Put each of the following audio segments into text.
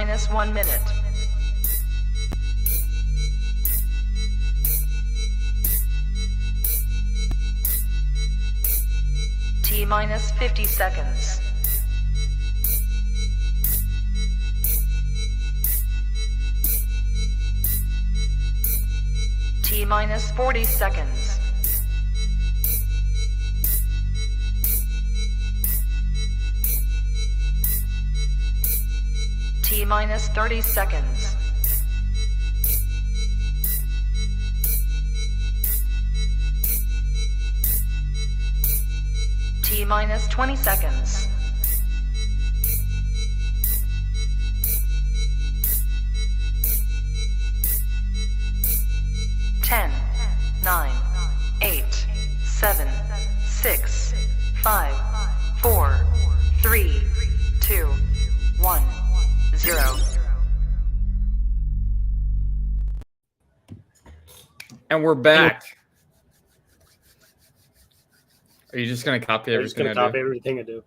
minus 1 minute. T minus 50 seconds. T minus 40 seconds. T minus 30 seconds. T minus 20 seconds. Ten, 9, 8, 7, 6, 5, 4, 3, 2, 1, 0. And we're back. Are you just gonna copy everything? I'm just gonna copy everything I do.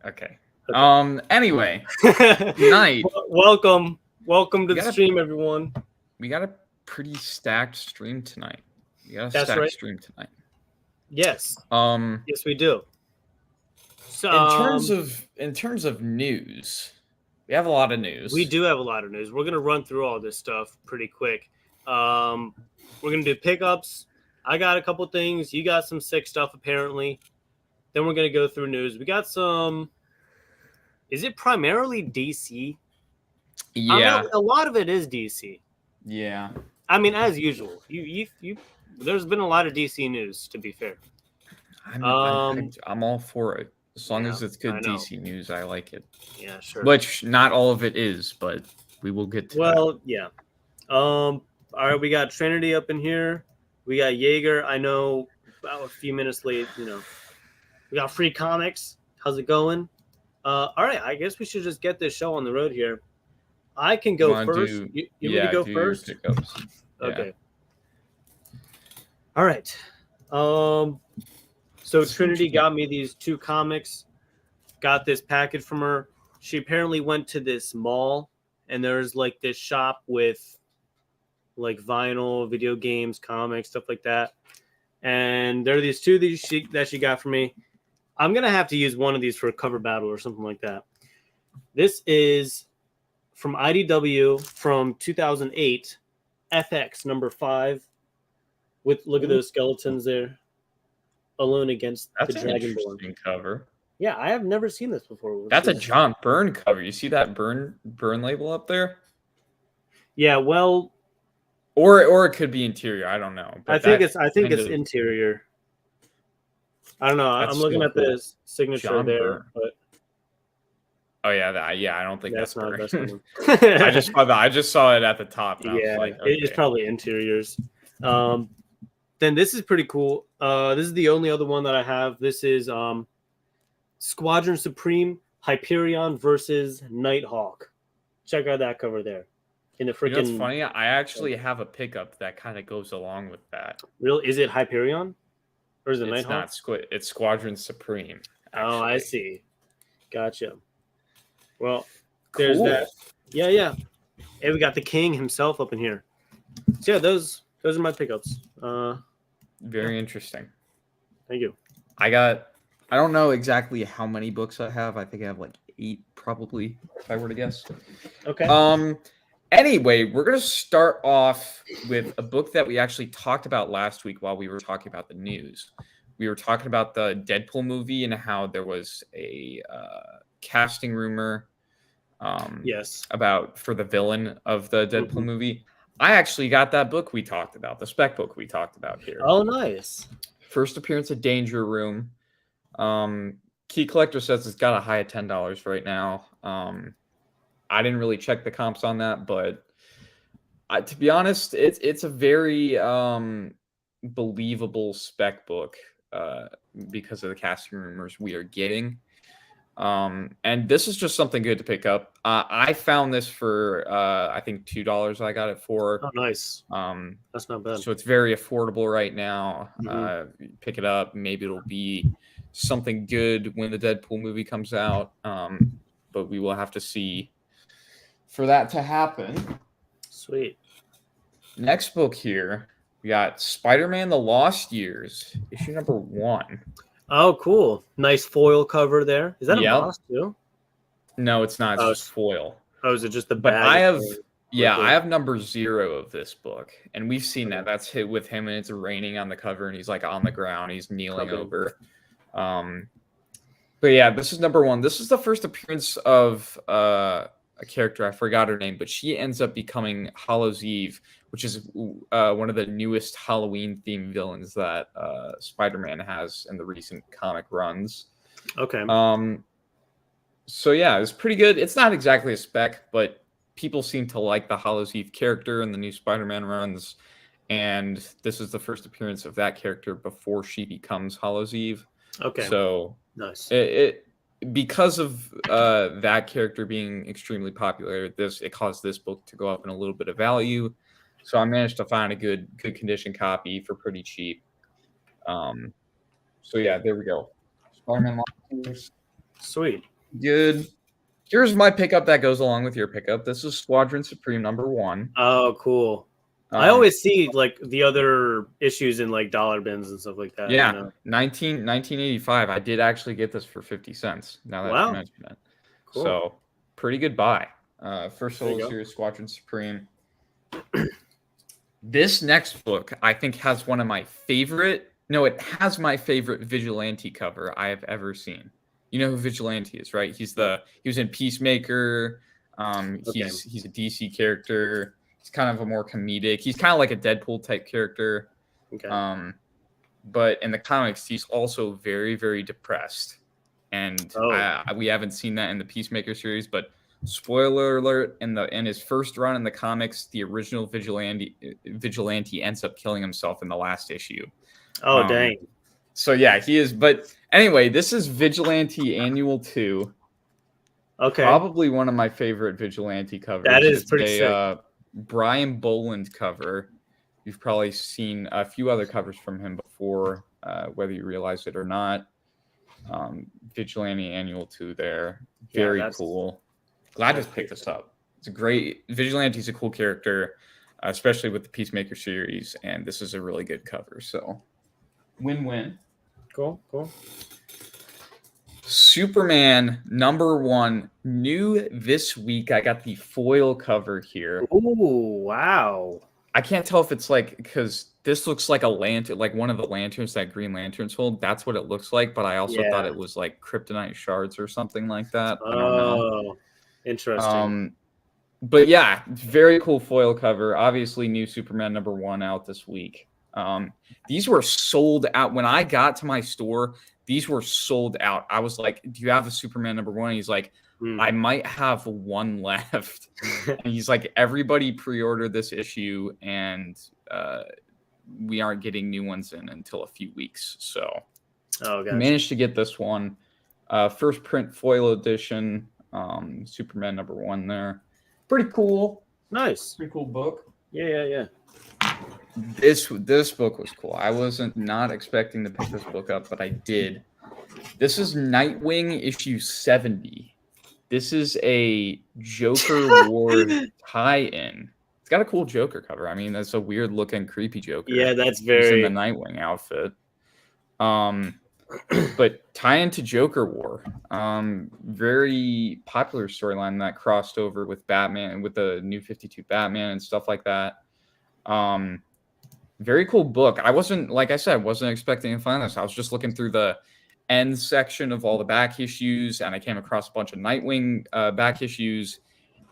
Okay. Anyway, night. Welcome to the stream, everyone. We got a pretty stacked stream tonight. Stream tonight. Yes. Yes, we do. So, in terms of news, we have a lot of news. We do have a lot of news. We're gonna run through all this stuff pretty quick. We're gonna do pickups. I got a couple things. You got some sick stuff apparently. Then we're gonna go through news. We got some. Is it primarily DC? Yeah, I mean, a lot of it is DC. Yeah. I mean, as usual, you. There's been a lot of DC news, to be fair. I'm all for it. As long as it's good DC news, I like it. Yeah, sure. Which not all of it is, but we will get to that. Yeah. All right, we got Trinity up in here. We got Jaeger. I know about a few minutes late, we got Free Comics. How's it going? All right, I guess we should just get this show on the road here. I can go first. You want me to go first? Okay. All right. So Trinity got me these 2 comics. Got this package from her. She apparently went to this mall, and there's like this shop with like vinyl, video games, comics, stuff like that. And there are these 2 that she got for me. I'm gonna have to use one of these for a cover battle or something like that. This is from IDW from 2008, FX number 5. Look at those skeletons there, alone against the Dragonborn. That's an interesting cover. Yeah, I have never seen this before. That's a John Byrne cover. You see that Byrne label up there? Yeah, well, or it could be interior. I don't know. I think it's interior. I don't know. I'm looking at the signature John there, Byrne. but I don't think that's not Byrne. one. I just saw it at the top. And yeah, I was like, okay. It's probably interiors. Then this is pretty cool. This is the only other one that I have. This is Squadron Supreme Hyperion versus Nighthawk. Check out that cover there. In the freaking. It's funny. I actually have a pickup that kind of goes along with that. Really? Is it Hyperion? Or is it Nighthawk? It's not It's Squadron Supreme. Actually. Oh, I see. Gotcha. Well, there's that. Yeah. Hey, we got the king himself up in here. So yeah, those are my pickups. Very interesting. Thank you. I don't know exactly how many books I have. I think I have like 8 probably, if I were to guess. Okay. Anyway, we're going to start off with a book that we actually talked about last week while we were talking about the news. We were talking about the Deadpool movie and how there was a casting rumor for the villain of the Deadpool movie. I actually got that book we talked about, the spec book we talked about here. Oh, nice. First appearance of Danger Room. Key Collector says it's got a high of $10 right now. I didn't really check the comps on that, but to be honest, it's a very believable spec book because of the casting rumors we are getting. And this is just something good to pick up. I found this for I think $2 I got it for. Oh, nice. That's not bad. So it's very affordable right now. Pick it up. Maybe it'll be something good when the Deadpool movie comes out. but we will have to see for that to happen. Sweet. Next book here, we got Spider-Man: The Lost Years, issue number 1. Oh, cool. Nice foil cover there. Is that Yep. embossed too? No, it's not. It's Oh, just foil. Oh, is it just the But bag? I have, yeah, I have number 0 of this book, and we've seen that. That's hit with him, and it's raining on the cover, and he's like on the ground. He's kneeling over. But yeah, this is number 1. This is the first appearance of a character. I forgot her name, but she ends up becoming Hallows' Eve, which is one of the newest Halloween-themed villains that Spider-Man has in the recent comic runs. Okay. So yeah, it's pretty good. It's not exactly a spec, but people seem to like the Hallows' Eve character in the new Spider-Man runs, and this is the first appearance of that character before she becomes Hallows' Eve. Okay. So nice. It because of that character being extremely popular, it caused this book to go up in a little bit of value. So I managed to find a good condition copy for pretty cheap. So yeah, there we go. Spider-Man Lost Years. Sweet. Good. Here's my pickup that goes along with your pickup. This is Squadron Supreme number 1. Oh, cool. I always see like the other issues in like dollar bins and stuff like that. Yeah, you know? 1985. I did actually get this for 50 cents. Now that you mention it. Cool. So pretty good buy. First There you solo go. series, Squadron Supreme. This next book, I think, has one of my favorite. No, it has my favorite Vigilante cover I have ever seen. You know who Vigilante is, right? He was in Peacemaker. He's a DC character. He's kind of a more comedic. He's kind of like a Deadpool type character. Okay. But in the comics, he's also very, very depressed. And we haven't seen that in the Peacemaker series. But spoiler alert: in his first run in the comics, the original Vigilante ends up killing himself in the last issue. Oh, dang. So yeah, he is. But anyway, this is Vigilante Annual 2. Okay. Probably one of my favorite Vigilante covers. That is pretty sick. Brian Boland cover. You've probably seen a few other covers from him before, whether you realize it or not. Vigilante Annual 2 there. Very cool. Glad to pick this up. It's a great... Vigilante's a cool character, especially with the Peacemaker series, and this is a really good cover. So, win-win. Cool. Superman number 1, new this week. I got the foil cover here. Ooh, wow. I can't tell if it's like, because this looks like a lantern, like one of the lanterns that Green Lanterns hold. That's what it looks like, but I also thought it was like kryptonite shards or something like that. I don't know. Interesting. But yeah, very cool foil cover. Obviously, new Superman number 1 out this week. These were sold out when I got to my store. These were sold out. I was like, "Do you have a Superman number 1?" He's like, "I might have one left." And he's like, "Everybody pre-order this issue, and we aren't getting new ones in until a few weeks." So, managed to get this one. First print foil edition. Superman number 1 there. Pretty cool. Nice. Pretty cool book. Yeah. This book was cool. I wasn't not expecting to pick this book up, but I did. This is Nightwing issue 70. This is a Joker War tie-in. It's got a cool Joker cover. I mean, that's a weird looking, creepy Joker. Yeah, that's He's very in the Nightwing outfit. But tie into Joker War. Very popular storyline that crossed over with Batman, with the new 52 Batman and stuff like that. Very cool book. I wasn't expecting to find this. I was just looking through the end section of all the back issues, and I came across a bunch of Nightwing back issues,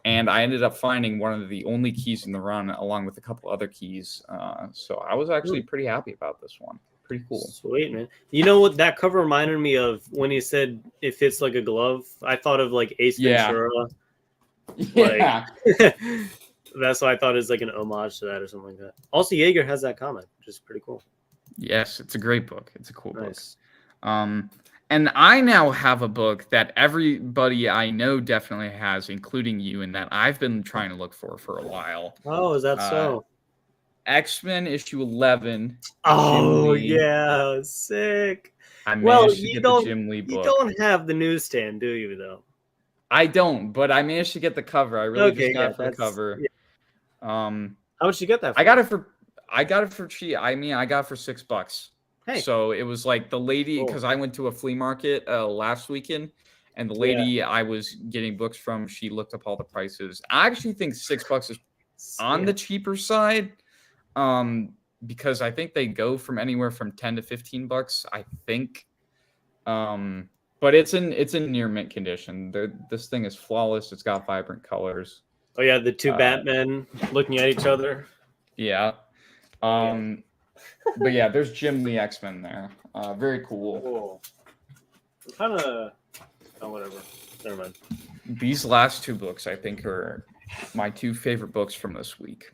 and I ended up finding one of the only keys in the run, along with a couple other keys. So I was actually pretty happy about this one. Pretty cool. Sweet, man. You know what that cover reminded me of when he said it fits like a glove? I thought of like Ace Ventura. Yeah. That's why I thought it's like an homage to that or something like that. Also, Yeager has that comic, which is pretty cool. Yes, it's a great book. It's a cool book. And I now have a book that everybody I know definitely has, including you, and that I've been trying to look for a while. Oh, is that so? X-Men issue 11. Oh, yeah, sick. I managed to get the Jim Lee book. You don't have the newsstand, do you, though? I don't, but I managed to get the cover. I really Okay, just got yeah, it for the that's cover. yeah. Um, How much you get that for? I got it for cheap. I mean, I got it for $6. Hey, So it was like the lady, cool. because I went to a flea market last weekend, and the Yeah. lady I was getting books from, she looked up all the prices. I actually think $6 is on the cheaper side, because I think they go from anywhere from $10 to $15. I think, but it's in near mint condition. This thing is flawless. It's got vibrant colors. Oh yeah, the two Batmen looking at each other. Yeah. But yeah, there's Jim the X-Men there. Very cool. Cool. I'm kind of. Oh, whatever. Never mind. These last two books, I think, are my two favorite books from this week.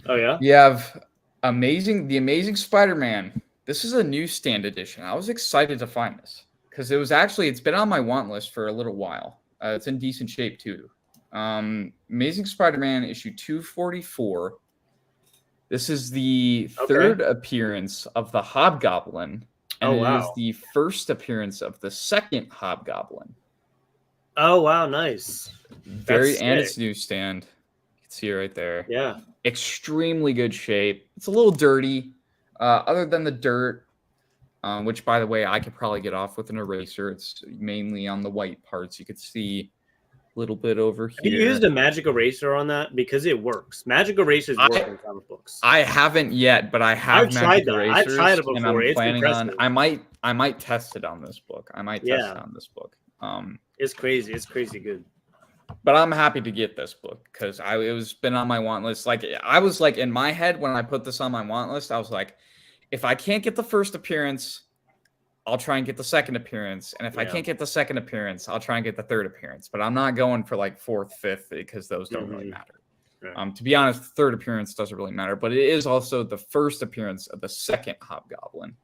Oh yeah. You have The Amazing Spider-Man. This is a newsstand edition. I was excited to find this because it's been on my want list for a little while. It's in decent shape too. Amazing Spider-Man issue 244. This is the third appearance of the Hobgoblin, and it is the first appearance of the second Hobgoblin. Oh wow, nice. And it's newsstand. You can see it right there. Yeah. Extremely good shape. It's a little dirty. Other than the dirt, which, by the way, I could probably get off with an eraser. It's mainly on the white parts. You could see a little bit over here. You used a magic eraser on that because it works. Magic erasers work in comic books. I haven't yet, but I have magic erasers. I've tried it before. And I'm planning impressive. on. I might test it on this book. It's crazy. It's crazy good. But I'm happy to get this book because it was been on my want list. Like I was like in my head when I put this on my want list, I was like, if I can't get the first appearance, I'll try and get the second appearance. And if I can't get the second appearance, I'll try and get the third appearance. But I'm not going for like fourth, fifth because those don't really matter. Right. To be honest, the third appearance doesn't really matter. But it is also the first appearance of the second Hobgoblin,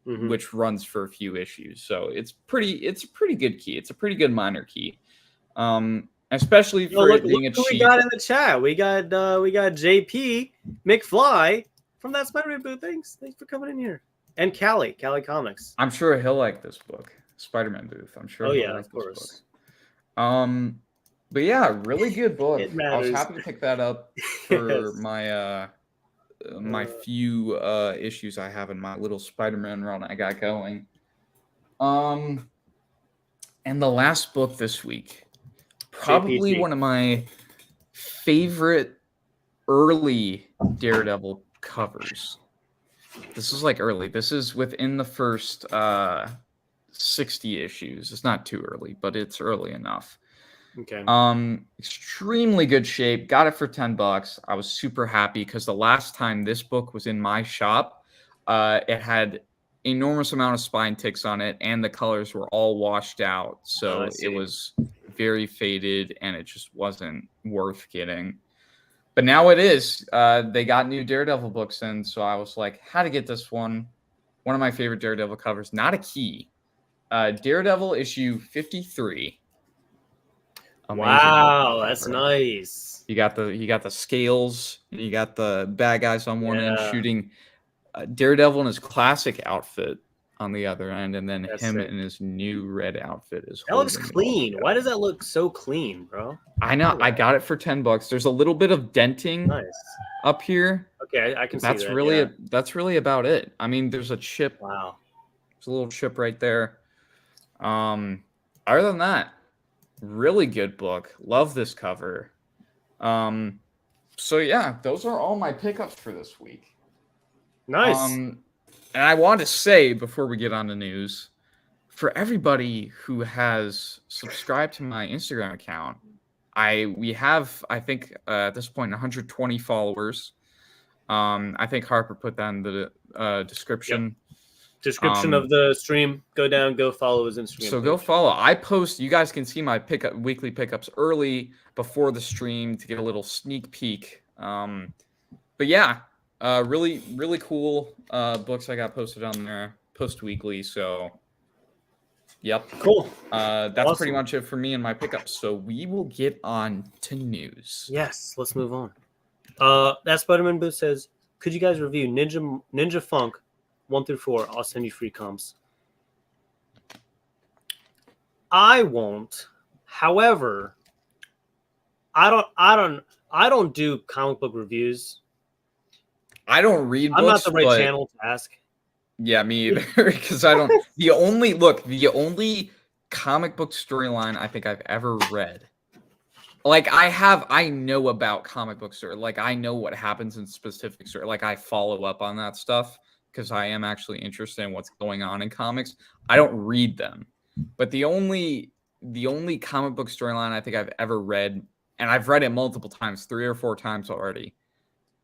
which runs for a few issues. So it's a pretty good key. It's a pretty good minor key. Especially for it being a cheap. We got in the chat. We got JP McFly from that Spider-Man booth. Thanks for coming in here. And Cali Comics. I'm sure he'll like this book, Spider-Man booth. I'm sure. Oh he'll yeah, like of course. Book. But yeah, really good book. I was happy to pick that up for my my few issues I have in my little Spider-Man run I got going. And the last book this week. Probably one of my favorite early Daredevil covers. This is like early. This is within the first 60 issues. It's not too early, but it's early enough. Okay. Extremely good shape. Got it for $10. I was super happy because the last time this book was in my shop, it had enormous amount of spine ticks on it, and the colors were all washed out. So it was very faded, and it just wasn't worth getting. But now it is. They got new Daredevil books in, so I was like, how to get this one? One of my favorite Daredevil covers. Not a key. Daredevil issue 53. Amazing. Wow, that's nice. You got the scales. You got the bad guys on one end shooting Daredevil in his classic outfit on the other end, and then him in his new red outfit is. That looks clean. Why does that look so clean, bro? I know. I got it for $10. There's a little bit of denting up here. Okay, I can see that. That's really about it. I mean, there's a chip. Wow. There's a little chip right there. Other than that, really good book. Love this cover. So yeah, those are all my pickups for this week. Nice. And I want to say before we get on the news, for everybody who has subscribed to my Instagram account, we have I think at this point 120 followers. I think Harper put that in the description. Yep. Description of the stream. Go follow his Instagram. So go follow. I post. You guys can see my weekly pickups early before the stream to get a little sneak peek. But yeah. Really, really cool books I got posted on there, post weekly. So, yep, cool. That's awesome. Pretty much it for me and my pickups. So we will get on to news. Yes, let's move on. That Spider-Man booth says, "Could you guys review Ninja Funk 1 through 4? I'll send you free comps." I won't. However, I don't do comic book reviews. I don't read books. I'm not the right but channel to ask. Yeah, me either. Because I don't. The only comic book storyline I think I've ever read. Like I know about comic book story. Like I know what happens in specific story. Like I follow up on that stuff because I am actually interested in what's going on in comics. I don't read them, but the only comic book storyline I think I've ever read, and I've read it multiple times, 3 or 4 times already.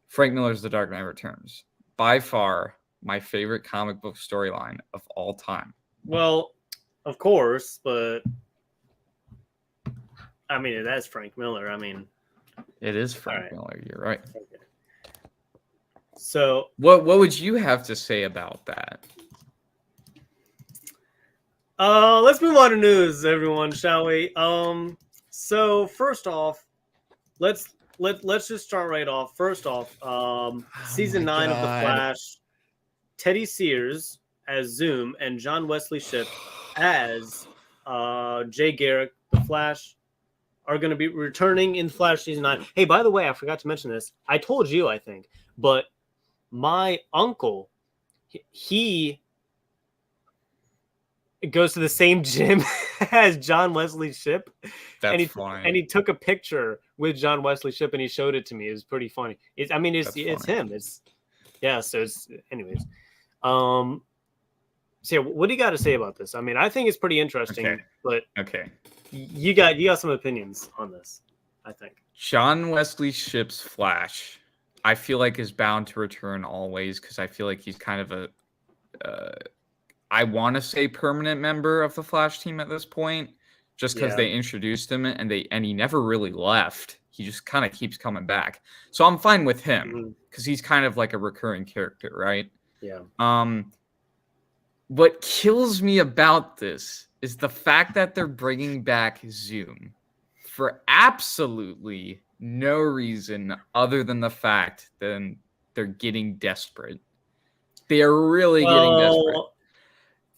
Frank Miller's The Dark Knight Returns. By far my favorite comic book storyline of all time. Well, of course, but I mean, that's Frank Miller. I mean, it is Frank Miller. You're right. Okay. So, what would you have to say about that? Let's move on to news, everyone, shall we? So first off, let's just start right off. First off, season 9 of The Flash, Teddy Sears as Zoom and John Wesley Shipp as Jay Garrick, The Flash, are going to be returning in Flash season 9. Hey, by the way, I forgot to mention this. I told you, I think, but my uncle, he goes to the same gym as John Wesley Shipp. That's funny. And he took a picture with John Wesley Shipp and he showed it to me. It was pretty funny. It's him. So it's anyways. So yeah, what do you got to say about this? I mean, I think it's pretty interesting, but you got some opinions on this, I think. John Wesley Shipp's Flash, I feel like is bound to return always because I feel like he's kind of a I want to say permanent member of the Flash team at this point, just because they introduced him and he never really left. He just kind of keeps coming back. So I'm fine with him because he's kind of like a recurring character, right? Yeah. What kills me about this is the fact that they're bringing back Zoom for absolutely no reason other than the fact that they're getting desperate. They are really getting desperate.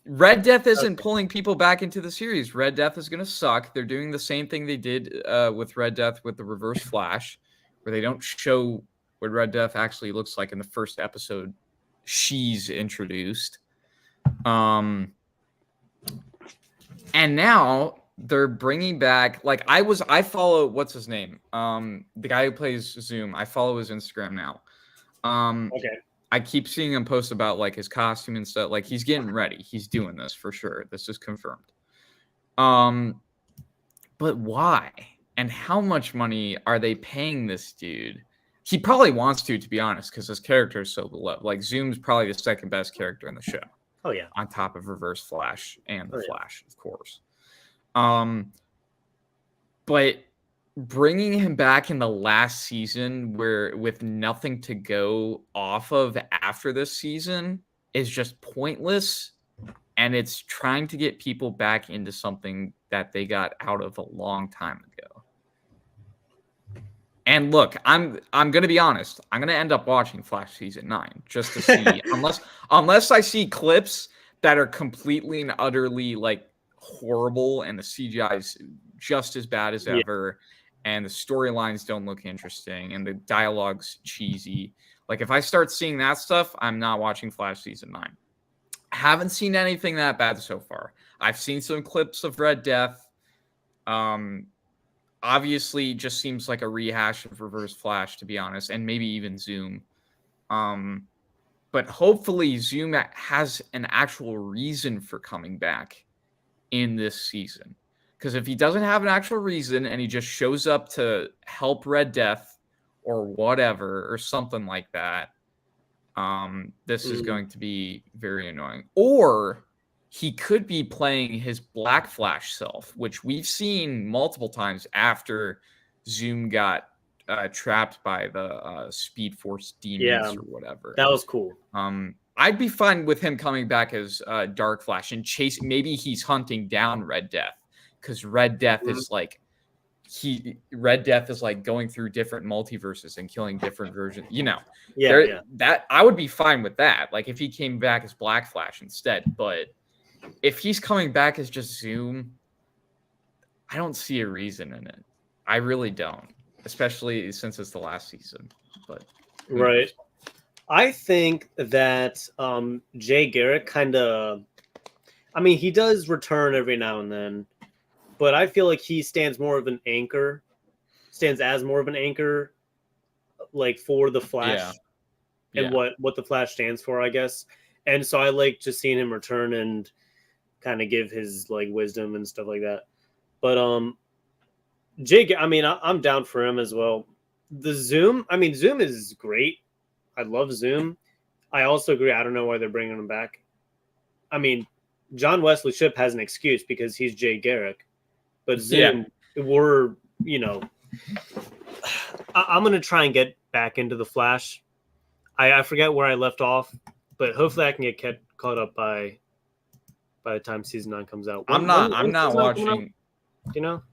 Red Death isn't pulling people back into the series. Red Death is going to suck. They're doing the same thing they did with Red Death with the Reverse Flash, where they don't show what Red Death actually looks like in the first episode she's introduced. And now they're bringing back, like I follow, what's his name? The guy who plays Zoom. I follow his Instagram now. I keep seeing him post about like his costume and stuff. Like he's getting ready. He's doing this for sure. This is confirmed. But why? And how much money are they paying this dude? He probably wants to be honest, because his character is so beloved. Like Zoom's probably the second best character in the show. Oh yeah. On top of Reverse Flash and the Flash, of course. But bringing him back in the last season where with nothing to go off of after this season is just pointless, and it's trying to get people back into something that they got out of a long time ago. And look, I'm going to be honest. I'm going to end up watching Flash season 9 just to see unless I see clips that are completely and utterly like horrible and the CGI is just as bad as ever. And the storylines don't look interesting, and the dialogue's cheesy. Like, if I start seeing that stuff, I'm not watching Flash Season 9. I haven't seen anything that bad so far. I've seen some clips of Red Death. Obviously, just seems like a rehash of Reverse Flash, to be honest, and maybe even Zoom. But hopefully, Zoom has an actual reason for coming back in this season. Because if he doesn't have an actual reason and he just shows up to help Red Death or whatever or something like that, this is going to be very annoying. Or he could be playing his Black Flash self, which we've seen multiple times after Zoom got trapped by the Speed Force demons or whatever. That was cool. I'd be fine with him coming back as Dark Flash and chasing. Maybe he's hunting down Red Death. Because Red Death is like going through different multiverses and killing different versions. You know, that I would be fine with that. Like if he came back as Black Flash instead. But if he's coming back as just Zoom, I don't see a reason in it. I really don't, especially since it's the last season. But Right. I think that Jay Garrick kind of, I mean, he does return every now and then, but I feel like he stands as more of an anchor, like for the Flash and what the Flash stands for, I guess. And so I like just seeing him return and kind of give his like wisdom and stuff like that. But Jake, I mean, I'm down for him as well. The Zoom, I mean, Zoom is great. I love Zoom. I also agree. I don't know why they're bringing him back. I mean, John Wesley Shipp has an excuse because he's Jay Garrick, but Zoom, we're, you know, I'm gonna try and get back into the Flash. I forget where I left off, but hopefully I can get caught up by the time season 9 comes out. I'm not watching. You know,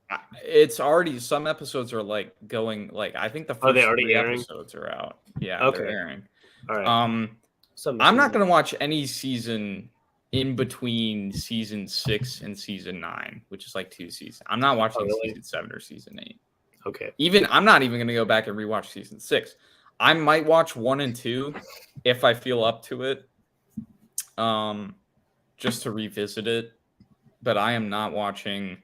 it's already, some episodes are like going, like I think the first they already 3 airing? episodes are out. Yeah, Okay. they're airing. all right. I'm not gonna watch any season in between season 6 and season 9, which is like 2 seasons. I'm not watching season 7 or season 8. Okay. I'm not even gonna go back and rewatch season 6. I might watch 1 and 2 if I feel up to it, just to revisit it. But I am not watching.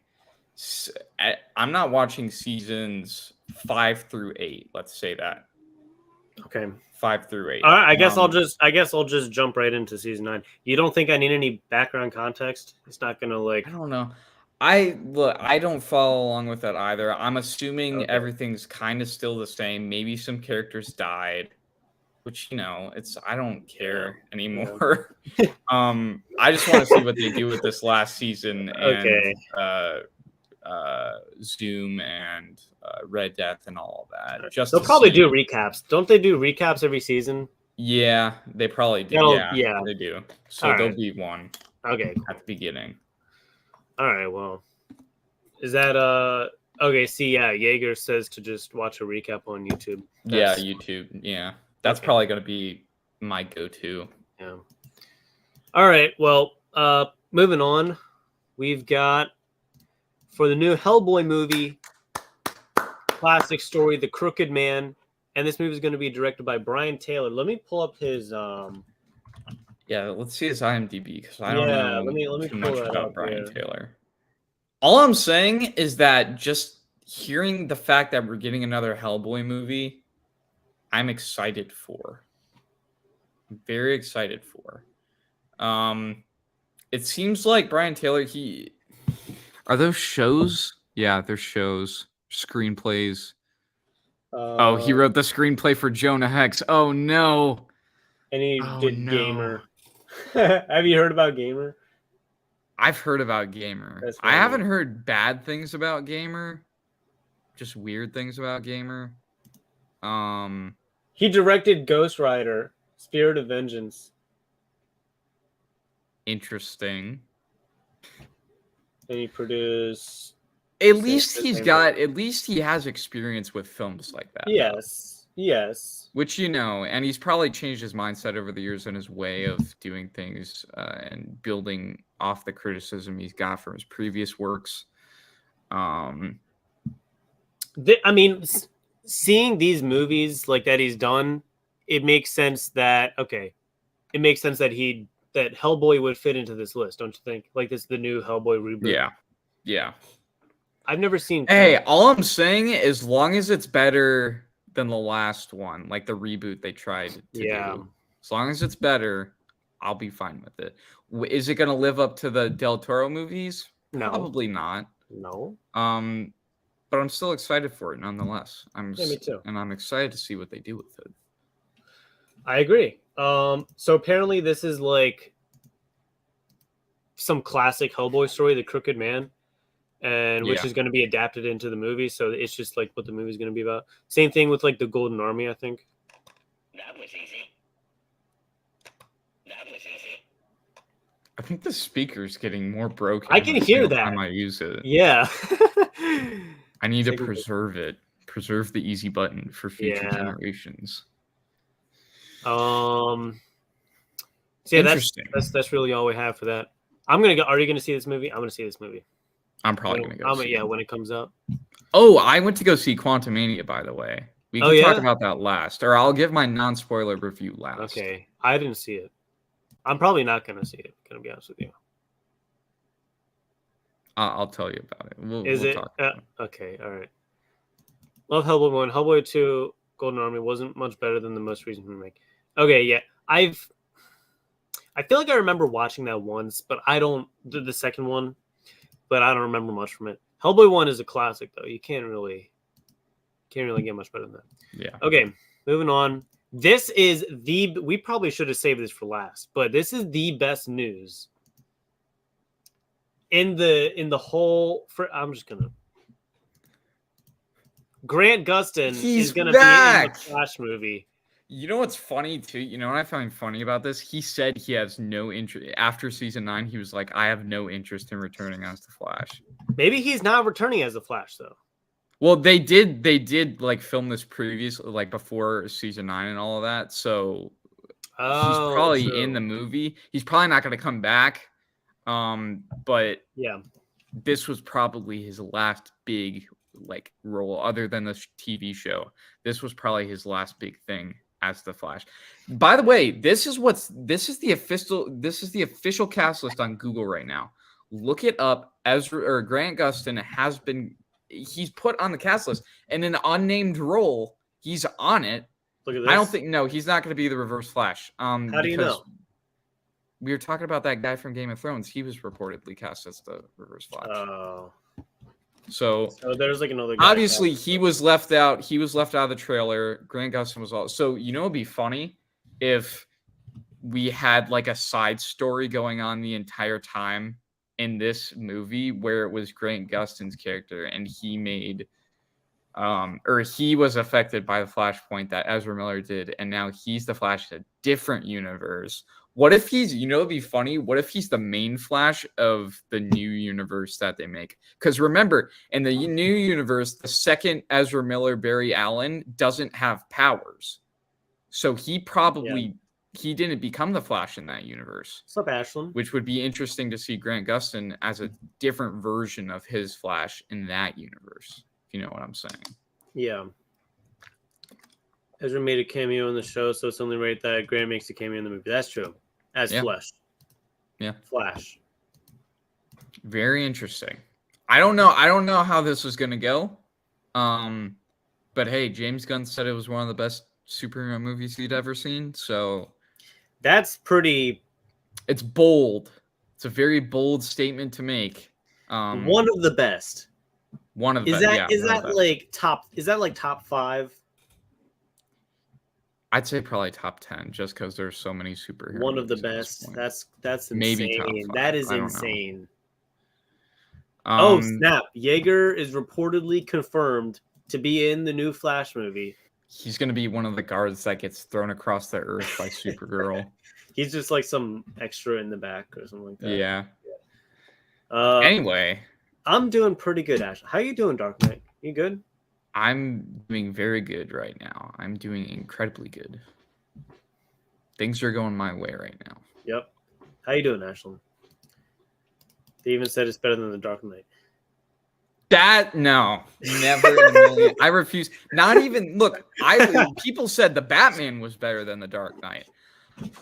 I'm not watching seasons 5 through 8. Let's say that. Okay. 5 through 8. All right. I guess I'll just jump right into season 9. You don't think I need any background context? It's not gonna like. I don't know. I don't follow along with that either. I'm assuming everything's kind of still the same. Maybe some characters died, which, you know, I don't care anymore. Yeah. I just want to see what they do with this last season and Zoom and Red Death and all of that. Just they'll probably do recaps. Don't they do recaps every season? Yeah, they probably do. Yeah, they do. So there'll be one. Okay. At the beginning. All right. Well, is that okay? See, yeah, Jaeger says to just watch a recap on YouTube. YouTube. Yeah, that's probably gonna be my go-to. Yeah. All right. Well, moving on, we've got for the new Hellboy movie, classic story, The Crooked Man, and this movie is going to be directed by Brian Taylor. Let me pull up his. Yeah, let's see his IMDb because I don't know let me too pull much that about up, Brian Taylor. All I'm saying is that just hearing the fact that we're getting another Hellboy movie, I'm excited for. I'm very excited for. It seems like Brian Taylor, are those shows? Yeah, they're shows, screenplays. He wrote the screenplay for Jonah Hex. Oh no. And he did Gamer. Have you heard about Gamer? I've heard about Gamer. I haven't heard bad things about Gamer. Just weird things about Gamer. He directed Ghost Rider, Spirit of Vengeance. Interesting. And he produced. At least he has experience with films like that. Yes. Which, you know, and he's probably changed his mindset over the years and his way of doing things and building off the criticism he's got from his previous works. I mean, seeing these movies like that he's done, it makes sense that that Hellboy would fit into this list, don't you think? Like this, the new Hellboy reboot. Yeah. I've never seen. Hey, all I'm saying, as long as it's better than the last one, like the reboot they tried to do. As long as it's better, I'll be fine with it. Is it going to live up to the Del Toro movies? No. Probably not. No. But I'm still excited for it nonetheless. Me too. And I'm excited to see what they do with it. I agree. So apparently this is like some classic Hellboy story, The Crooked Man. And which is going to be adapted into the movie, so it's just like what the movie's going to be about. Same thing with like the Golden Army, I think. That was easy. I think the speaker's getting more broken. I can hear that. Time I use it. Yeah. I need to preserve it. Preserve the easy button for future generations. So yeah, that's really all we have for that. I'm gonna go. Are you gonna see this movie? I'm gonna see this movie. I'm probably gonna go see it. When it comes out. Oh, I went to go see Quantumania, by the way. We can talk yeah? about that last, or I'll give my non-spoiler review last. Okay, I didn't see it. I'm probably not gonna see it. Gonna be honest with you. I'll tell you about it. We'll talk about it. Okay, all right. Love Hellboy 1. Hellboy 2, Golden Army wasn't much better than the most recent remake. Okay, yeah. I feel like I remember watching that once, but I don't the second one, but I don't remember much from it. Hellboy 1 is a classic though. You can't really get much better than that. Yeah. Okay, moving on. This is we probably should have saved this for last, but this is the best news in the whole I'm just gonna Grant Gustin is gonna be in the Flash movie. You know what's funny too? You know what I find funny about this? He said he has no interest after season 9. He was like, I have no interest in returning as the Flash. Maybe he's not returning as the Flash though. Well, they did like film this previously, like before season 9 and all of that. So he's probably in the movie. He's probably not going to come back. But yeah, this was probably his last big like role, other than the TV show. This was probably his last big thing as the Flash. By the way, this is the official cast list on Google right now. Look it up. Grant Gustin he's put on the cast list, and in an unnamed role, he's on it. Look at this. I don't think he's not going to be the Reverse Flash. How do you know? We were talking about that guy from Game of Thrones. He was reportedly cast as the Reverse Flash. Oh. So there's like another guy. Obviously, he was left out. He was left out of the trailer. Grant Gustin was all. So it'd be funny if we had like a side story going on the entire time in this movie where it was Grant Gustin's character and he made or he was affected by the Flashpoint that Ezra Miller did, and now he's the Flash in a different universe. What if he's, it'd be funny, what if he's the main Flash of the new universe that they make? Because remember, in the new universe, the second Ezra Miller, Barry Allen, doesn't have powers. So he probably he didn't become the Flash in that universe. What's up, Ashlyn? Which would be interesting to see Grant Gustin as a different version of his Flash in that universe. If you know what I'm saying. Yeah. Ezra made a cameo in the show, so it's only right that Grant makes a cameo in the movie. That's true. As Flash. Yeah. Flash. Very interesting. I don't know how this was gonna go. But hey, James Gunn said it was one of the best superhero movies he'd ever seen. So that's pretty. It's bold. It's a very bold statement to make. One of the best. One of the best. Is that like top 5? I'd say probably top 10, just because there's so many superheroes. One of the best. That's insane. Maybe top 5. That is insane. Oh snap! Yeager is reportedly confirmed to be in the new Flash movie. He's going to be one of the guards that gets thrown across the earth by Supergirl. He's just like some extra in the back or something like that. Yeah. Anyway, I'm doing pretty good, Ash. How you doing, Dark Knight? You good? I'm doing very good right now. I'm doing incredibly good. Things are going my way right now. Yep. How you doing, Ashlyn? They even said it's better than the Dark Knight. No, never in a million. I refuse. Not even look. People said the Batman was better than the Dark Knight.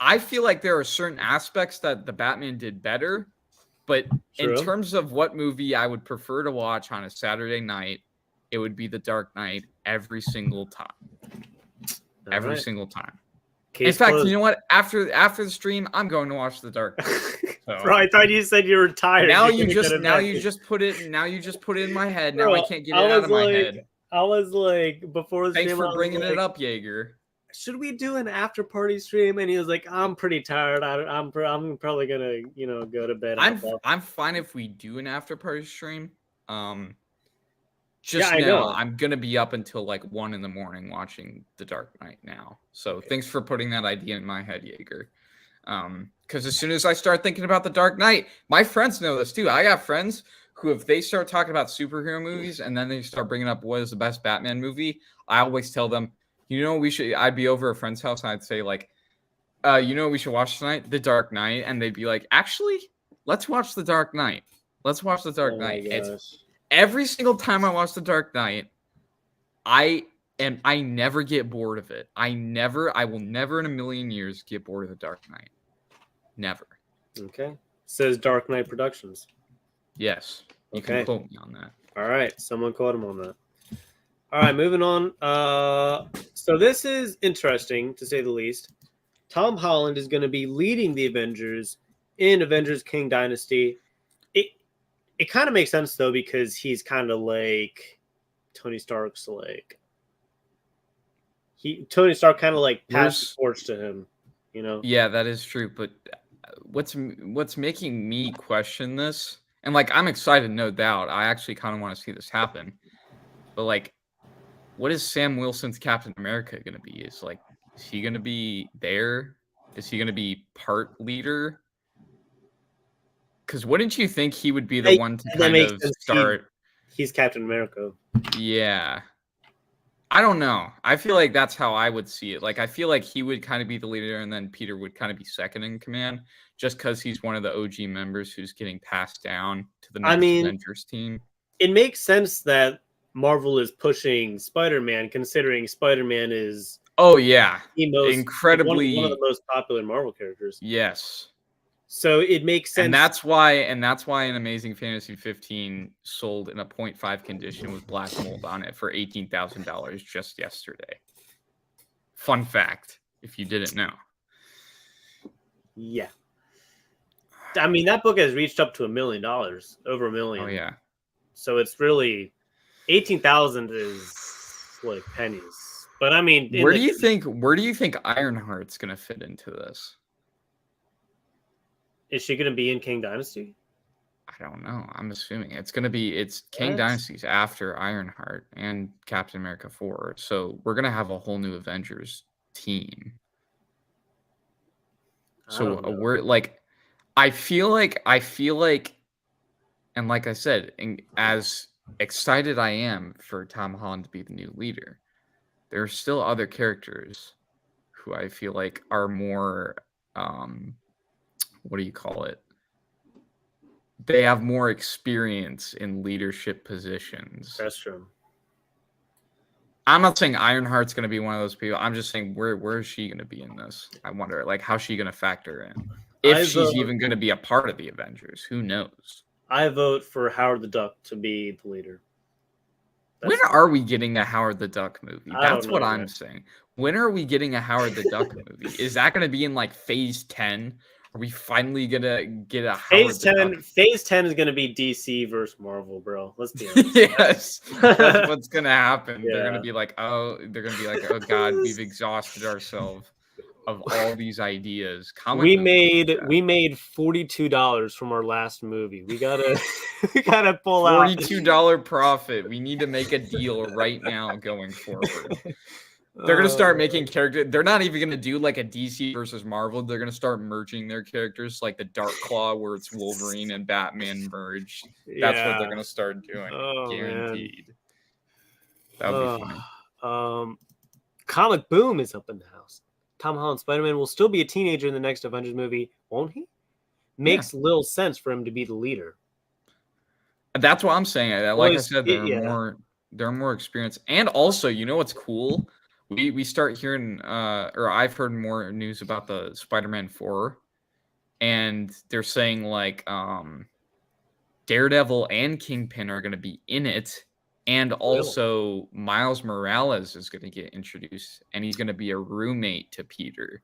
I feel like there are certain aspects that the Batman did better, but in terms of what movie I would prefer to watch on a Saturday night, it would be the Dark Knight every single time. Every single time. In fact, you know what? After the stream, I'm going to watch the Dark Knight. So. Bro, I thought you said you were tired. Now you just put it in my head. Now I can't get it out of my head. I was like, before the Thanks stream, for bringing it up, Jaeger. Should we do an after party stream? And he was like, I'm pretty tired. I'm probably gonna go to bed. I'm fine if we do an after party stream. I know I'm gonna be up until like 1 a.m. watching The Dark Knight now. So thanks for putting that idea in my head, Jaeger. Because as soon as I start thinking about The Dark Knight, my friends know this too. I got friends who, if they start talking about superhero movies and then they start bringing up what is the best Batman movie, I always tell them, I'd be over a friend's house and I'd say like, what we should watch tonight? The Dark Knight. And they'd be like, actually, let's watch The Dark Knight. Let's watch The Dark Oh my Knight. It's gosh. every single time I watch The Dark Knight, I never get bored of it. I will never in a million years get bored of The Dark Knight. Never. Okay. Says Dark Knight Productions. Yes. You Okay. can quote me on that. All right. Someone quote him on that. All right, moving on. So this is interesting, to say the least. Tom Holland is going to be leading the Avengers in Avengers King Dynasty. It kind of makes sense, though, because he's kind of like Tony Stark's like... Tony Stark kind of like passed the torch to him, you know? Yeah, that is true. But what's making me question this, and like I'm excited, no doubt. I actually kind of want to see this happen. But like, what is Sam Wilson's Captain America going to be? Is he going to be there? Is he going to be part leader? Because wouldn't you think he would be the one to kind of start? He's Captain America. Yeah. I don't know. I feel like that's how I would see it. Like, I feel like he would kind of be the leader, and then Peter would kind of be second in command, just because he's one of the OG members who's getting passed down to the next Avengers team. It makes sense that Marvel is pushing Spider-Man, considering Spider-Man is incredibly one of the most popular Marvel characters. Yes. So it makes sense. And that's why an Amazing Fantasy 15 sold in a 0.5 condition with black mold on it for $18,000 just yesterday. Fun fact, if you didn't know. Yeah. I mean, that book has reached up to $1 million, over $1 million. Oh yeah. So it's really 18,000 is like pennies. But I mean, where do you think Ironheart's going to fit into this? Is she going to be in King Dynasty? I don't know. I'm assuming it's King Dynasty's after Ironheart and Captain America 4. So we're going to have a whole new Avengers team. So we're like, I feel like, and like I said, as excited I am for Tom Holland to be the new leader, there are still other characters who I feel like are more, what do you call it? They have more experience in leadership positions. That's true. I'm not saying Ironheart's going to be one of those people. I'm just saying where is she going to be in this? I wonder, like, how's she going to factor in? If she's even going to be a part of the Avengers, who knows? I vote for Howard the Duck to be the leader. When are we getting a Howard the Duck movie? That's what I'm saying. When are we getting a Howard the Duck movie? Is that going to be in like Phase 10? Are we finally gonna get a Phase 10? Phase 10 is gonna be DC versus Marvel, bro. Let's be honest. Yes, that's what's gonna happen. Yeah. They're gonna be like, oh God, we've exhausted ourselves of all these ideas. We made $42 from our last movie. We gotta pull out $42 profit. We need to make a deal right now going forward. They're going to start making characters. They're not even going to do like a DC versus Marvel. They're going to start merging their characters like the Dark Claw, where it's Wolverine and Batman merged. That's what they're going to start doing. Guaranteed. That would be funny. Comic Boom is up in the house. Tom Holland Spider-Man will still be a teenager in the next Avengers movie, won't he? Makes little sense for him to be the leader. That's what I'm saying. Like I said, they're more experienced. And also, you know what's cool? We start hearing, or I've heard more news about the Spider-Man 4, and they're saying like Daredevil and Kingpin are going to be in it, and also Miles Morales is going to get introduced, and he's going to be a roommate to Peter.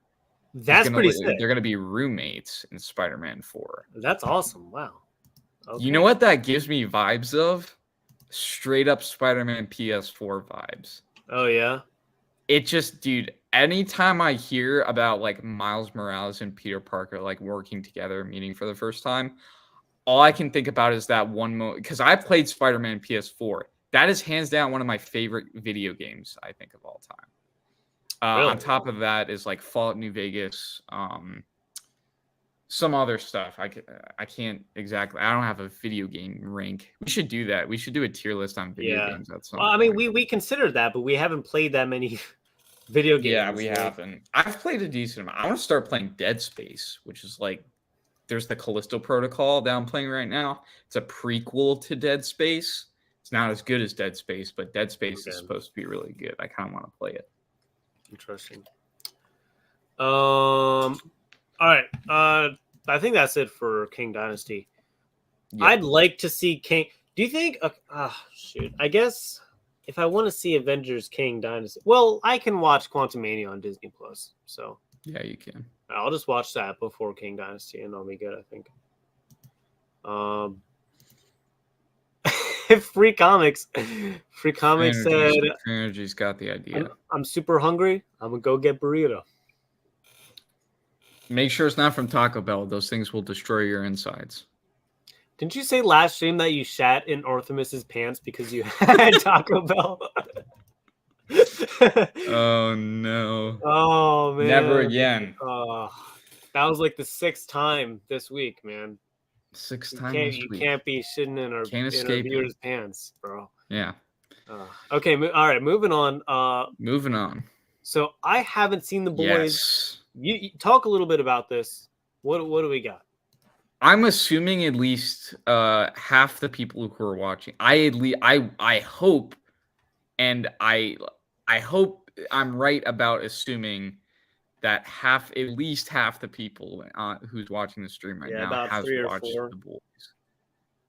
That's pretty sick. They're going to be roommates in Spider-Man 4. That's awesome. Wow. Okay. You know what that gives me vibes of? Straight up Spider-Man PS4 vibes. Oh, yeah? It just, dude, anytime I hear about like Miles Morales and Peter Parker like working together, meeting for the first time, all I can think about is that one moment. Because I played Spider-Man PS4. That is hands down one of my favorite video games, I think, of all time. Really? On top of that is like Fallout New Vegas, some other stuff. I can't exactly. I don't have a video game rank. We should do that. We should do a tier list on video games. That's I mean, we considered that, but we haven't played that many video games. Yeah, we haven't. I've played a decent amount. I want to start playing Dead Space, which is like there's the Callisto Protocol that I'm playing right now. It's a prequel to Dead Space. It's not as good as Dead Space, but Dead Space is supposed to be really good. I kind of want to play it. Interesting. All right. I think that's it for King Dynasty. Yeah. I'd like to see King. Do you think? Shoot. I guess if I want to see Avengers King Dynasty, well, I can watch Quantumania on Disney Plus. So Yeah, you can. I'll just watch that before King Dynasty, and I'll be good. I think. Free Comics. Free Comics said, Free Energy's got the idea. I'm super hungry. I'm gonna go get burrito. Make sure it's not from Taco Bell. Those things will destroy your insides. Didn't you say last stream that you shat in Artemis's pants because you had Taco Bell? Oh no! Oh man! Never again. That was like the 6th time this week, man. 6th time this week. You can't be shitting in our viewers' pants, bro. Yeah. Okay. All right. Moving on. Moving on. So I haven't seen The Boys. Yes. You talk a little bit about this. What do we got? I'm assuming at least half the people who are watching. I hope, and I hope I'm right about assuming that at least half the people who's watching the stream right now has watched The Boys.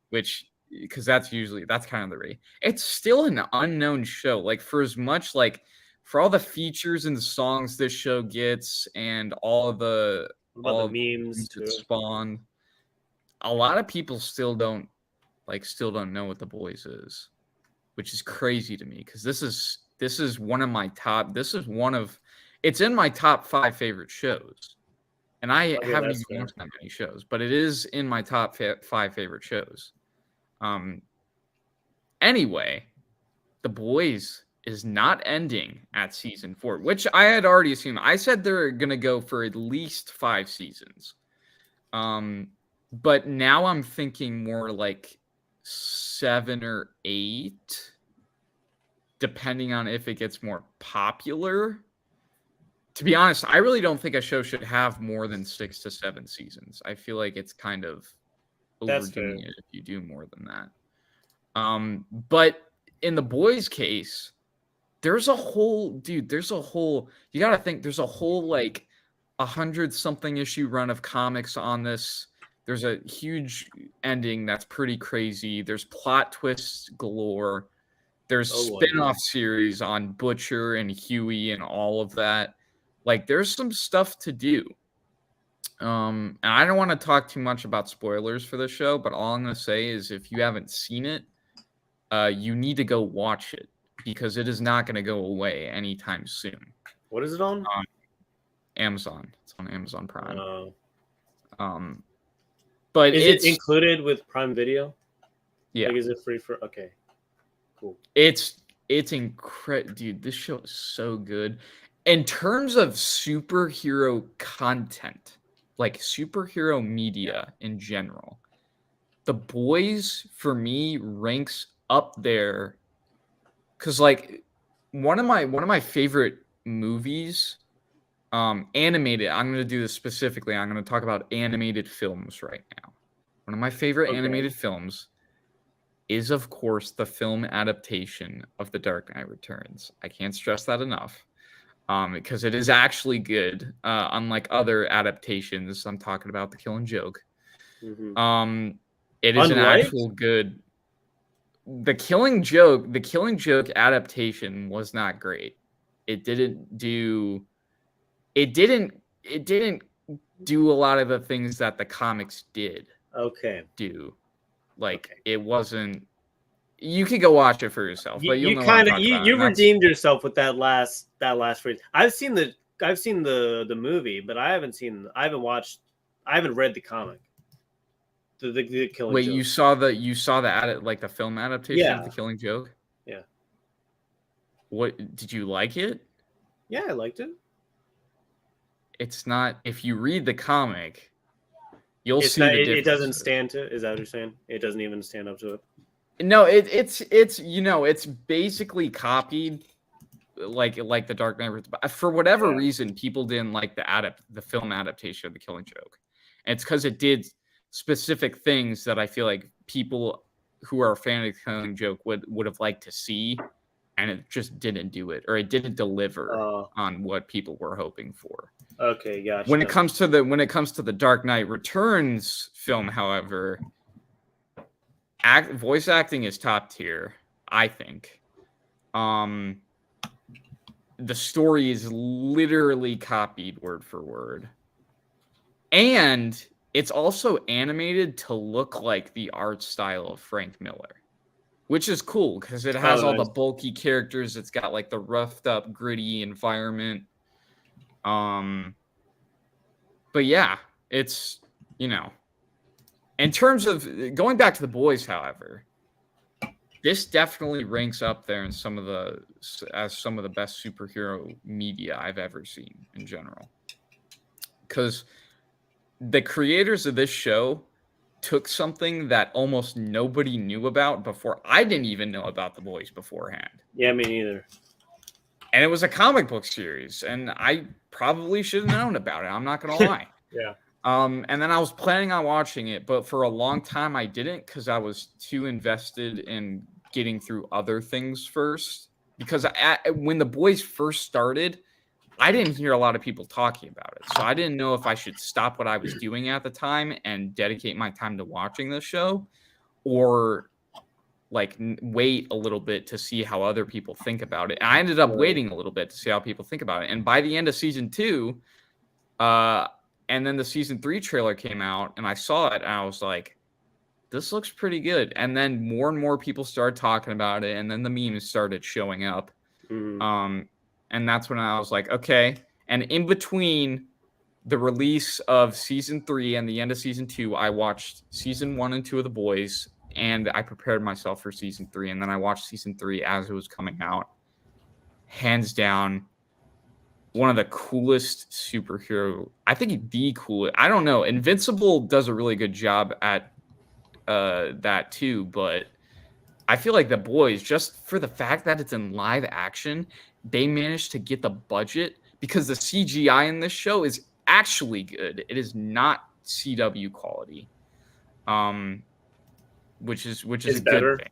Which, because that's kind of the rate. It's still an unknown show. Like for as much for all the features and the songs this show gets, and all the memes that spawn, a lot of people still don't know what The Boys is, which is crazy to me because this is one of my top. It's in my top 5 favorite shows, and I haven't even watched that many shows, but it is in my top 5 favorite shows. Anyway, The Boys is not ending at season 4, which I had already assumed. I said they're gonna go for at least 5 seasons. But now I'm thinking more like 7 or 8, depending on if it gets more popular. To be honest, I really don't think a show should have more than 6 to 7 seasons. I feel like it's kind of overdoing it if you do more than that. But in The Boys' case, there's a whole you gotta think there's a whole 100-something issue run of comics on this. There's a huge ending that's pretty crazy. There's plot twists galore. There's spin-off series on Butcher and Huey and all of that. There's some stuff to do. And I don't want to talk too much about spoilers for this show, but all I'm going to say is if you haven't seen it, you need to go watch it because it is not going to go away anytime soon. What is it on? Amazon. It's on Amazon Prime. But is it included with Prime Video? Yeah. Is it free for? Okay, cool. It's incredible, dude. This show is so good. In terms of superhero content, superhero media in general, The Boys for me ranks up there because one of my favorite movies, animated. I'm going to do this specifically. I'm going to talk about animated films right now. One of my favorite animated films is, of course, the film adaptation of The Dark Knight Returns. I can't stress that enough. Because it is actually good, unlike other adaptations. I'm talking about The Killing Joke. Mm-hmm. It is an actual good. The Killing Joke adaptation was not great. It didn't do a lot of the things that the comics did. Do. It wasn't. You could go watch it for yourself, but you redeemed yourself with that last phrase. I've seen the movie, but I haven't read the comic. The Killing Wait, Joke. you saw the film adaptation of The Killing Joke? Yeah. What did you like it? Yeah, I liked it. It's not. If you read the comic, you'll see the difference. It doesn't stand to. Is that what you're saying? It doesn't even stand up to it. No, it's basically copied like The Dark Knight. For whatever reason, people didn't like the film adaptation of The Killing Joke, And it's because it did specific things that I feel like people who are a fan of the Killing Joke would have liked to see, and it just didn't do it, or it didn't deliver on what people were hoping for. Okay, gotcha. When it comes to the Dark Knight Returns film, however, voice acting is top tier, I think. The story is literally copied word for word. And it's also animated to look like the art style of Frank Miller, which is cool because it has all the bulky characters. It's got like the roughed up, gritty environment. But yeah, it's, you know, in terms of going back to The Boys, however, this definitely ranks up there in some of the best superhero media I've ever seen in general. Because the creators of this show took something that almost nobody knew about before. I didn't even know about The Boys beforehand. Yeah, me neither. And it was a comic book series, and I probably should have known about it. I'm not going to lie. Yeah. And then I was planning on watching it, but for a long time I didn't because I was too invested in getting through other things first. Because when The Boys first started, I didn't hear a lot of people talking about it. So I didn't know if I should stop what I was doing at the time and dedicate my time to watching the show, or like wait a little bit to see how other people think about it. And I ended up waiting a little bit to see how people think about it. And by the end of season 2, and then the season 3 trailer came out and I saw it and I was like, this looks pretty good. And then more and more people started talking about it. And then the memes started showing up. And that's when I was like, okay. And in between the release of season 3 and the end of season 2, I watched season 1 and 2 of The Boys, and I prepared myself for season 3. And then I watched season 3 as it was coming out. Hands down, one of the coolest superhero. I think the coolest. I don't know. Invincible does a really good job at that too, but I feel like The Boys, just for the fact that it's in live action, they managed to get the budget, because the CGI in this show is actually good. It is not CW quality, which is a good thing.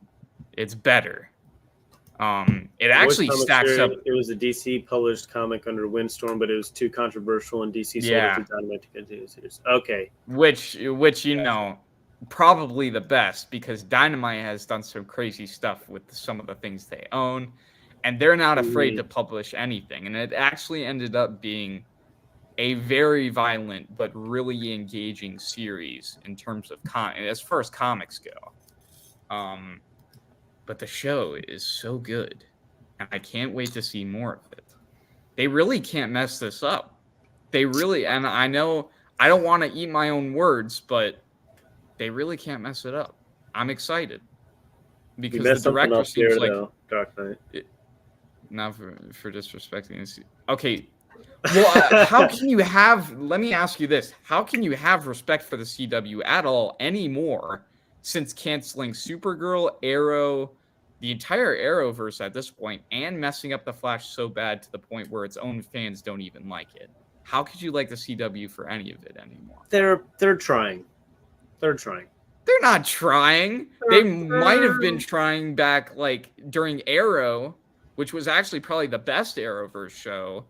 It's better. It actually stacks up. It was a DC published comic under Windstorm, but it was too controversial, and DC sold it to Dynamite to continue the series. Okay, which you know, probably the best, because Dynamite has done some crazy stuff with some of the things they own, and they're not afraid to publish anything. And it actually ended up being a very violent but really engaging series in terms of as far as comics go. But the show is so good, and I can't wait to see more of it. They really can't mess this up. They really, and I know I don't want to eat my own words, but they really can't mess it up. I'm excited because the director seems like Dark Knight. Not for disrespecting this. Okay, well, how can you have? Let me ask you this: how can you have respect for the CW at all anymore since canceling Supergirl, Arrow, the entire Arrowverse at this point, and messing up the Flash so bad to the point where its own fans don't even like it? How could you like the CW for any of it anymore? They're trying. They're trying. They're not trying. They might have been trying back like during Arrow, which was actually probably the best Arrowverse show.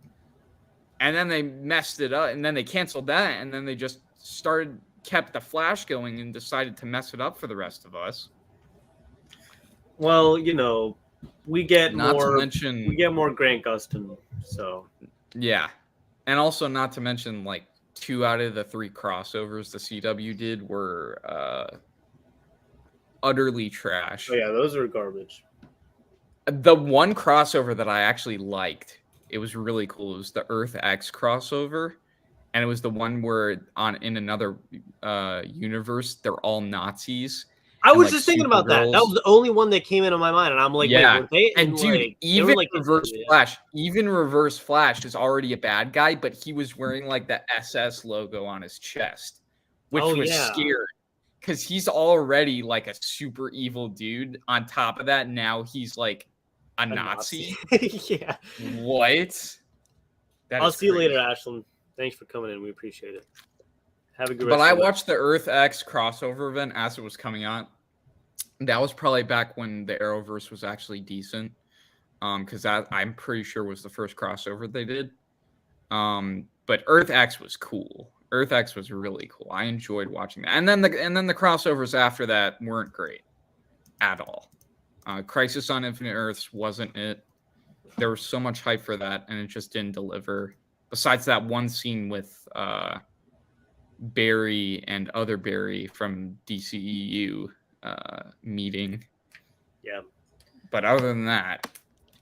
And then they messed it up, and then they canceled that, and then they just kept the Flash going and decided to mess it up for the rest of us. Well, you know, we get not more. To mention, we get more Grant Gustin, so yeah, and also not to mention like 2 out of the 3 crossovers the CW did were utterly trash. Oh yeah, those are garbage. The one crossover that I actually liked, it was really cool. It was the Earth X crossover, and it was the one where in another universe they're all Nazis. I was just thinking about that. That was the only one that came into my mind, and I'm like, yeah. Wait, and dude, even Reverse Flash is already a bad guy, but he was wearing like the SS logo on his chest, which was scary because he's already like a super evil dude. On top of that, now he's like a Nazi. Yeah. What? I'll see you later, Ashland. Thanks for coming in. We appreciate it. Have a good But rest I of the night. watched the Earth X crossover event as it was coming out. That was probably back when the Arrowverse was actually decent. Because that I'm pretty sure was the first crossover they did. But Earth X was cool. Earth X was really cool. I enjoyed watching that. And then the crossovers after that weren't great at all. Crisis on Infinite Earths wasn't it. There was so much hype for that, and it just didn't deliver. Besides that one scene with Barry and other Barry from DCEU meeting. Yeah. But other than that,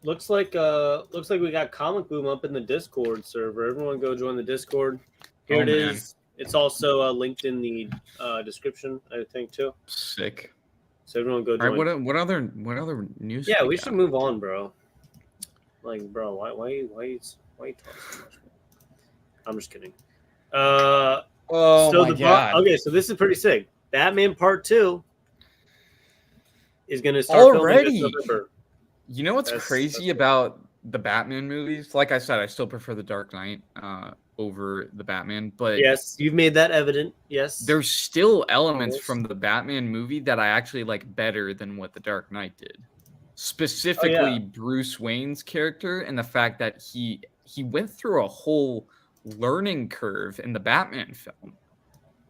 looks like we got Comic Boom up in the Discord server. Everyone go join the Discord. Here it man. is. It's also linked in the description, I think, too. Sick. So everyone go join. All right, what other news? Yeah, we should move on, bro. Like, bro, why you talking so much? I'm just kidding. Oh so my god. Okay, so this is pretty sick. Batman Part 2 is going to start Already? filming this November. You know what's crazy about the Batman movies? Like I said, I still prefer the Dark Knight over the Batman, but yes, you've made that evident. Yes, there's still elements from the Batman movie that I actually like better than what the Dark Knight did. Specifically, Bruce Wayne's character and the fact that he went through a whole learning curve in the Batman film,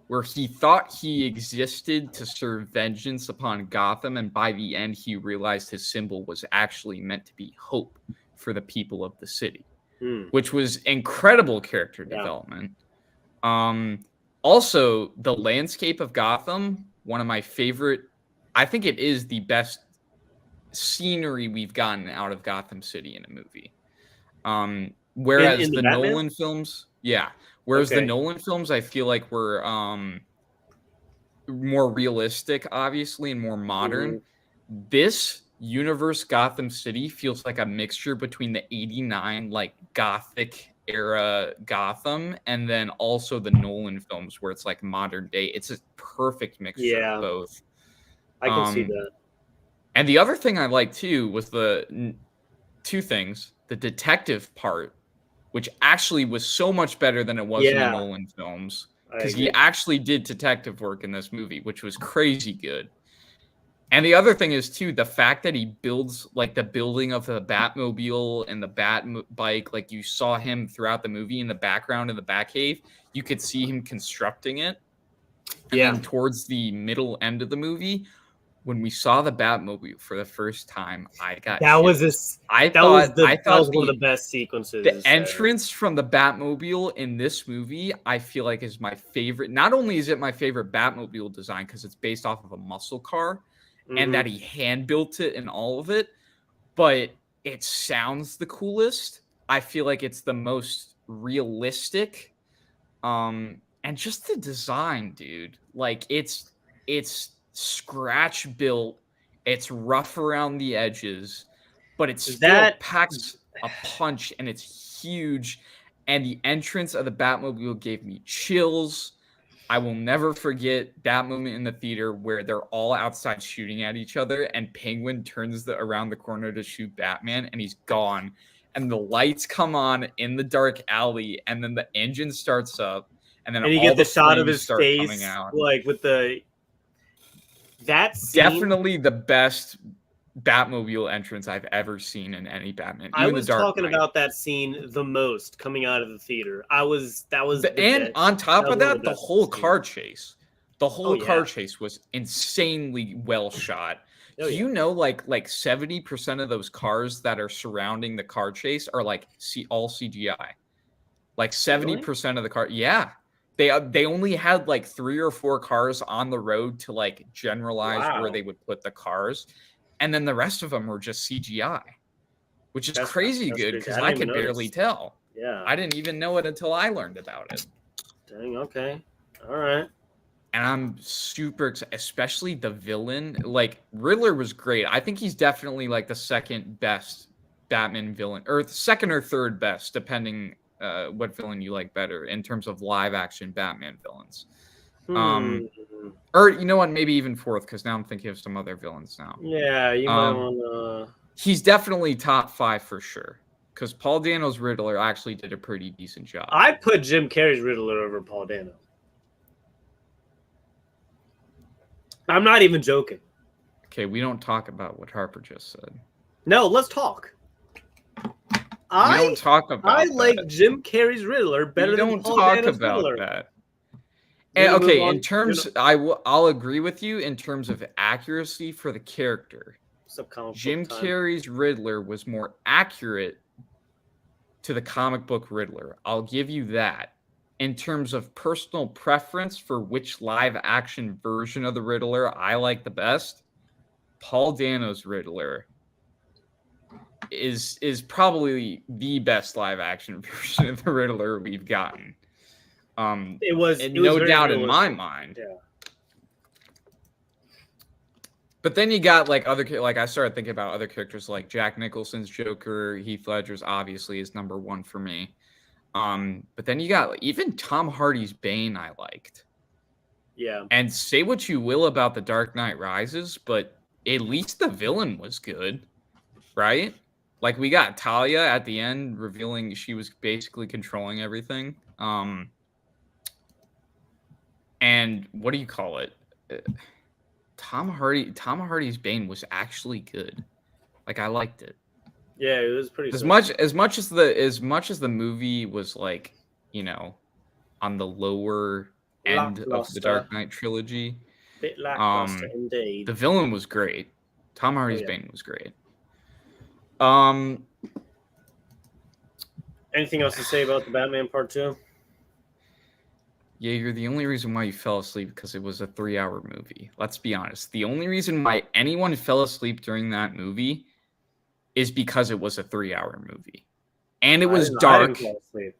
where he thought he existed to serve vengeance upon Gotham, and by the end, he realized his symbol was actually meant to be hope for the people of the city, which was incredible character development. Also, the landscape of Gotham, one of my favorite, I think it is the best scenery we've gotten out of Gotham City in a movie. Whereas in the Batman? Nolan films, Whereas the Nolan films, I feel like were more realistic, obviously, and more modern. This universe, Gotham City, feels like a mixture between the 89 like Gothic era Gotham and then also the Nolan films where it's like modern day. It's a perfect mixture of both. I can see that. And the other thing I like too was the two things: the detective part, which actually was so much better than it was in the Nolan films, because he actually did detective work in this movie, which was crazy good. And the other thing is too, the fact that he builds like the building of the Batmobile and the Bat bike, like you saw him throughout the movie in the background of the Batcave, you could see him constructing it. And then towards the middle end of the movie, when we saw the Batmobile for the first time, I got that was one of the best sequences. The entrance from the Batmobile in this movie, I feel like is my favorite. Not only is it my favorite Batmobile design because it's based off of a muscle car, and that he hand built it and all of it, but it sounds the coolest. I feel like it's the most realistic, and just the design, dude. Like it's scratch built, it's rough around the edges, but it still packs a punch, and it's huge. And the entrance of the Batmobile gave me chills. I will never forget that moment in the theater where they're all outside shooting at each other, and Penguin turns around the corner to shoot Batman, and he's gone. And the lights come on in the dark alley, and then the engine starts up, and then you all get the shot of his face, coming out. like with the that scene. Definitely the best Batmobile entrance I've ever seen in any Batman. I was talking about that scene the most coming out of the theater. And on top of that, the whole car chase. The whole car chase was insanely well shot. You know, like 70% of those cars that are surrounding the car chase are like all CGI. Like 70% of the car. Yeah. They only had like 3 or 4 cars on the road to like generalize where they would put the cars. And then the rest of them were just CGI, which is crazy good because I could barely tell. Yeah. I didn't even know it until I learned about it. Dang, okay. All right. And I'm super excited, especially the villain. Like, Riddler was great. I think he's definitely like the second best Batman villain, or second or third best, depending what villain you like better in terms of live action Batman villains. Or you know what, maybe even fourth, because now I'm thinking of some other villains now. Yeah, you might want to. He's definitely top 5 for sure, because Paul Dano's Riddler actually did a pretty decent job. I put Jim Carrey's Riddler over Paul Dano. I'm not even joking. Okay, we don't talk about what Harper just said. No, let's talk. We don't talk about I that. like Jim Carrey's Riddler better We than don't Paul talk Dano's about Riddler. that. We're And, gonna move okay, on. in terms, I'll agree with you in terms of accuracy for the character. Jim Carrey's Riddler was more accurate to the comic book Riddler. I'll give you that. In terms of personal preference for which live action version of the Riddler I like the best, Paul Dano's Riddler is probably the best live action version of the Riddler we've gotten. It was no very doubt in my realistic. mind. Yeah. But then you got like I started thinking about other characters like Jack Nicholson's Joker, Heath Ledger's obviously is number one for me. But then you got even Tom Hardy's Bane I liked. Yeah. And say what you will about The Dark Knight Rises, but at least the villain was good, right? Like we got Talia at the end revealing she was basically controlling everything. And what do you call it? Tom Hardy's Bane was actually good. Like I liked it. Yeah, it was pretty. As much as the movie was like, you know, on the lower end of the Dark Knight trilogy. Bit lackluster indeed. The villain was great. Tom Hardy's Bane was great. Anything else to say about the Batman Part 2? Yeah, you're the only reason why you fell asleep because it was a 3-hour movie. Let's be honest. The only reason why anyone fell asleep during that movie is because it was a 3-hour movie. And it was dark. I didn't fall asleep.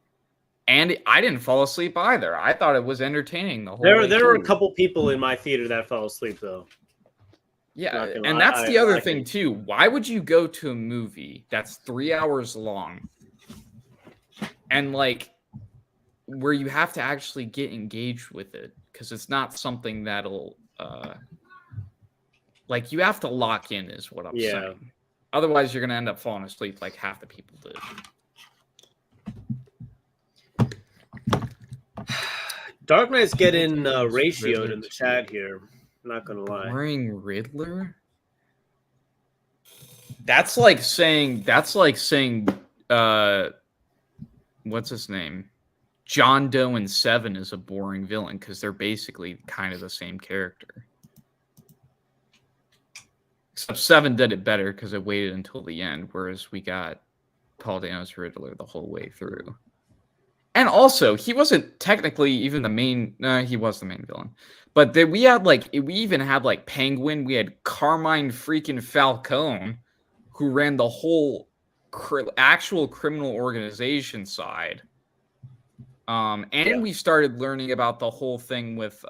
And I didn't fall asleep either. I thought it was entertaining the whole way. There were a couple people in my theater that fell asleep, though. Yeah, and that's the other thing, too. Why would you go to a movie that's 3 hours long and, like, where you have to actually get engaged with it? Because it's not something that'll, like, you have to lock in is what I'm saying. Otherwise, you're going to end up falling asleep like half the people did. Dark Knight's getting ratioed in the chat here. I'm not gonna lie. Boring Riddler? That's like saying what's his name? John Doe and Seven is a boring villain because they're basically kind of the same character. Except Seven did it better because it waited until the end, whereas we got Paul Dano's Riddler the whole way through. And also, he wasn't technically even the main. He was the main villain, but we even had like Penguin. We had Carmine freaking Falcone, who ran the whole actual criminal organization side. And we started learning about the whole thing with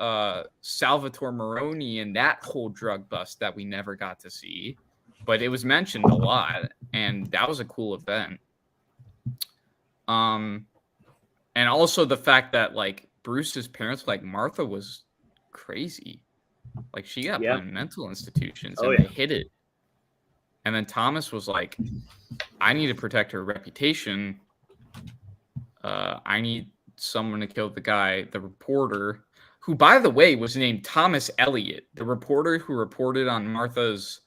Salvatore Maroni and that whole drug bust that we never got to see, but it was mentioned a lot, and that was a cool event. And also the fact that like Bruce's parents, like Martha, was crazy. Like she got put in mental institutions and they hid it. And then Thomas was like, I need to protect her reputation. I need someone to kill the guy, the reporter, who, by the way, was named Thomas Elliot. The reporter who reported on Martha's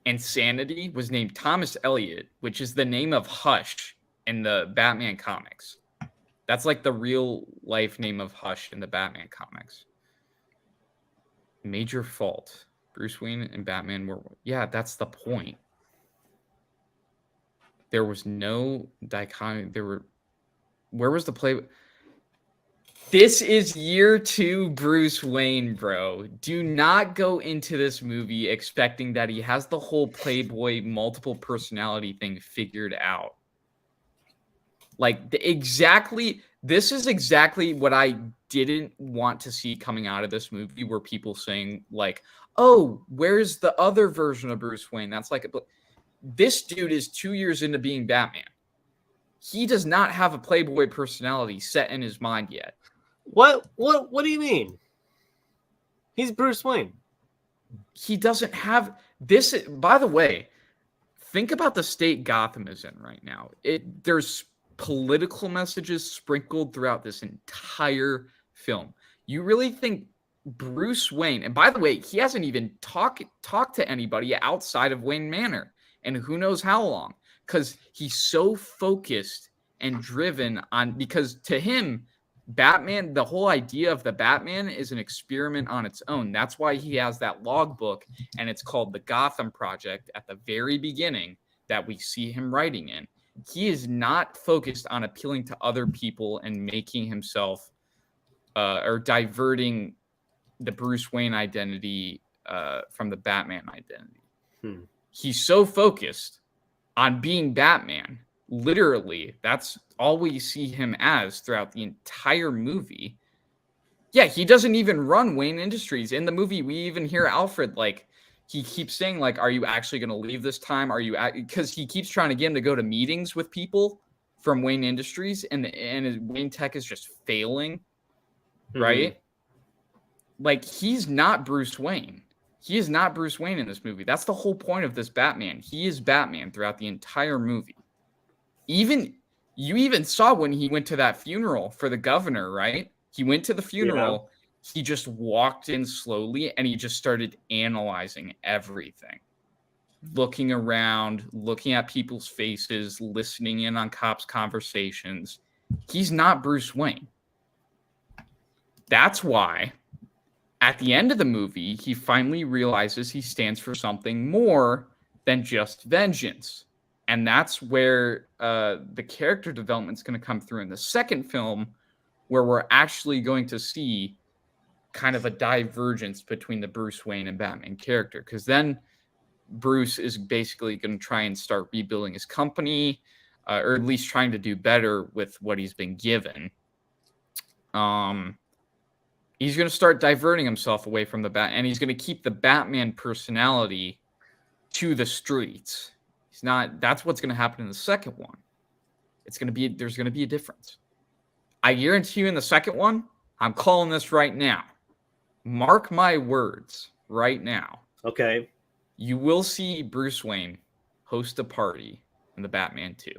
insanity was named Thomas Elliot, which is the name of Hush in the Batman comics. That's like the real life name of Hush in the Batman comics. Major fault. Bruce Wayne and Batman were... Yeah, that's the point. There was no dichotomy. Where was the play? This is year 2 Bruce Wayne, bro. Do not go into this movie expecting that he has the whole Playboy multiple personality thing figured out. Like, this is exactly what I didn't want to see coming out of this movie, where people saying, like, oh, where's the other version of Bruce Wayne? That's like, this dude is 2 years into being Batman. He does not have a Playboy personality set in his mind yet. What do you mean? He's Bruce Wayne. He doesn't have this. By the way, think about the state Gotham is in right now. There's political messages sprinkled throughout this entire film. You really think Bruce Wayne, and by the way, he hasn't even talked to anybody outside of Wayne Manor, and who knows how long, because he's so focused and driven on, because to him, Batman, the whole idea of the Batman is an experiment on its own. That's why he has that logbook, and it's called the Gotham Project at the very beginning that we see him writing in. He is not focused on appealing to other people and making himself or diverting the Bruce Wayne identity from the Batman identity. He's so focused on being Batman. Literally, that's all we see him as throughout the entire movie. Yeah, he doesn't even run Wayne Industries. In the movie, we even hear Alfred, like, he keeps saying, like, are you actually going to leave this time? Are you, because he keeps trying to get him to go to meetings with people from Wayne Industries, and Wayne Tech is just failing, right? Like, he's not Bruce Wayne. He is not Bruce Wayne in this movie. That's the whole point of this Batman. He is Batman throughout the entire movie. You even saw when he went to that funeral for the governor, right? He went to the funeral. Yeah. He just walked in slowly and he just started analyzing everything. Looking around, looking at people's faces, listening in on cops' conversations. He's not Bruce Wayne. That's why at the end of the movie, he finally realizes he stands for something more than just vengeance. And that's where the character development is going to come through in the second film, where we're actually going to see kind of a divergence between the Bruce Wayne and Batman character. Because then Bruce is basically going to try and start rebuilding his company, or at least trying to do better with what he's been given. He's going to start diverting himself away from the Bat, and he's going to keep the Batman personality to the streets. He's not. That's what's going to happen in the second one. There's going to be a difference. I guarantee you in the second one, I'm calling this right now. Mark my words right now. Okay. You will see Bruce Wayne host a party in the Batman 2.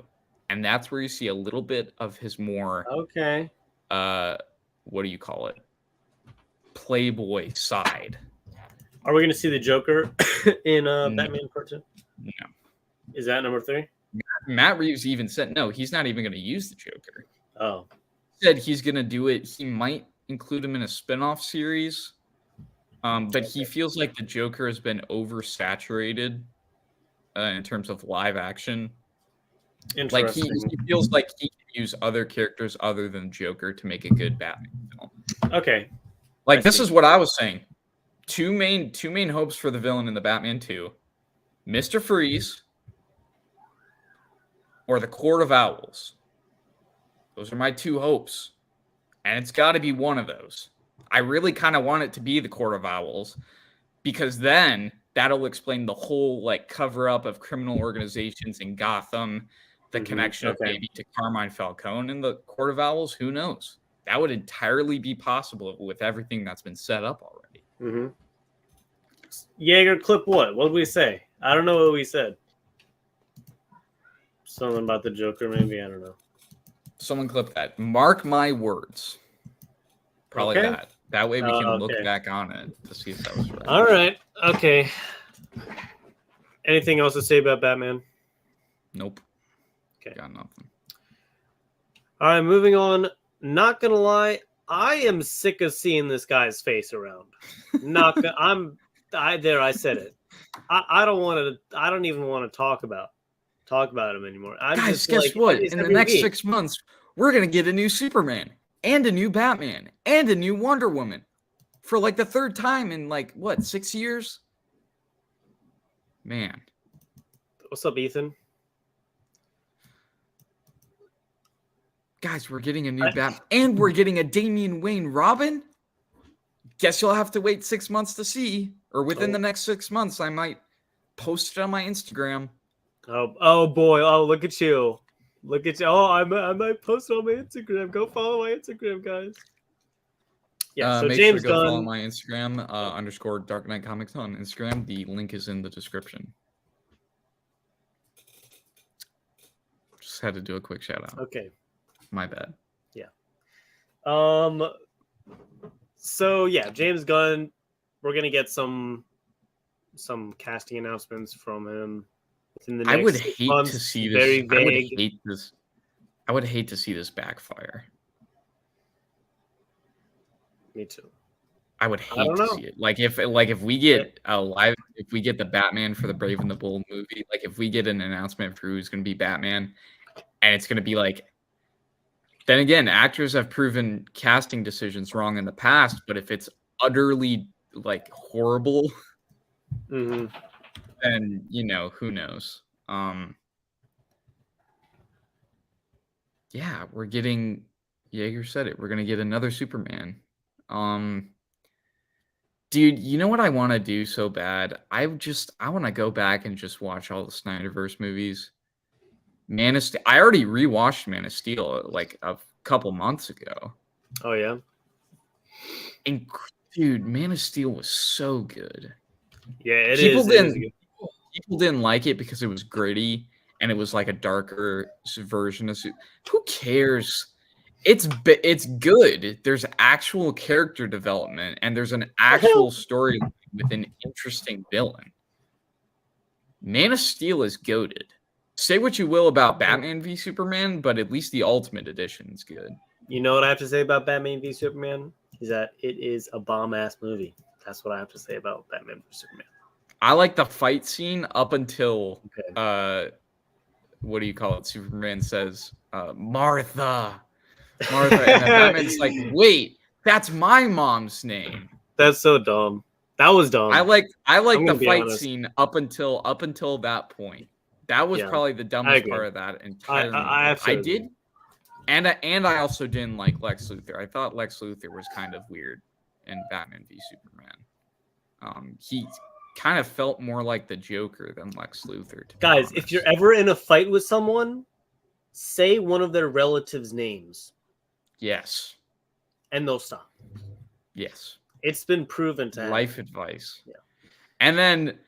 And that's where you see a little bit of his more what do you call it? Playboy side. Are we going to see the Joker in Batman Part 2? No. Is that number 3? Matt Reeves even said no, he's not even going to use the Joker. Oh. He said he's going to do it. He might include him in a spin-off series. But he feels like the Joker has been oversaturated in terms of live action. Like he feels like he can use other characters other than Joker to make a good Batman film. Okay. Like this is what I was saying. Two main hopes for the villain in the Batman 2. Mr. Freeze or the Court of Owls. Those are my two hopes. And it's got to be one of those. I really kind of want it to be the Court of Owls because then that'll explain the whole like cover up of criminal organizations in Gotham, the connection of maybe to Carmine Falcone in the Court of Owls. Who knows? That would entirely be possible with everything that's been set up already. Jaeger clip what? What did we say? I don't know what we said. Something about the Joker, maybe. I don't know. Someone clip that. Mark my words. Probably that. That way we can look back on it to see if that was right. All right. Okay. Anything else to say about Batman? Nope. Okay. Got nothing. All right, moving on. Not gonna lie, I am sick of seeing this guy's face around. I said it. I don't even want to talk about him anymore. Guys, guess what? In the next 6 months, we're gonna get a new Superman and a new Batman and a new Wonder Woman for like the third time in like what 6 years? Man, what's up, Ethan? Guys, we're getting a new Batman and we're getting a Damian Wayne Robin. Guess you'll have to wait 6 months to see, or within the next 6 months, I might post it on my Instagram. Oh boy! Oh, look at you! Look at you! Oh, I might post it on my Instagram. Go follow my Instagram, guys. Yeah. So make James sure to go Gunn follow my Instagram _ Dark Knight Comics on Instagram. The link is in the description. Just had to do a quick shout out. Okay. My bad. Yeah. So yeah, James Gunn, we're gonna get some casting announcements from him in the next I would 6 hate months. to see this. Very I would vague. hate this. I would hate to see this backfire. Me too. I would I don't hate to know. see it. Like if we get if we get the Batman for the Brave and the Bold movie, like if we get an announcement for who's going to be Batman, and it's going to be like, then again, actors have proven casting decisions wrong in the past. But if it's utterly like horrible, Mm-hmm. then who knows. Yeah, we're getting. Yeager said it. We're gonna get another Superman. Dude, you know what I want to do so bad? I want to go back and just watch all the Snyderverse movies. Man of Steel. I already rewatched Man of Steel like a couple months ago. Oh yeah. And dude, Man of Steel was so good. Yeah, it People is. People didn't like it because it was gritty and it was like a darker version of. Who cares? It's good. There's actual character development and there's an actual story with an interesting villain. Man of Steel is goated. Say what you will about Batman v Superman, but at least the Ultimate Edition is good. You know what I have to say about Batman v Superman? Is that it is a bomb-ass movie. That's what I have to say about Batman v Superman. I like the fight scene up until what do you call it? Superman says, Martha. And then Batman's like, wait, that's my mom's name. That's so dumb. That was dumb. I like the fight honest. scene up until that point. That was probably the dumbest part of that entire movie. I did. And I also didn't like Lex Luthor. I thought Lex Luthor was kind of weird in Batman v Superman. He kind of felt more like the Joker than Lex Luthor. Guys, if you're ever in a fight with someone, say one of their relatives' names. Yes. And they'll stop. Yes. It's been proven to life advice. Yeah. And then,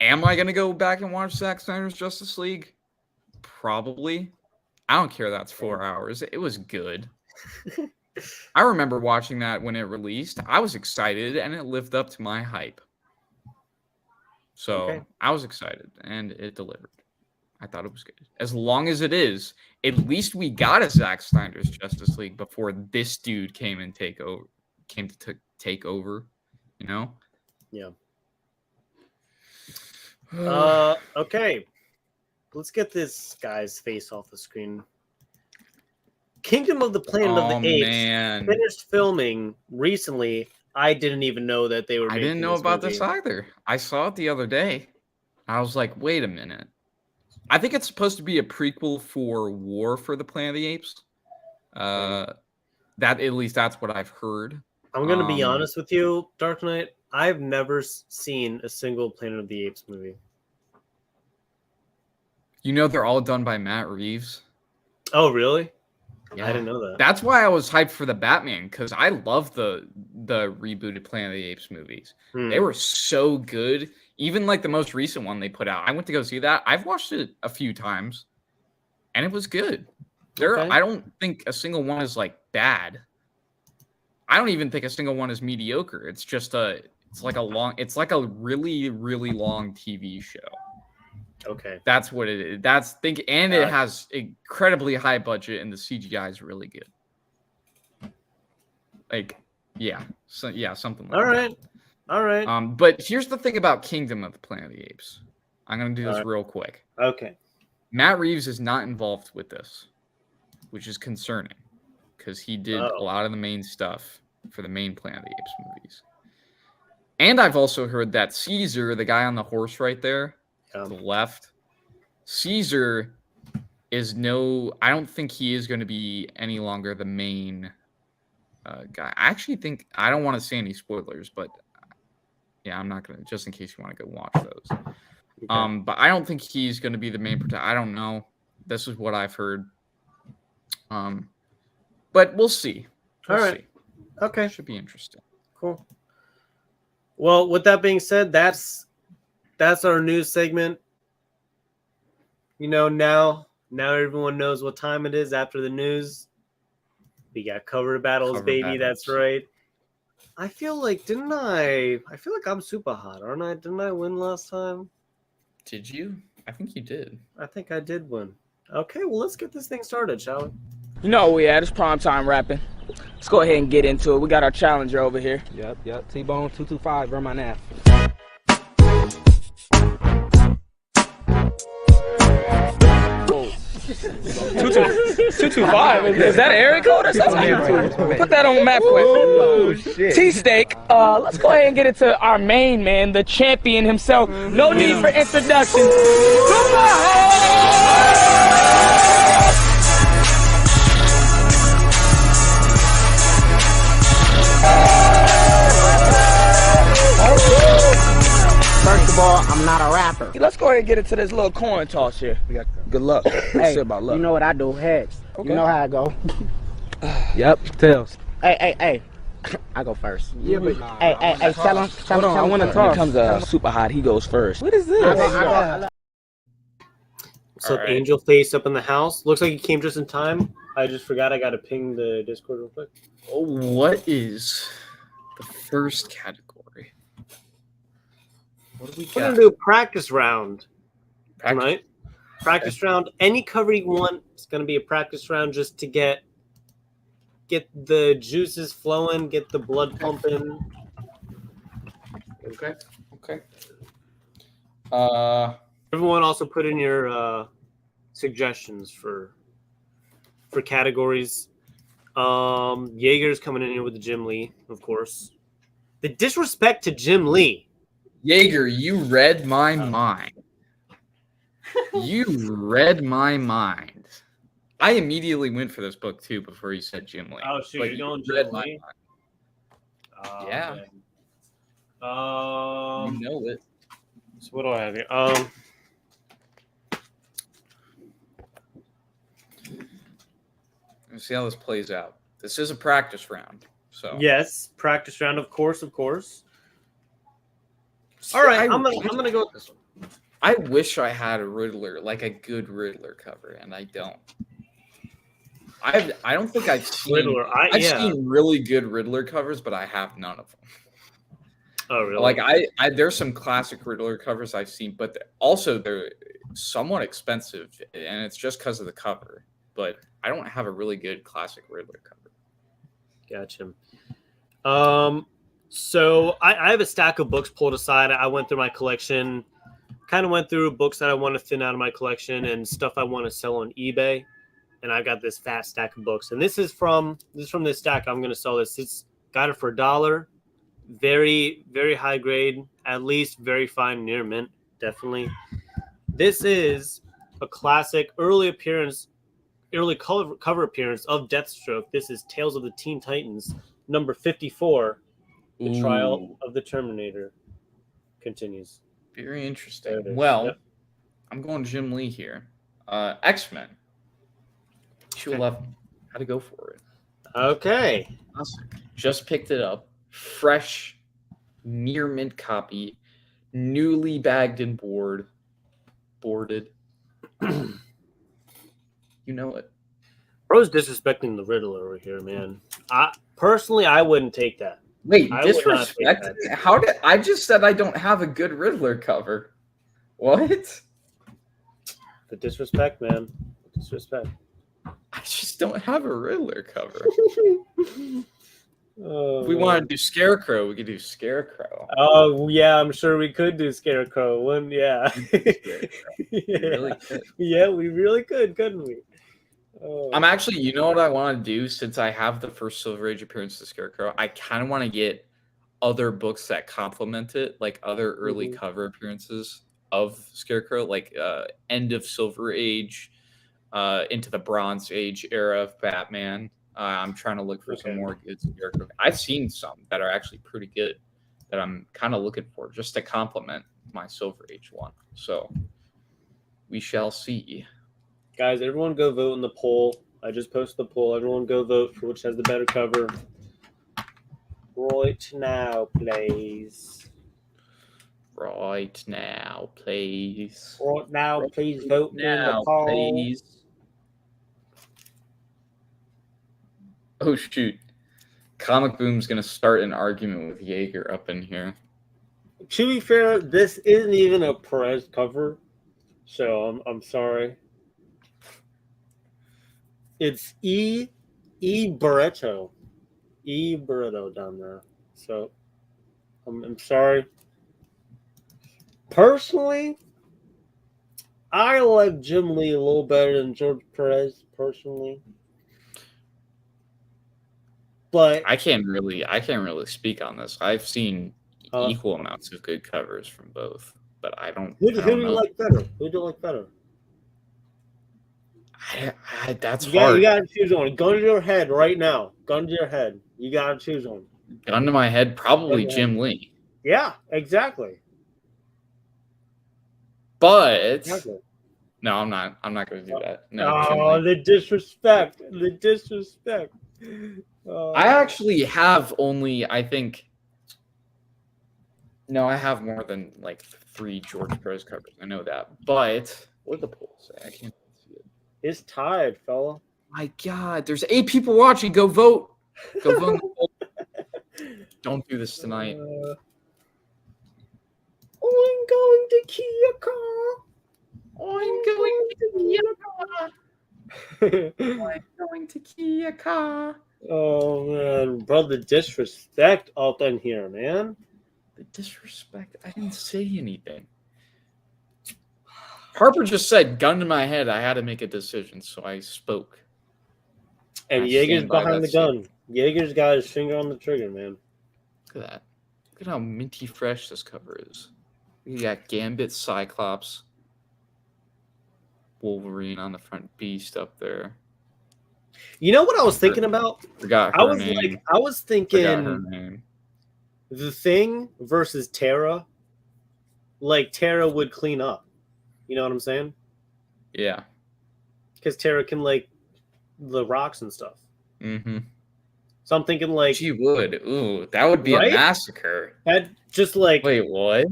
am I going to go back and watch Zack Snyder's Justice League? Probably. I don't care. That's 4 hours. It was good. I remember watching that when it released. I was excited, and it lived up to my hype. So I was excited, and it delivered. I thought it was good. As long as it is, at least we got a Zack Snyder's Justice League before this dude came to take over, you know? Yeah. Okay. Let's get this guy's face off the screen. Kingdom of the Planet of the Apes finished filming recently. I didn't even know that they were. I didn't know about this either. I saw it the other day. I was like, wait a minute. I think it's supposed to be a prequel for War for the Planet of the Apes. That at least that's what I've heard. I'm gonna be honest with you, Dark Knight. I've never seen a single Planet of the Apes movie. You know they're all done by Matt Reeves. Oh, really? Yeah. I didn't know that. That's why I was hyped for the Batman, because I love the rebooted Planet of the Apes movies. They were so good. Even like the most recent one they put out. I went to go see that. I've watched it a few times, and it was good. I don't think a single one is like bad. I don't even think a single one is mediocre. It's just it's like a really, really long TV show. Okay. That's what it is. It has incredibly high budget and the CGI is really good. Like, yeah. So yeah, something like that. All right. But here's the thing about Kingdom of the Planet of the Apes. I'm gonna do this real quick. Okay. Matt Reeves is not involved with this, which is concerning because he did a lot of the main stuff for the main Planet of the Apes movies. And I've also heard that Caesar, the guy on the horse right there, to the left, Caesar is I don't think he is going to be any longer the main guy. I actually think, I don't want to say any spoilers, but yeah, I'm not going to, just in case you want to go watch those. Okay. But I don't think he's going to be the main protagonist. I don't know. This is what I've heard. But we'll see. All right. Okay. Should be interesting. Cool. Well, with that being said, that's our news segment. You know, now everyone knows what time it is after the news. We got cover battles, baby. That's right. I feel like I feel like I'm super hot, aren't I? Didn't I win last time? Did you? I think you did. I think I did win. Okay, well let's get this thing started, shall we? You know where we at. It's prime time rapping. Let's go ahead and get into it. We got our challenger over here. Yep. T-Bone 225, run my nap. 225. Is that an area code or something? Put that on the map quick. Oh, shit. T-Steak. Let's go ahead and get into our main man, the champion himself. No need for introduction. First of all, I'm not a rapper. Let's go ahead and get into this little coin toss here. Good luck. Hey, Say about luck. you know what I do? Heads. Okay. You know how I go. Yep. Tails. Hey. I go first. Yeah, but Hey, tell him. hold on. I want to talk. When it comes super hot, he goes first. What is this? What's up, Alright. Angel Face up in the house? Looks like you came just in time. I just forgot I gotta ping the Discord real quick. Oh, what is the first category? What do we We're got? gonna do a practice round Practice- tonight. Practice round. Any cover you want. It's gonna be a practice round just to get the juices flowing, get the blood pumping. Okay. Everyone also put in your suggestions for categories. Jaeger's coming in here with the Jim Lee, of course. The disrespect to Jim Lee. Jaeger, you read my mind. You read my mind. I immediately went for this book too before you said Jim Lee. Oh, shoot, But you're you going read Jim my Lee? mind. Yeah. Man. You know it. So what do I have here? Let's see how this plays out. This is a practice round. So Yes, practice round, of course. All right, I'm gonna go with this one. I wish I had a Riddler, like a good Riddler cover, and I don't. I don't think I've seen Riddler. I've seen really good Riddler covers, but I have none of them. Oh, really? Like I there's some classic Riddler covers I've seen, but also they're somewhat expensive, and it's just because of the cover. But I don't have a really good classic Riddler cover. Gotcha. So I have a stack of books pulled aside. I went through my collection, kind of went through books that I want to thin out of my collection and stuff I want to sell on eBay. And I've got this fat stack of books. And this is from this stack. I'm going to sell this. It's got it for $1. Very, very high grade, at least very fine, near mint, definitely. This is a classic early cover appearance of Deathstroke. This is Tales of the Teen Titans, number 54. The Trial of the Terminator continues. Very There interesting. it is. Well, Yep. I'm going Jim Lee here. X-Men. 211. How to go for it. Okay. Awesome. Just picked it up. Fresh, near mint copy. Newly bagged and boarded. You know it. Bro's disrespecting the Riddler over here, man. I wouldn't take that. Wait, I would not take disrespect? How did I just said I don't have a good Riddler cover? What? The disrespect, man. Disrespect. I just don't have a Riddler cover. Oh, If we want to do Scarecrow, we could do Scarecrow. Oh yeah, I'm sure we could do Scarecrow. Yeah. We really could. Yeah, we really could, couldn't we? Oh. I'm actually, you know what I want to do since I have the first Silver Age appearance of Scarecrow? I kind of want to get other books that complement it, like other early cover appearances of Scarecrow, like end of Silver Age, into the Bronze Age era of Batman. I'm trying to look for some more good Scarecrow. I've seen some that are actually pretty good that I'm kind of looking for just to complement my Silver Age one. So we shall see. Guys, everyone go vote in the poll. I just posted the poll. Everyone go vote for which has the better cover. Right now, please. Right now, please. Right now, please vote in Now, the poll. please. Oh shoot! Comic Boom's gonna start an argument with Jaeger up in here. To be fair, this isn't even a Perez cover, so I'm sorry. It's Barreto down there. So I'm sorry. Personally, I like Jim Lee a little better than George Perez. Personally, but I can't really speak on this. I've seen equal amounts of good covers from both, but I don't. Who do you know. like better? Who do you like better? That's You hard. gotta choose one. Gun to your head right now. Gun to your head. You gotta choose one. Gun to my head, probably Jim Lee. Yeah, exactly. But no, I'm not. I'm not going to do that. No. Oh, the disrespect. The disrespect. I actually have only, I think. No, I have more than like 3 George Perez covers. I know that. But what did the poll say? I can't see it. It's tied, fella. My God, there's 8 people watching. Go vote. Go vote. Don't do this tonight. I'm going to Kia car. I'm going to Kia car. I'm going to Kia car. Oh man, brother, disrespect up in here, man. The disrespect. I didn't say anything. Harper just said, gun to my head. I had to make a decision, so I spoke. And Jaeger's behind the gun. Jaeger's got his finger on the trigger, man. Look at that. Look at how minty fresh this cover is. You got Gambit, Cyclops, Wolverine on the front, Beast up there. You know what I was thinking about? Forgot her name. I was thinking Forgot her name. The Thing versus Terra. Like Terra would clean up. You know what I'm saying? Yeah. Because Terra can like the rocks and stuff. Mm-hmm. So I'm thinking like She would. Ooh, that would be Right? a massacre. that just like Wait, what?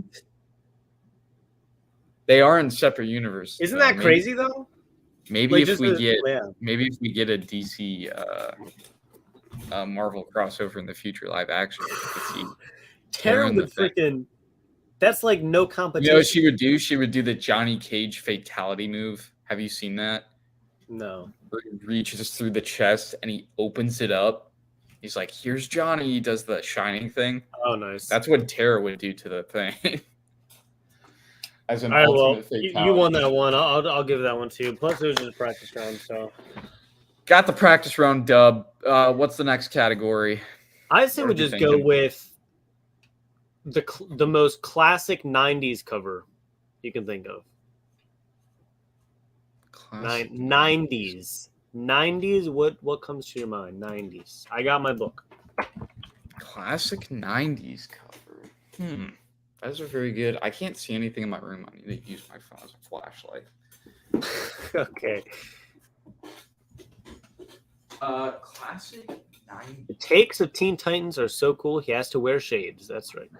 They are in separate universes. isn't though. that crazy though? Maybe Like, if just we the- get yeah. maybe if we get a DC Marvel crossover in the future live action, we could see Terra in the would Thing. freaking. That's like no You competition. know what she would do? She would do the Johnny Cage fatality move. Have you seen that? No. Where he reaches through the chest and he opens it up. He's like, "Here's Johnny." He does the shining thing. Oh, nice. That's what Terra would do to the Thing. As an All right, well, ultimate fatality. you won that one. I'll give that one to you. Plus, it was just a practice round, so Got the practice round dub. What's the next category? I say we What are you just go thinking? with the most classic '90s cover you can think of. Classic. 90s. What comes to your mind? 90s. I got my book. Classic 90s cover. Those are very good. I can't see anything in my room. I need to use my phone as a flashlight. Okay. Classic 90s. The takes of Teen Titans are so cool. He has to wear shades. That's right.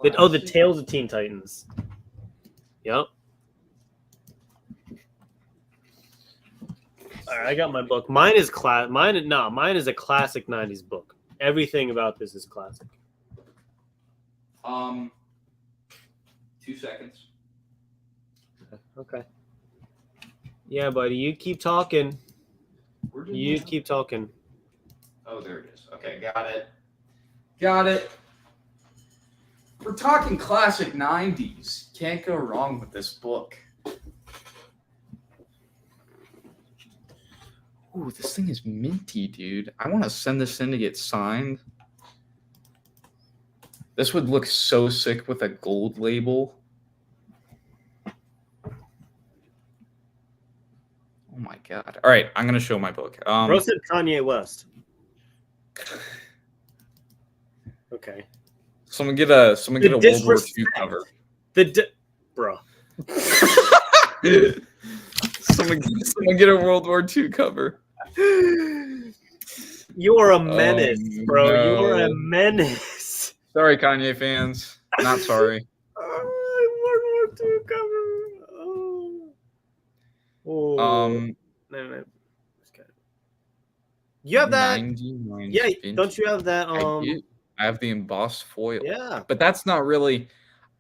The tales of Teen Titans. Yep. All right, I got my book. Mine is Mine is a classic '90s book. Everything about this is classic. 2 seconds. Okay. Yeah, buddy, you keep talking. Where did You my- keep talking. Oh, there it is. Okay, got it. Got it. We're talking classic 90s. Can't go wrong with this book. Ooh, this thing is minty, dude. I want to send this in to get signed. This would look so sick with a gold label. Oh my god. All right, I'm going to show my book. Bro said Kanye West. Okay. Someone get a World War II disrespect. cover. Bro. someone get a World War II cover. You are a menace, bro. no. You are a menace. Sorry, Kanye fans. Not sorry. World War II cover. Oh. Um, No. Just kidding. You have that? 99 Yeah. vintage. Don't you have that? I do. I have the embossed foil. Yeah. But that's not really,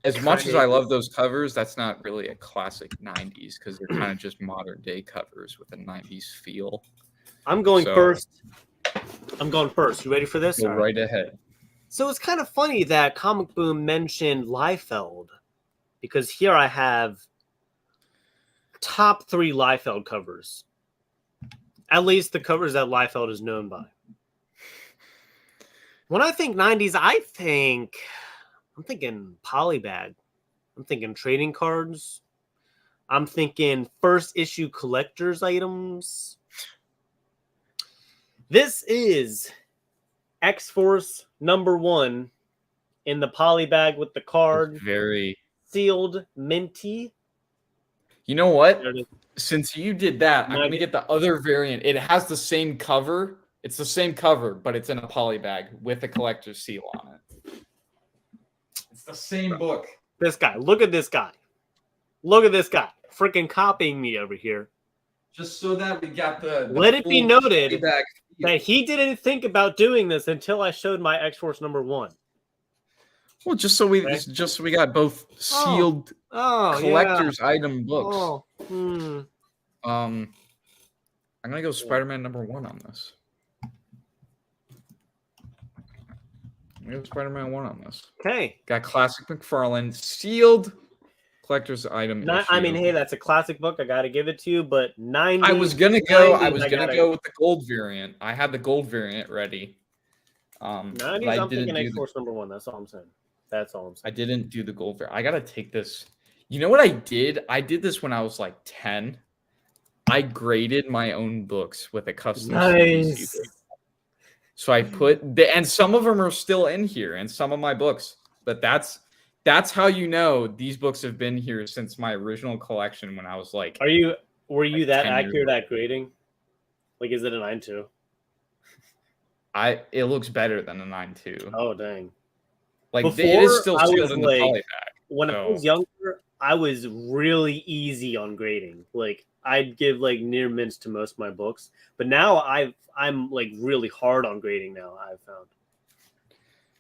as much as Kinda I is. love those covers, that's not really a classic 90s because they're kind of just modern day covers with a 90s feel. I'm going So- first. I'm going first. You ready for this? Go All right ahead. So it's kind of funny that Comic Boom mentioned Liefeld because here I have top 3 Liefeld covers. At least the covers that Liefeld is known by. When I think 90s, I'm thinking polybag. I'm thinking trading cards. I'm thinking first issue collector's items. This is X-Force #1 in the poly bag with the card, Very. sealed, minty. You know what? There it is. Since you did that, I'm gonna get the other variant. It has the same cover. It's the same cover, but it's in a poly bag with a collector's seal on it. It's the same book. This guy. Look at this guy. Look at this guy. Freaking copying me over here. Just so that we got the Let it be full noted poly bag feel. that he didn't think about doing this until I showed my X-Force #1. Well, just so we got both sealed Oh, collector's item books. Oh, I'm gonna go Spider-Man #1 on this. I'm gonna go Spider-Man 1 on this. Okay. Got classic McFarlane sealed collector's item. I mean, hey, that's a classic book. I got to give it to you, but 90. I was gonna go. 90s, I was I gonna gotta- go with the gold variant. I had the gold variant ready. 90s, but I I'm didn't thinking do X-Force #1. That's all I'm saying. That's all I'm I saying. didn't do the gold variant. I gotta take this. You know what I did? I did this when I was like 10. I graded my own books with a custom series. Nice. So I put and some of them are still in here, and some of my books. But that's how you know these books have been here since my original collection when I was like. Were you that 10 years accurate old. at grading? Like, is it a 9.2? It looks better than a 9.2. Oh, dang. Like it Before, is still I sealed was in the like- poly bag. When I was younger, I was really easy on grading. Like, I'd give like near mints to most of my books. But now I'm like really hard on grading now, I've found.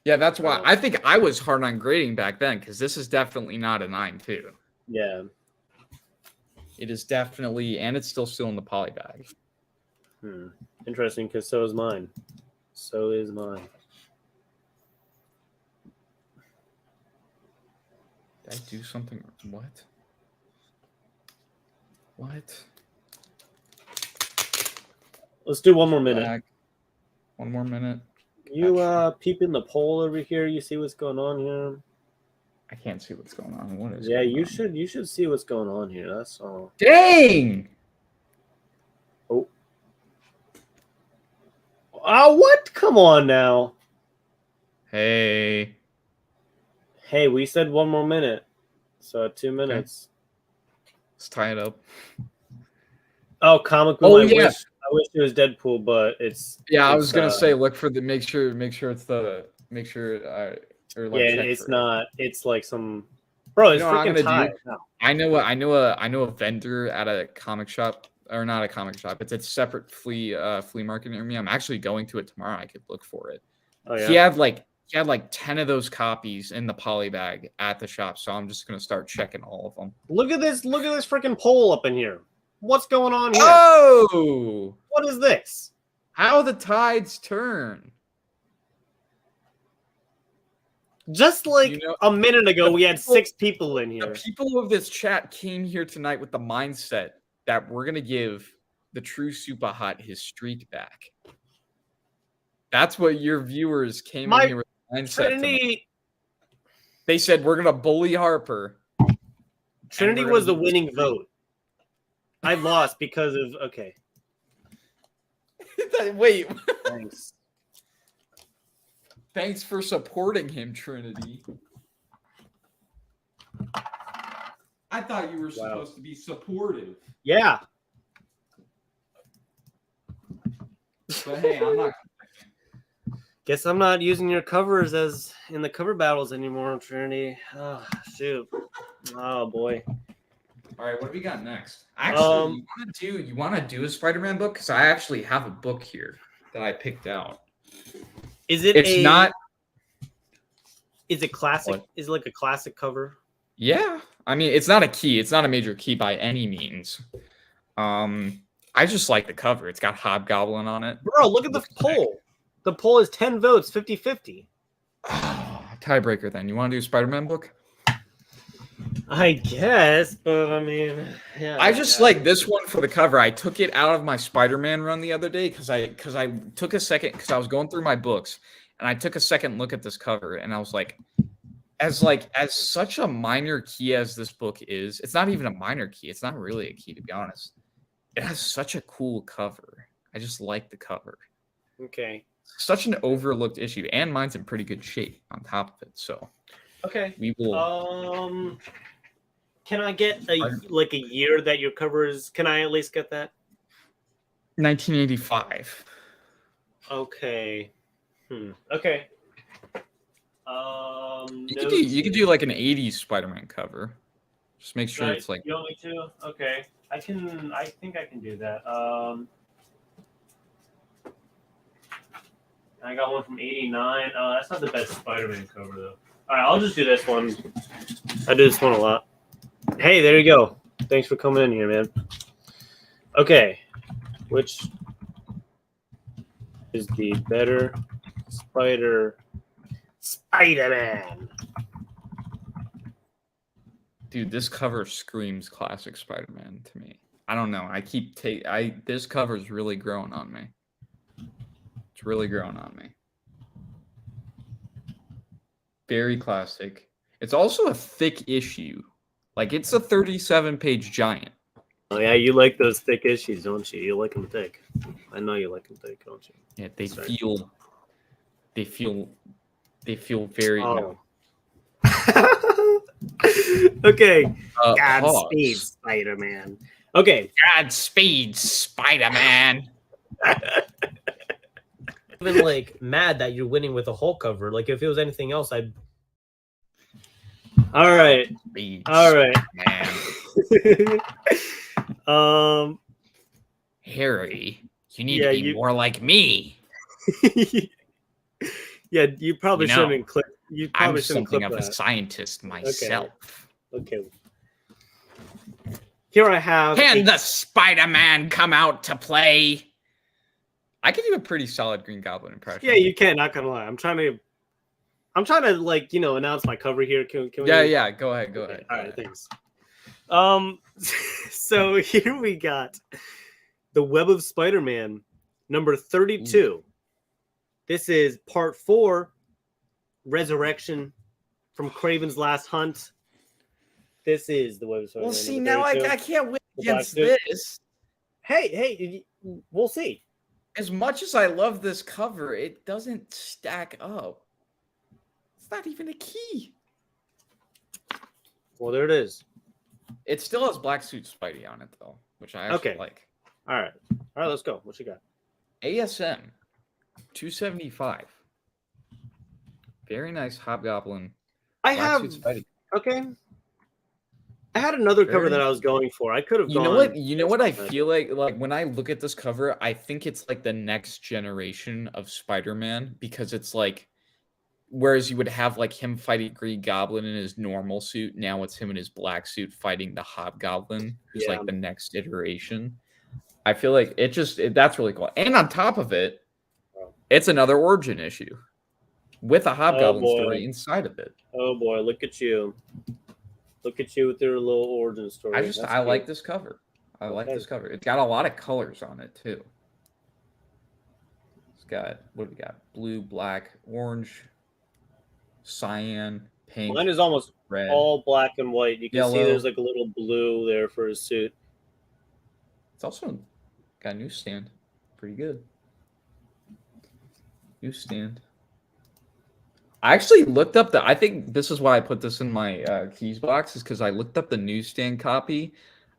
Yeah, that's why I think I was hard on grading back then because this is definitely not a 9.2. Yeah. It is definitely, and it's still in the poly bag. Interesting, because so is mine. So is mine. Did I do something? What? What? Let's do one more minute. Back. One more minute. You peep in the poll over here. You see what's going on here? I can't see what's going on. What is? Yeah, going you on? should. You should see what's going on here. That's all. Dang! Oh, what? Come on now. Hey. Hey, we said one more minute, so 2 minutes. Let's tie it up. Oh, comic book. Oh, I yeah. wish it was Deadpool, but it's. Yeah, I it's, was gonna say look for the make sure it's the or like Yeah, check it's for it. not. It's like some. Bro, it's You know what I'm freaking gonna tied. do? No. I know a vendor at a comic shop, or not a comic shop. It's a separate flea market near me. I'm actually going to it tomorrow. I could look for it. Oh yeah. He had like 10 of those copies in the poly bag at the shop, so I'm just gonna start checking all of them. Look at this freaking poll up in here. What's going on here? Oh, What is this? how the tides turn. Just like You know- a minute ago, we had people- 6 people in The here. people of this chat came here tonight with the mindset that we're gonna give the true Super Hot his streak back. That's what your viewers came My in here with the mindset. tonight. Trinity They said we're gonna bully Harper. Trinity we're was the gonna winning lose. vote. I lost because of okay. Wait, Thanks. thanks for supporting him, Trinity. I thought you were supposed to be supportive, Yeah. but hey, I'm not. Guess I'm not using your covers as in the cover battles anymore, Trinity. Oh shoot. Oh boy. All right, what do we got next? Actually, Um, you want to do a Spider-Man book? Because I actually have a book here. that I picked out. Is it? It's not. Is it classic? What? Is it like a classic cover? Yeah, I mean, it's not a key. It's not a major key by any means. I just like the cover. It's got Hobgoblin on it. Bro, look at the poll. The poll is 10 votes, 50-50. Tiebreaker then. You want to do a Spider-Man book? I guess, but I mean, yeah. I just like this one for the cover. I took it out of my Spider-Man run the other day because I took a second because I was going through my books and I took a second look at this cover and I was like, as such a minor key as this book is, it's not even a minor key. It's not really a key, to be honest. It has such a cool cover. I just like the cover. Okay. Such an overlooked issue, and mine's in pretty good shape on top of it. So, okay, we will. Can I get a year that your cover is? Can I at least get that? 1985. Okay. Okay. You could do like an 80s Spider-Man cover. Just make sure it's like. You want me to? Okay. I think I can do that. I got one from '89. That's not the best Spider-Man cover though. All right, I'll just do this one. I do this one a lot. Hey, there you go. Thanks for coming in here, man. Okay, which is the better Spider-Man? Dude, this cover screams classic Spider-Man to me. I don't know. This cover is really growing on me. It's really growing on me. Very classic. It's also a thick issue. Like, it's a 37-page giant. Oh yeah, you like those thick issues, don't you? You like them thick. I know you like them thick, don't you? Yeah, they feel very. Oh. Okay. Godspeed, Spider-Man. Okay. Godspeed, Spider-Man. Even like mad that you're winning with a Hulk cover. Like if it was anything else, I'd. All right. All right. Harry, you need to be more like me. Yeah, you probably shouldn't clip. You probably shouldn't clip I'm something of that. a scientist myself. Okay. Here I have. Can the Spider-Man come out to play? I can do a pretty solid Green Goblin impression. Yeah, you can. Not gonna lie. I'm trying to like announce my cover here. Can we? Yeah. Go ahead. All right. Thanks. So here we got the Web of Spider-Man, number 32. Ooh. This is part 4, Resurrection from Kraven's Last Hunt. This is the Web of Spider-Man. Well, see, now I can't win against this. Hey, we'll see. As much as I love this cover, it doesn't stack up. It's not even a key. Well, there it is. It still has Black Suit Spidey on it, though, which I actually like. All right, let's go. What you got? ASM 275. Very nice Hobgoblin. I have. Okay. I had another cover that I was going for. I could have gone. You know what I feel like when I look at this cover, I think it's like the next generation of Spider-Man, because it's like, whereas you would have like him fighting Green Goblin in his normal suit, now it's him in his black suit fighting the Hobgoblin, who's like the next iteration. I feel like that's really cool. And on top of it, it's another origin issue with a Hobgoblin story inside of it. Oh boy, look at you. Look at you with your little origin story. I like this cover. I like this cover. It's got a lot of colors on it too. It's got, what do we got? Blue, black, orange, cyan, pink. Mine is almost red, all black and white. You can yellow. see there's like a little blue there for his suit. It's also got a newsstand. Pretty good. Newsstand. I actually looked up I think this is why I put this in my keys box, is because I looked up the newsstand copy,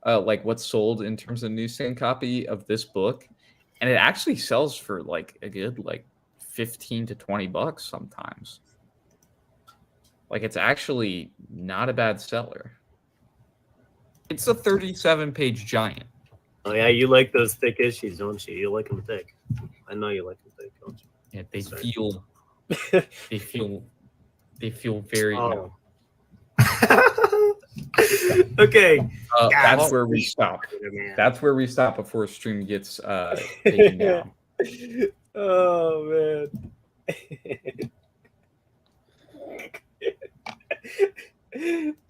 like what's sold in terms of newsstand copy of this book, and it actually sells for like a good like $15 to $20 sometimes. Like, it's actually not a bad seller. It's a 37-page giant. Oh yeah, you like those thick issues, don't you? You like them thick. I know you like him, Coach. Yeah, they Sorry. feel very. Oh. Okay. That's where we stop. Man. That's where we stop before stream gets taken down. Oh man.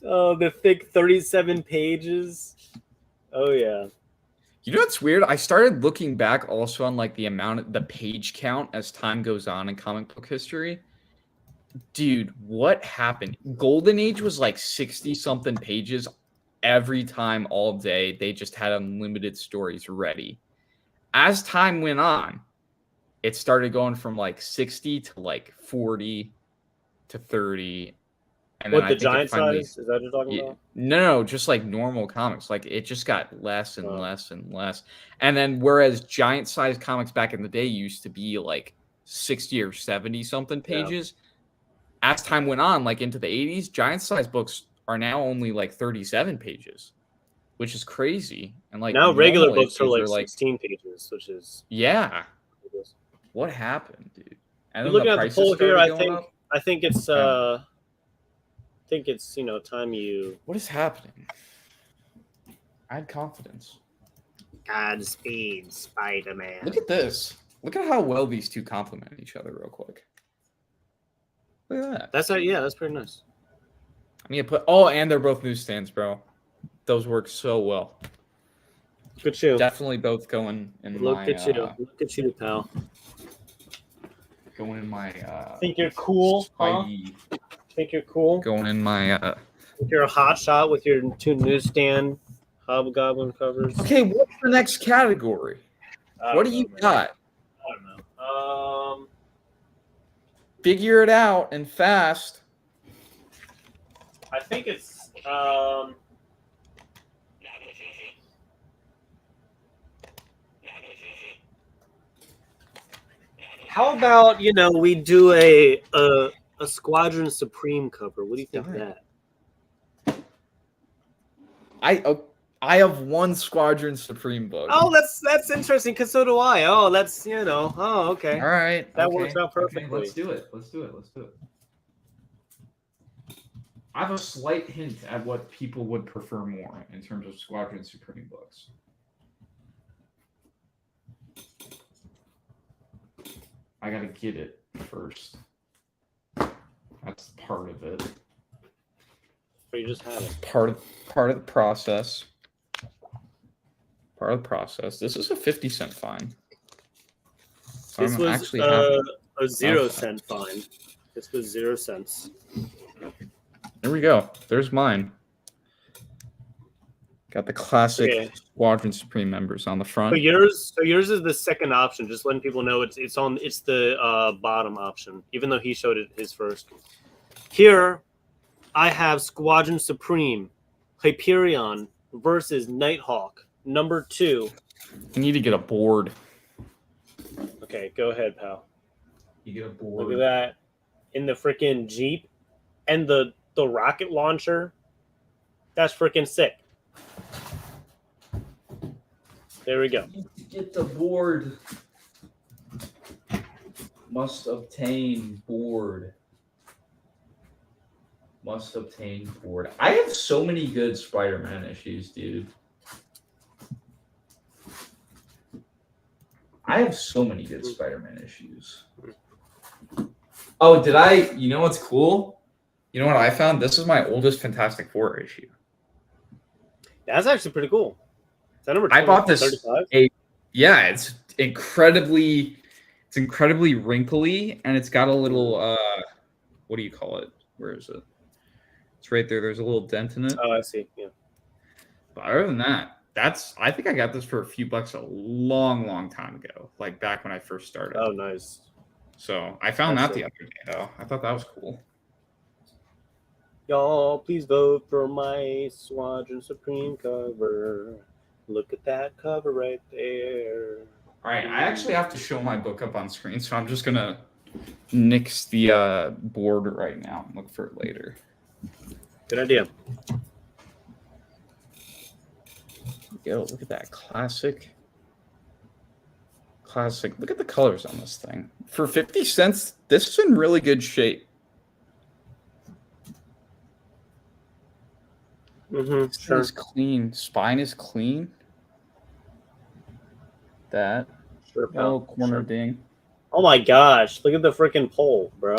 Oh, the thick 37 pages. Oh yeah. You know what's weird? I started looking back also on like the page count as time goes on in comic book history. Dude, what happened? Golden Age was like 60 something pages every time all day. They just had unlimited stories ready. As time went on, it started going from like 60 to like 40 to 30. And what, then the I think giant it finally, size? Is that what you're talking about? No, just like normal comics. Like it just got less and less and less. And then whereas giant size comics back in the day used to be like 60 or 70 something pages, as time went on, like into the 80s, giant size books are now only like 37 pages, which is crazy. And like now regular normal books are issues like 16 pages, which is what happened, dude? And looking at the prices poll here, started going up. I think it's time you. What is happening? I had confidence. Godspeed, Spider-Man. Look at this. Look at how well these two complement each other real quick. Look at that. That's pretty nice. I mean, and they're both newsstands, bro. Those work so well. Look at you. Definitely both going in Look my. at you. Look at you, pal. Going in my. Think you're cool, huh? Think you're cool? Going in my. Think you're a hot shot with your two newsstand Hobgoblin covers. Okay, what's the next category? What do you got? I don't know. Figure it out and fast. I think it's how about we do a Squadron Supreme cover? What do you think of that? I have one Squadron Supreme book. Oh, that's interesting because so do I. Oh, that's Oh, okay. All right. That works out perfectly. Okay, let's do it. I have a slight hint at what people would prefer more in terms of Squadron Supreme books. I gotta get it first. That's part of it. Or you just have it. Part of the process. Part of the process. This is a 50-cent fine. So This I'm was actually a 0-cent fine. This was 0 cents. There we go. There's mine. Got the classic Squadron Supreme members on the front. So yours is the second option. Just letting people know it's the bottom option, even though he showed it his first. Here, I have Squadron Supreme, Hyperion versus Nighthawk, number 2. You need to get a board. Okay, go ahead, pal. You get a board. Look at that. In the freaking Jeep. And the rocket launcher. That's freaking sick. There we go. Get the board. Must obtain board. Must obtain board. I have so many good Spider-Man issues, dude. I have so many good Spider-Man issues. Oh, did I? You know what's cool? You know what I found? This is my oldest Fantastic Four issue. That's actually pretty cool. Is that number 20, I bought this. 35? Yeah, it's incredibly wrinkly, and it's got a little what do you call it? Where is it? It's right there. There's a little dent in it. Oh, I see. Yeah. But other than that, I think I got this for a few bucks a long time ago, like back when I first started. Oh, nice. So I found that the other day, though. I thought that was cool. Y'all, please vote for my Squadron Supreme cover. Look at that cover right there. All right, I actually have to show my book up on screen, so I'm just gonna nix the board right now and look for it later. Good idea. Yo, look at that classic classic. Look at the colors on this thing. For 50 cents, this is in really good shape. Sure. It's clean. Spine is clean. That. Sure, pal. Oh, corner Sure. ding. Oh my gosh! Look at the freaking pole, bro.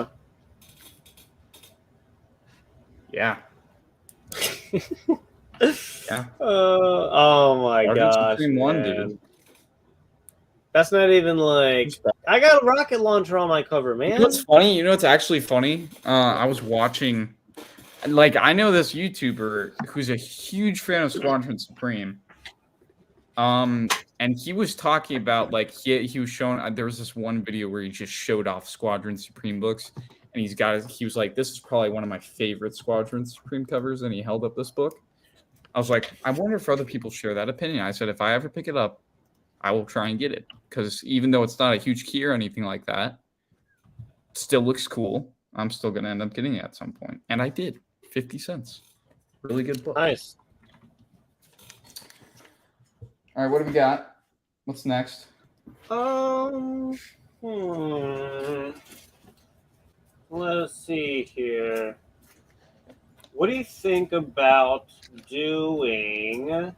Yeah. Yeah. Oh my Squadron gosh, Supreme one, man. dude. That's not even like I got a rocket launcher on my cover, man. You know what's funny? You know what's actually funny? I was watching, like, I know this YouTuber who's a huge fan of Squadron Supreme. And he was talking about, like, he was showing, there was this one video where he just showed off Squadron Supreme books, and he was like, this is probably one of my favorite Squadron Supreme covers, and he held up this book. I was like, I wonder if other people share that opinion. I said, if I ever pick it up, I will try and get it, because even though it's not a huge key or anything like that, it still looks cool. I'm still going to end up getting it at some point. And I did. 50 cents. Really good book. Nice. All right, what do we got? What's next? Let's see here. What do you think about doing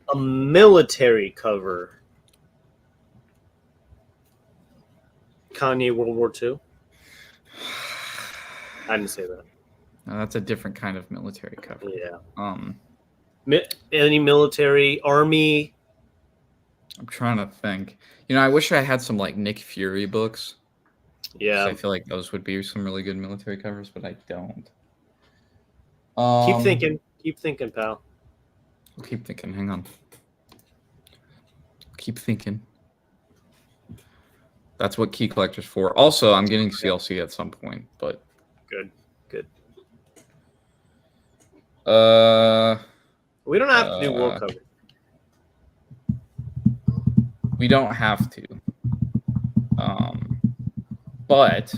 a military cover? Kanye World War II? I didn't say that. No, that's a different kind of military cover. Yeah. Any military, army? I'm trying to think. You know, I wish I had some, like, Nick Fury books. Yeah. I feel like those would be some really good military covers, but I don't. Keep thinking. Keep thinking, pal. I'll keep thinking. Hang on. Keep thinking. That's what Key Collector's for. Also, I'm getting CLC at some point, but Good. Good. We don't have to do world cover. We don't have to. But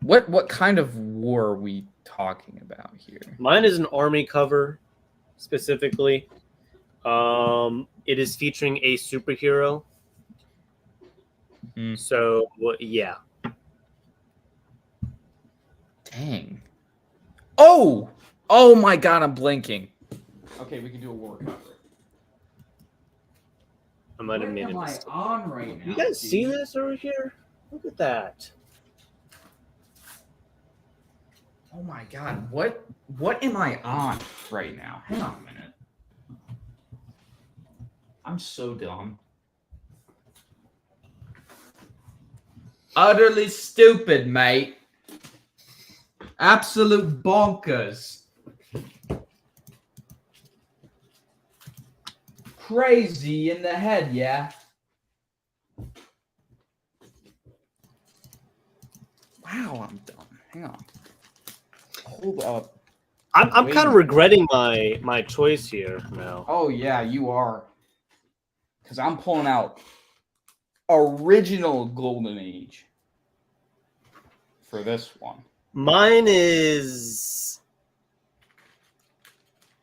what kind of war are we talking about here? Mine is an army cover, specifically. It is featuring a superhero. So, yeah. Dang. Oh! Oh my god, I'm blinking. Okay, we can do a war cover. I might have What made am a I mistake. on right now? You guys see dude? this over here? Look at that. Oh my god, what am I on right now? Hang on a minute. I'm so dumb. Utterly stupid, mate. Absolute bonkers. Crazy in the head, yeah. Wow, I'm dumb. Hang on. Hold up. I'm Wait kind a of minute. regretting my choice here now. Oh yeah, you are. Because I'm pulling out original Golden Age for this one. Mine is,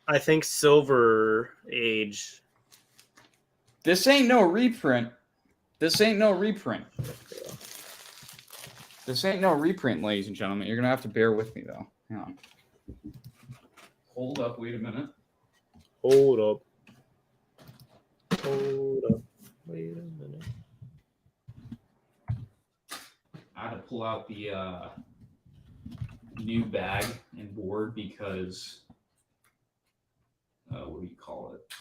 I think, Silver Age. This ain't no reprint. This ain't no reprint. This ain't no reprint, ladies and gentlemen. You're gonna have to bear with me though. Hang on. Hold up, wait a minute. Hold up. Hold up. Wait a minute. I had to pull out the new bag and board because what do you call it?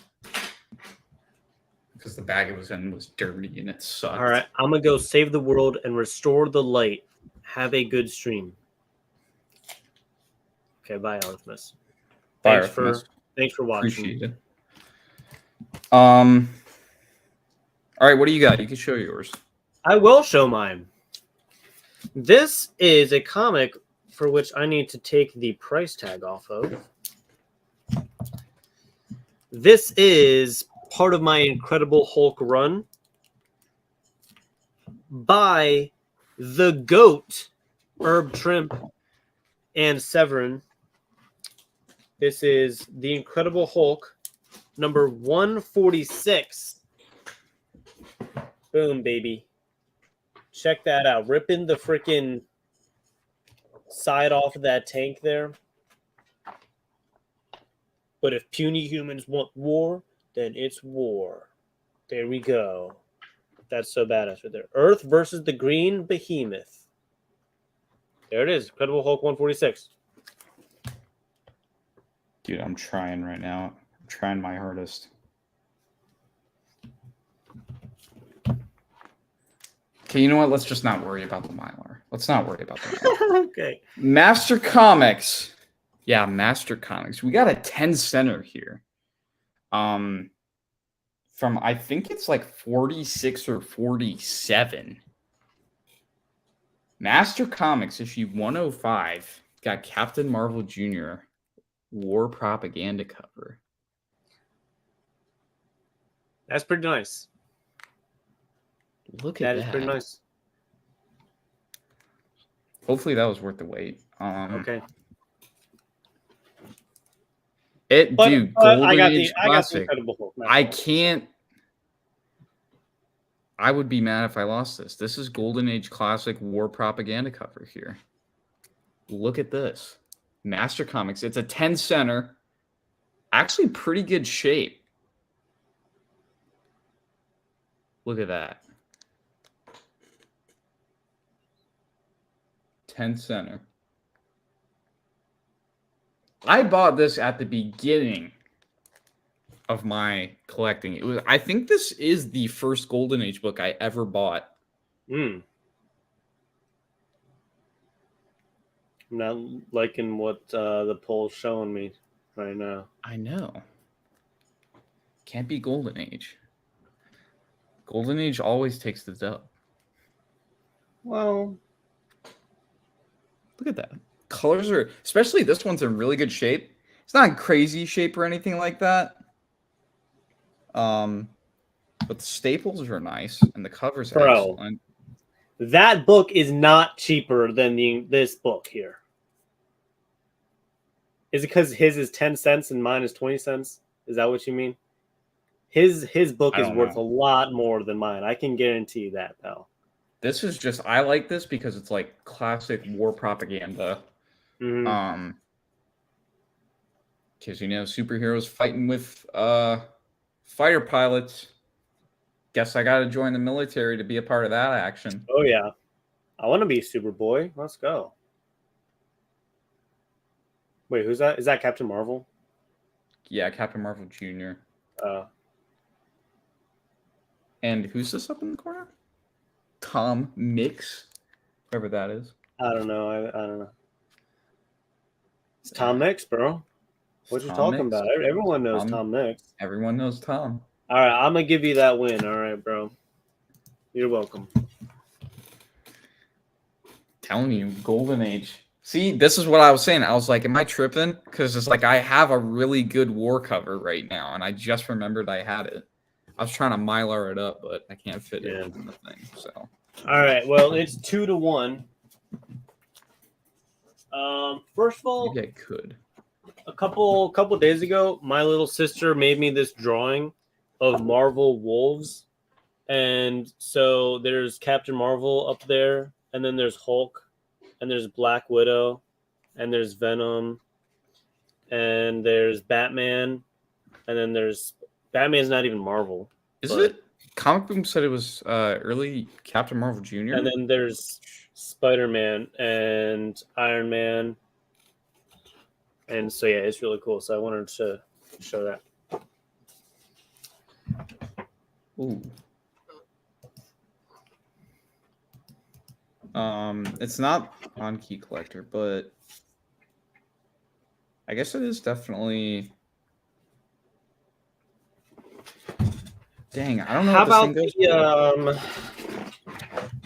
Because the bag it was in was dirty and it sucked. All right, I'm gonna go save the world and restore the light. Have a good stream. Okay, bye, Artemis. Bye, Thanks Artemis. for watching. Appreciate it. All right, what do you got? You can show yours. I will show mine. This is a comic for which I need to take the price tag off of. This is part of my Incredible Hulk run by the GOAT, Herb Trimp, and Severin. This is the Incredible Hulk number 146. Boom, baby. Check that out. Ripping the freaking side off of that tank there. But if puny humans want war, then it's war. There we go. That's so badass right there. Earth versus the Green Behemoth. There it is. Incredible Hulk 146. Dude, I'm trying right now. I'm trying my hardest. Okay, you know what? Let's just not worry about the Mylar. Let's not worry about that. Okay. Master Comics. Yeah, Master Comics. We got a 10 center here. From I think it's like 46 or 47. Master Comics issue 105 got Captain Marvel Jr. War propaganda cover. That's pretty nice. Look at that. That is pretty nice. Hopefully that was worth the wait. Okay. Dude, Golden I got Age the Classic. Incredible Hulk. I can't. I would be mad if I lost this. This is Golden Age Classic War propaganda cover here. Look at this. Master Comics. It's a 10 center. Actually, pretty good shape. Look at that. 10 center. I bought this at the beginning of my collecting. I think this is the first Golden Age book I ever bought. I'm not liking what the poll's showing me right now. I know. Can't be Golden Age. Golden Age always takes the dub. Well, look at that. Colors are, especially this one's in really good shape. It's not in crazy shape or anything like that. But the staples are nice and the cover's excellent. That book is not cheaper than this book here. Is it because his is 10 cents and mine is 20 cents? Is that what you mean? His book is worth a lot more than mine. I can guarantee that, pal. This is just, I like this because it's like classic war propaganda. Mm-hmm. Because, you know, superheroes fighting with fighter pilots. Guess I got to join the military to be a part of that action. Oh, yeah. I want to be Superboy. Let's go. Wait, who's that? Is that Captain Marvel? Yeah, Captain Marvel Jr. And who's this up in the corner? Tom Mix, whoever that is. I don't know. I don't know. It's Tom Mix, bro. What you talking about? Everyone knows Tom Mix. Everyone knows Tom. All right, I'm gonna give you that win. All right, bro. You're welcome. Telling you, Golden Age. See, this is what I was saying. I was like, am I tripping? Because it's like I have a really good war cover right now, and I just remembered I had it. I was trying to Mylar it up, but I can't fit it in the thing. So. All right. Well, it's 2-1. First of all, maybe I could. A couple days ago, my little sister made me this drawing of Marvel wolves, and so there's Captain Marvel up there, and then there's Hulk, and there's Black Widow, and there's Venom, and there's Batman, and then there's Batman's not even Marvel. Is it? Comic Boom said it was early Captain Marvel Jr. And then there's Spider-Man and Iron Man. And so, yeah, it's really cool. So I wanted to show that. Ooh. It's not on Key Collector, but I guess it is definitely. Dang, I don't know. How what about this thing goes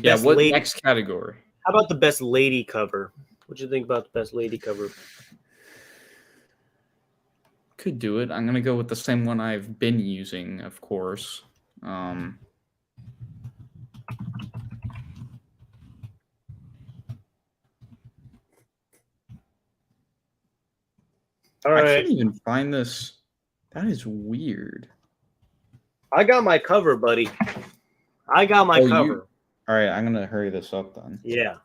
yeah, what next category? How about the best lady cover? What do you think about the best lady cover? Could do it. I'm gonna go with the same one I've been using, of course. All right. I couldn't even find this That is weird. I got my cover, buddy. I got my cover. All right, I'm gonna hurry this up then. Yeah.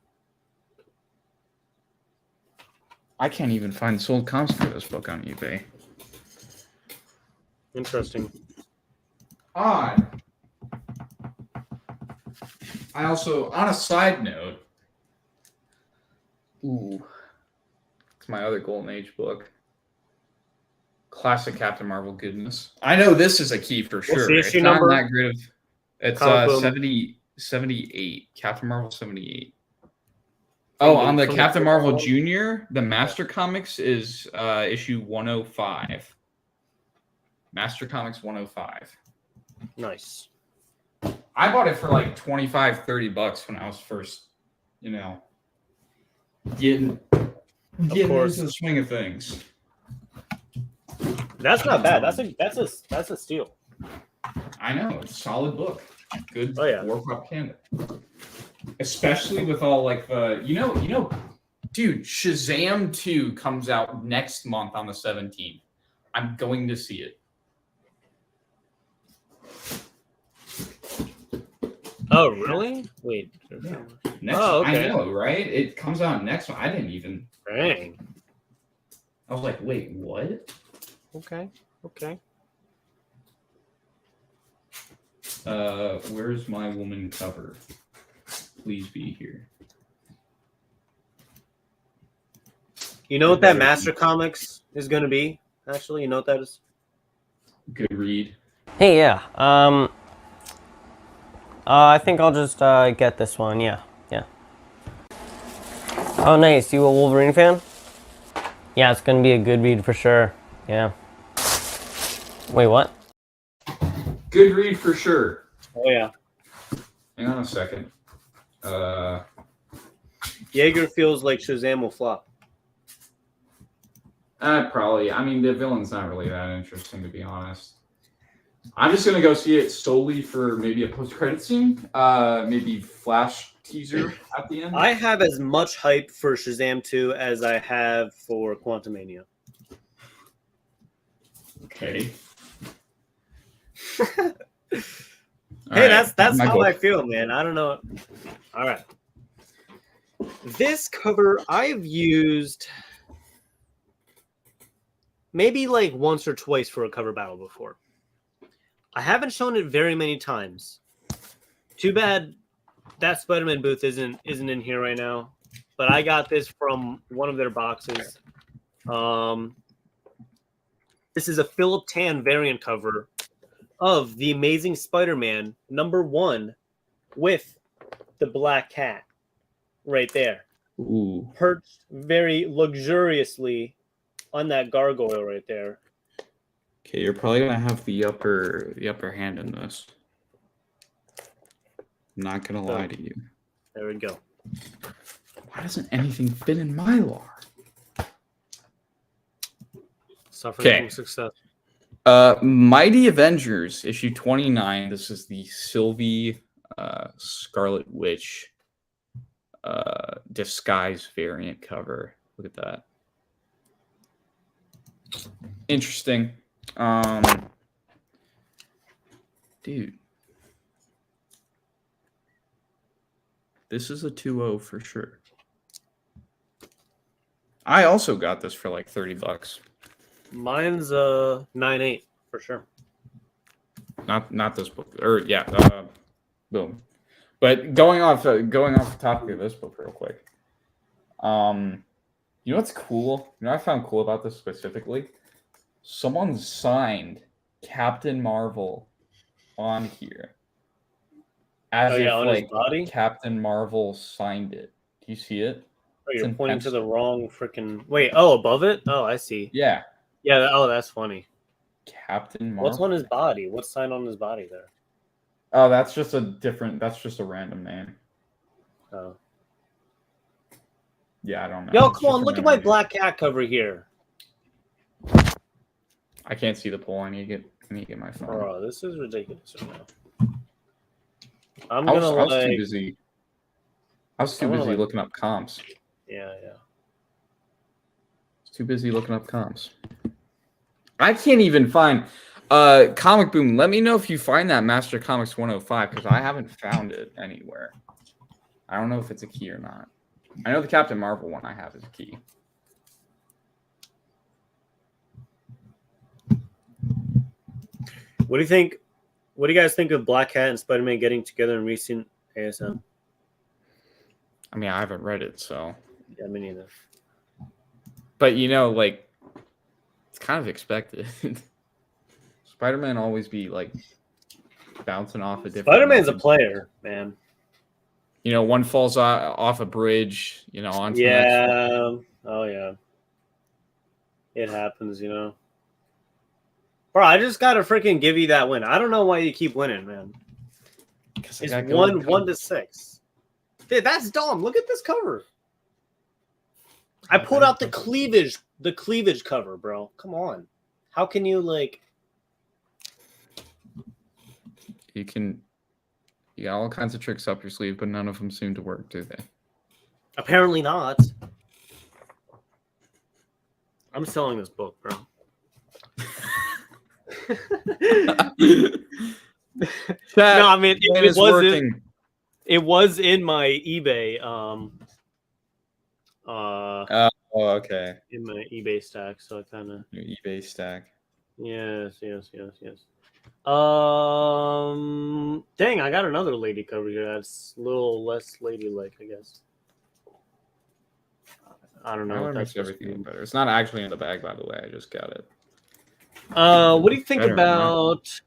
I can't even find sold comps for this book on eBay. Interesting. Odd. I also, on a side note, it's my other Golden Age book. Classic Captain Marvel goodness. I know this is a key for sure. the It's issue not number? that great of. It's Comic book. 78. Captain Marvel 78. Oh, on the Captain Marvel Junior, the Master Comics is issue 105. Master Comics 105. Nice. I bought it for like $25-$30 when I was first, getting course. into the swing of things. That's not bad. That's a steal. I know, it's a solid book. Good Oh, yeah. Warcraft candidate. Especially with all like the dude, Shazam 2 comes out next month on the 17th. I'm going to see it. Oh, really? Wait. Yeah. Next, okay. I know, right? It comes out next one. I didn't even. Dang. I was like, wait, what? Okay. Where's my woman cover? Please be here. You know what that Master Comics is going to be? Actually, you know what that is? Good read. Hey, yeah. I think I'll just get this one. Yeah. Oh, nice. You a Wolverine fan? Yeah, it's gonna be a good read for sure. Yeah. Wait, what? Good read for sure. Oh, yeah. Hang on a second. Jaeger feels like Shazam will flop. Probably. I mean, the villain's not really that interesting, to be honest. I'm just gonna go see it solely for maybe a post-credit scene, maybe flash teaser at the end. I have as much hype for Shazam 2 as I have for Quantumania. Okay. Hey, that's how I feel, man. I don't know. All right. This cover I've used maybe like once or twice for a cover battle before. I haven't shown it very many times. Too bad that Spider-Man booth isn't in here right now. But I got this from one of their boxes. This is a Philip Tan variant cover of The Amazing Spider-Man #1 with the black cat right there. Ooh. Perched very luxuriously on that gargoyle right there. Okay, you're probably gonna have the upper hand in this. I'm not gonna lie to you. There we go. Why doesn't anything fit in Mylar? Suffering from success. Mighty Avengers, issue 29. This is the Sylvie Scarlet Witch disguise variant cover. Look at that. Interesting. Dude. This is a 2.0 for sure. I also got this for like $30. Mine's 9.8 for sure. Not this book. Or yeah, boom. But going off the topic of this book real quick. You know what's cool? You know what I found cool about this specifically? Someone signed Captain Marvel on here. As if on his like body? Captain Marvel signed it. Do you see it? Oh, you're in pointing to the pencil. wrong freaking. Wait, above it? Oh, I see. Yeah. Yeah, that's funny. Captain Marvel. What's on his body? What's signed on his body there? Oh, that's just a random name. Oh. Yeah, I don't know. Yo, It's come on, just a look at my random name. black cat cover here. I can't see the poll. I need to get my phone. Bro, this is ridiculous right now. I'm I gonna was like. too busy. I was too I'm gonna, busy like- looking up comps. Yeah. Too busy looking up comps. I can't even find Comic Boom. Let me know if you find that Master Comics 105 because I haven't found it anywhere. I don't know if it's a key or not. I know the Captain Marvel one I have is a key. What do you think? What do you guys think of Black Cat and Spider-Man getting together in recent ASM? I mean, I haven't read it, so. Yeah, me neither. But you know, like, it's kind of expected. Spider-Man always be like bouncing off a different. Spider-Man's a player, man. You know, one falls off a bridge. You know, onto the next one. Oh yeah. It happens, you know. Bro, I just gotta freaking give you that win. I don't know why you keep winning, man. It's 1-6. Dude, that's dumb. Look at this cover. I pulled out the cleavage cover, bro. Come on. How can you like? You got all kinds of tricks up your sleeve, but none of them seem to work, do they? Apparently not. I'm selling this book, bro. No, I mean it wasn't. It was in my eBay. Oh, okay. In my eBay stack, so I kind of. Your eBay stack. Yes. Dang, I got another lady cover here. That's a little less ladylike, I guess. I don't know. That makes everything better. It's not actually in the bag, by the way. I just got it. What do you think Better, about?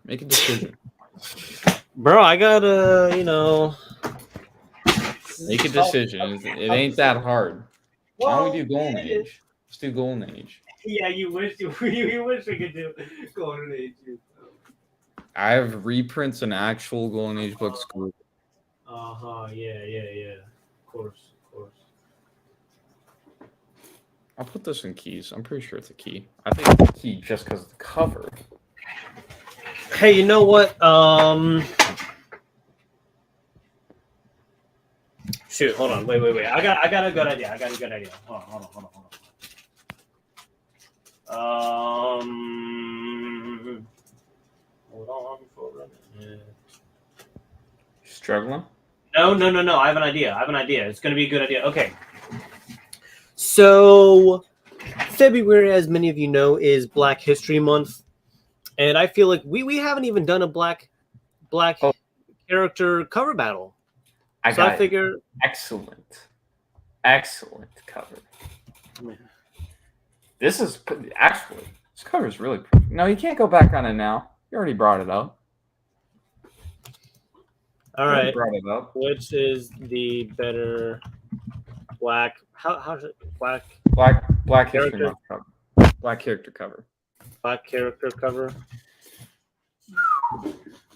Make a decision. Bro, I gotta, Make a decision. It ain't that hard. Why don't we do Golden Age? Let's do Golden Age. Yeah, you wish you wish we could do Golden Age. I have reprints and actual Golden Age books. Yeah. Of course. I'll put this in keys. I'm pretty sure it's a key. I think it's a key just because of the cover. Hey, you know what? Shoot, hold on. Wait. I got a good idea. Hold on for a minute. Struggling? No. I have an idea. It's going to be a good idea. Okay. So, February, as many of you know, is Black History Month. And I feel like we haven't even done a black character cover battle. I figure excellent cover. Man. This cover is really pretty. No, you can't go back on it now. You already brought it up. All right. Brought it up. Which is the better black? How's it black History Month cover? Black character cover. Black character cover.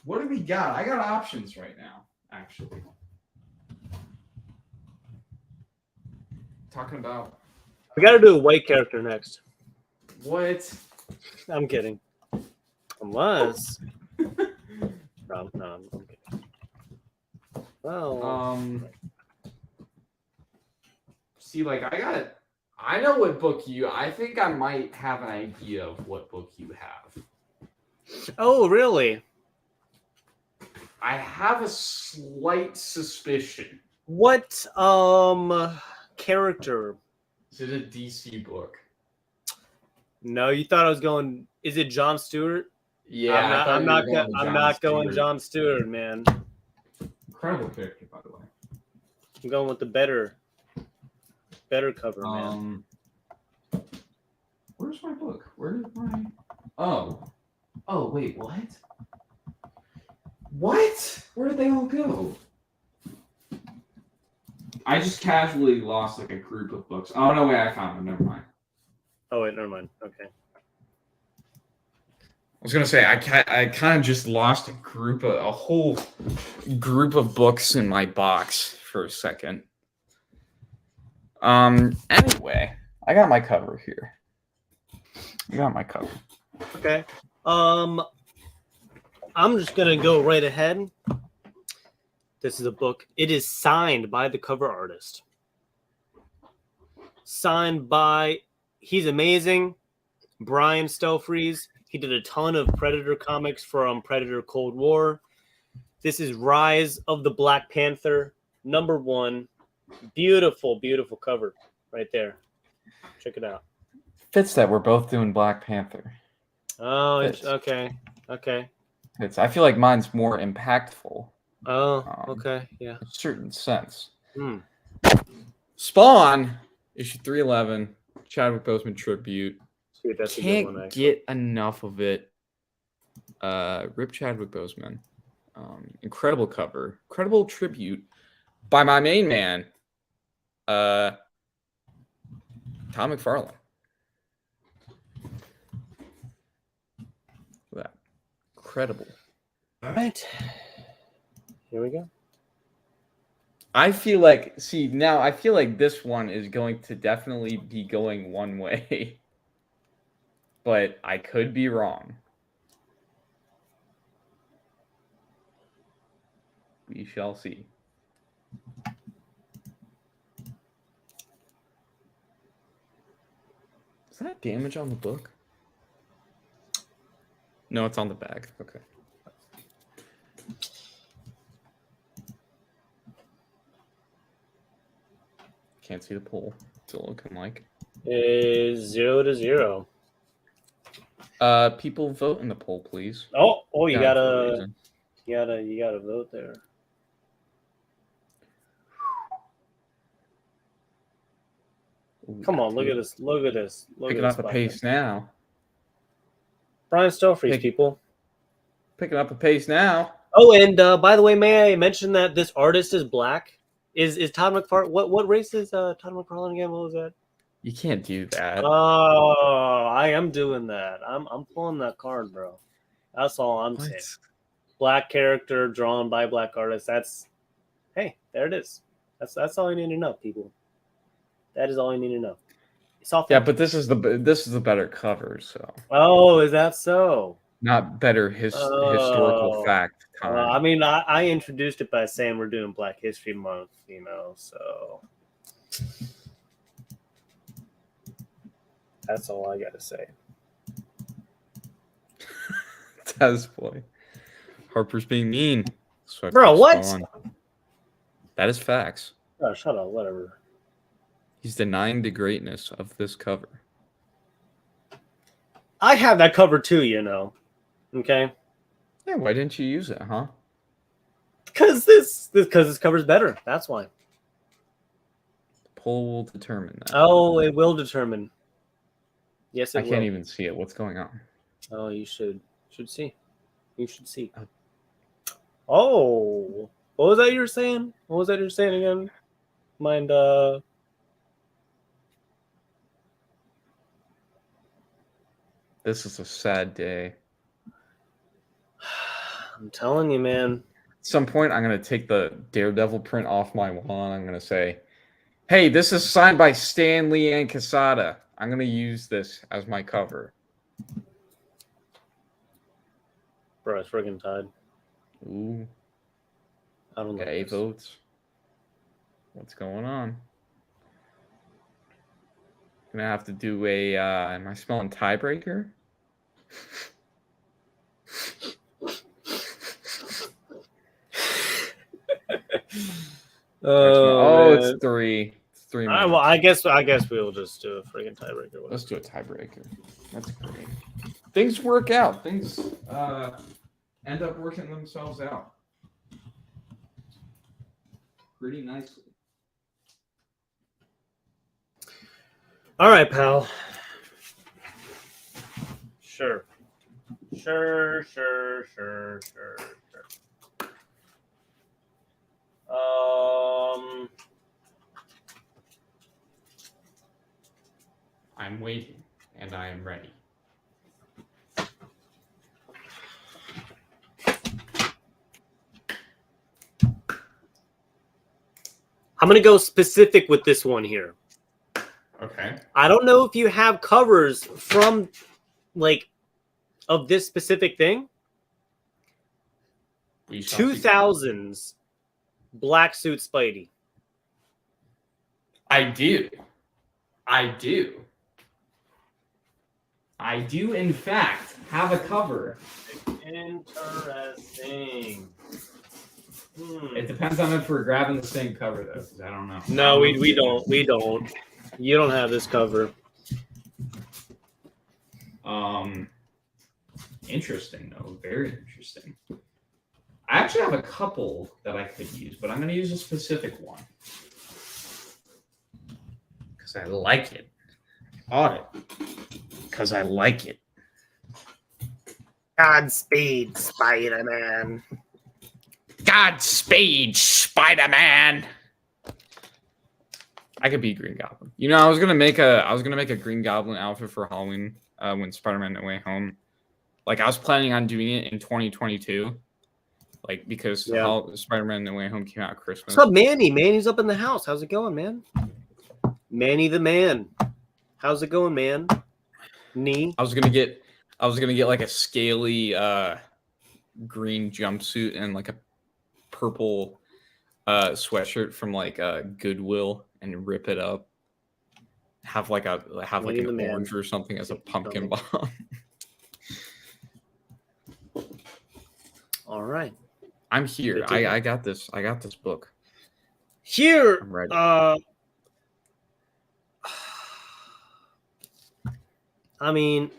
What do we got? I got options right now, actually. Talking about. We got to do a white character next. What? I'm kidding. Unless. No, I'm kidding. Well. See, like, I know what book I think I might have an idea of what book you have. Oh, really? I have a slight suspicion. What character? Is it a DC book? No, you thought I was going. Is it Jon Stewart? Yeah, I'm not going Jon Stewart, man. Incredible character, by the way. I'm going with the better cover, man. Where's my book? Where is my? Oh, wait, what? What? Where did they all go? I just casually lost like a group of books. Oh no, wait, I found them. Never mind. Oh wait, never mind. Okay. I was gonna say I kind of just lost a whole group of books in my box for a second. Anyway, I got my cover here. Okay. I'm just gonna go right ahead. This is a book. It is signed by the cover artist. Signed by, he's amazing, Brian Stelfreeze. He did a ton of Predator comics from Predator Cold War. This is Rise of the Black Panther, #1. Beautiful, beautiful cover right there. Check it out. Fits that we're both doing Black Panther. Oh, Fits. okay. Okay. I feel like mine's more impactful. Oh, okay. Yeah. In a certain sense. Hmm. Spawn, issue 311, Chadwick Boseman tribute. Sweet, that's a good Can't one, get enough of it. Rip Chadwick Boseman. Incredible cover. Incredible tribute by my main man, Tom McFarlane. That incredible. All right. Here we go. I feel like, I feel like this one is going to definitely be going one way, but I could be wrong. We shall see. Is that damage on the book? No, it's on the bag. Okay. Can't see the poll. What's it looking like? Is 0-0. People vote in the poll, please. Oh, you Yeah, for a gotta, reason. you gotta vote there. Ooh, Come on, look dude. at this. Look at this. Look Picking at up this the pace now. Brian Stelfreeze, Pick- people. Picking up the pace now. Oh, and by the way, may I mention that this artist is black? Is Todd McFarlane? What race is Todd McFarlane again? What was that? You can't do that. Oh, I am doing that. I'm pulling that card, bro. That's all I'm What? saying. Black character drawn by black artist. Hey, there it is. That's all you need to know, people. That is all you need to know. It's all. Yeah, but this is the better cover, so Oh, is that so? not better historical fact. Time. I mean, I introduced it by saying we're doing Black History Month, so that's all I got to say. That's boy. Harper's being mean. So Bro, what? That is facts. Oh, shut up, whatever. He's denying the greatness of this cover. I have that cover too, Okay? Yeah, why didn't you use it, huh? Because this cover's better. That's why. The poll will determine that. Oh, it will determine. Yes, it I will. can't even see it. What's going on? Oh, you should see. You should see. Oh, what was that you were saying? What was that you were saying again? Mind, This is a sad day. I'm telling you, man. At some point, I'm going to take the Daredevil print off my wall, and I'm going to say, hey, this is signed by Stan Lee and Quesada. I'm going to use this as my cover. Bro, it's friggin' tied. Ooh. I don't know. Got 8 votes. What's going on? Gonna have to do a, am I smelling tiebreaker? Oh, it's 3. It's 3 All right, minutes. well, I guess we'll just do a friggin' tiebreaker. Let's do a tiebreaker. That's great. Things work out. Things end up working themselves out pretty nicely. All right, pal. Sure. I'm waiting, and I am ready. I'm gonna go specific with this one here. Okay. I don't know if you have covers from, of this specific thing, We shall see. 2000s black suit Spidey. I do. I do. I do, in fact, have a cover. Interesting. It depends on if we're grabbing the same cover, though, because I don't know. No, we don't. We don't. You don't have this cover. Interesting, though. Very interesting. I actually have a couple that I could use, but I'm going to use a specific one. Because I like it. Bought it. Because I like it. Godspeed, Spider-Man. Godspeed, Spider-Man. I could be Green Goblin. You know, I was gonna make a Green Goblin outfit for Halloween when Spider-Man No Way Home. Like I was planning on doing it in 2022. Like because Spider-Man No Way Home came out at Christmas. What's up, Manny? Manny's up in the house. How's it going, man? Manny the man. How's it going, man? Knee. I was gonna get like a scaly green jumpsuit and like a purple sweatshirt from like Goodwill and rip it up. Have like an orange or something as a pumpkin bomb. All right. I'm here. I got this. I got this book. Here. I'm ready. I mean,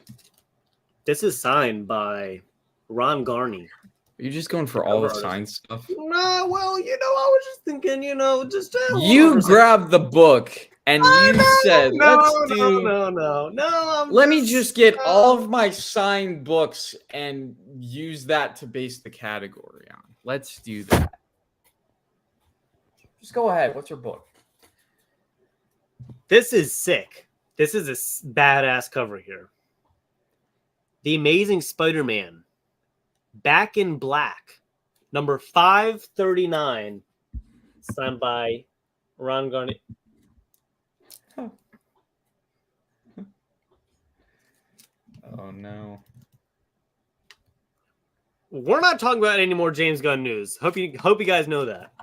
this is signed by Ron Garney. Are you just going for all the signed stuff? Nah, well, I was just thinking, just you grabbed the book and you said, No. Let me just get all of my signed books and use that to base the category on. Let's do that. Just go ahead. What's your book? This is sick. This is a badass cover here. The Amazing Spider-Man. Back in Black. Number 539. Signed by Ron Garney. Oh no. We're not talking about any more James Gunn news. Hope you guys know that.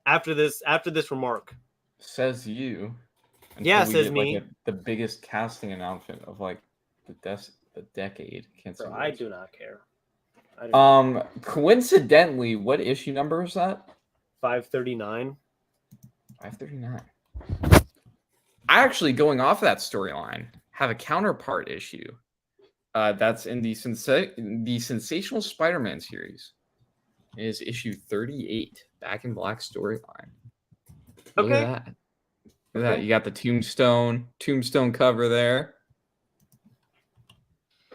After this remark. Says you. Yeah, says me. Like the biggest casting announcement of like the decade. Can't say. I do not care. Coincidentally, what issue number is that? 539. 539. I actually, going off that storyline, have a counterpart issue. That's in the Sensational Spider-Man series. It is issue 38, Back in Black storyline. Look at that. Look at that. You got the tombstone cover there.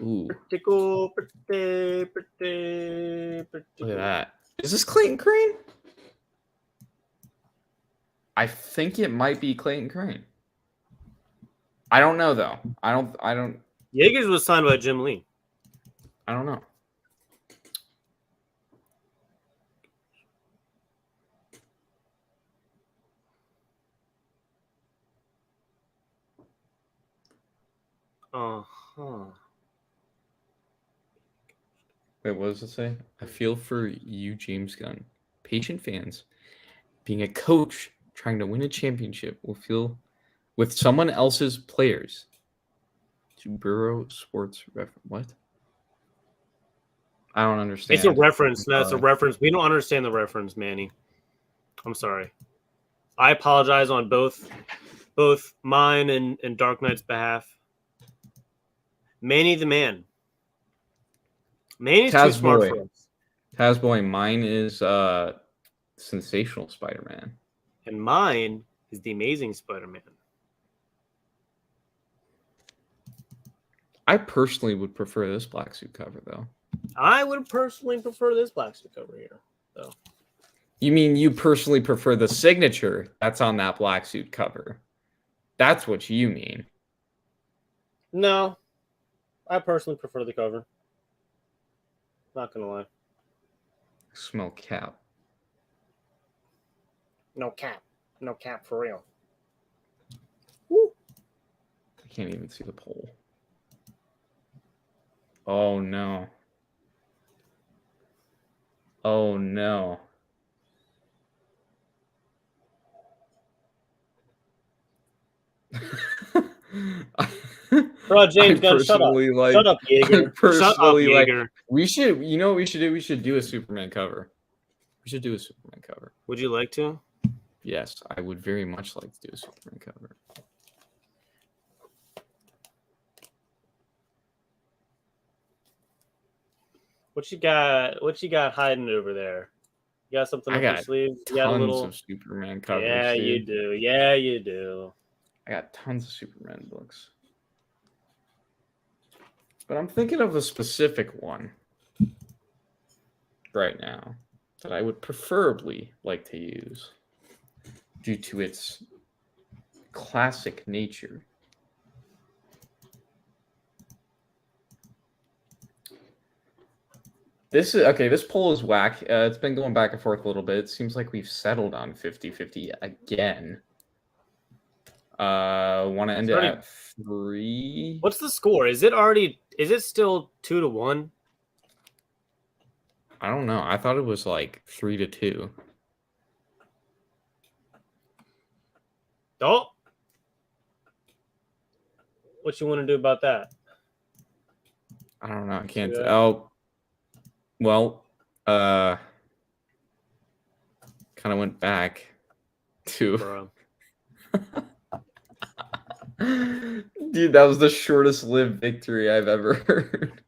Ooh. Pretty cool. Pretty. Look at that. Is this Clayton Crane? I think it might be Clayton Crane. I don't know though. I don't. Yeager's was signed by Jim Lee. I don't know. Wait, what does it say? I feel for you, James Gunn. Patient fans, being a coach trying to win a championship will feel with someone else's players. To Burrow Sports what? I don't understand. It's a reference. That's a reference. We don't understand the reference, Manny. I'm sorry. I apologize on both mine and Dark Knight's behalf. Manny the man. Manny's too smart for us. Tazboy, mine is Sensational Spider-Man. And mine is The Amazing Spider-Man. I personally would prefer this black suit cover, though. I would personally prefer this black suit cover here, though. You mean you personally prefer the signature that's on that black suit cover? That's what you mean. No. I personally prefer the cover. Not gonna lie. Smell cap. No cap. No cap for real. Woo. I can't even see the pole. Oh no. Oh no. Bro, James I Gunn, shut up. personally like. Shut up, I Jaeger. Shut up, personally like. Jaeger. We should. You know what we should do? We should do a Superman cover. We should do a Superman cover. Would you like to? Yes, I would very much like to do a Superman cover. What you got? What you got hiding over there? You got something I up your got sleeve? You got a Tons little. of Superman covers. Yeah, you dude. do. Yeah, you do. I got tons of Superman books. But I'm thinking of a specific one right now that I would preferably like to use due to its classic nature. This is okay. This poll is whack. It's been going back and forth a little bit. It seems like we've settled on 50-50 again. Want to end it at 3? What's the score? Is it already? Is it still 2-1? I don't know. I thought it was like 3-2. Oh, what you want to do about that? I don't know. I can't. Yeah. Oh, well, kind of went back to. Bro. Dude, that was the shortest lived victory I've ever heard.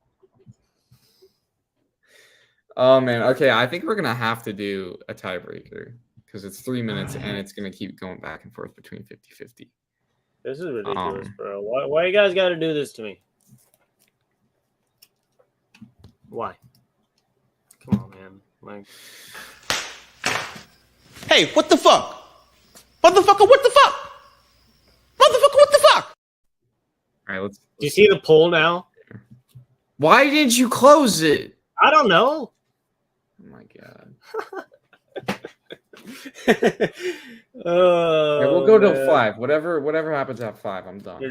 Oh man. Okay, I think we're gonna have to do a tiebreaker because it's 3 minutes and it's gonna keep going back and forth between 50-50. This is ridiculous, bro. Why you guys got to do this to me? Why? Come on, man. Like, Hey, what the fuck? Motherfucker, what the fuck? Motherfucker, what the fuck? All right, let's. do you see the poll now? Why did you close it? I don't know. Oh my god. Oh, Yeah, we'll go man. till 5. Whatever happens at 5, I'm done.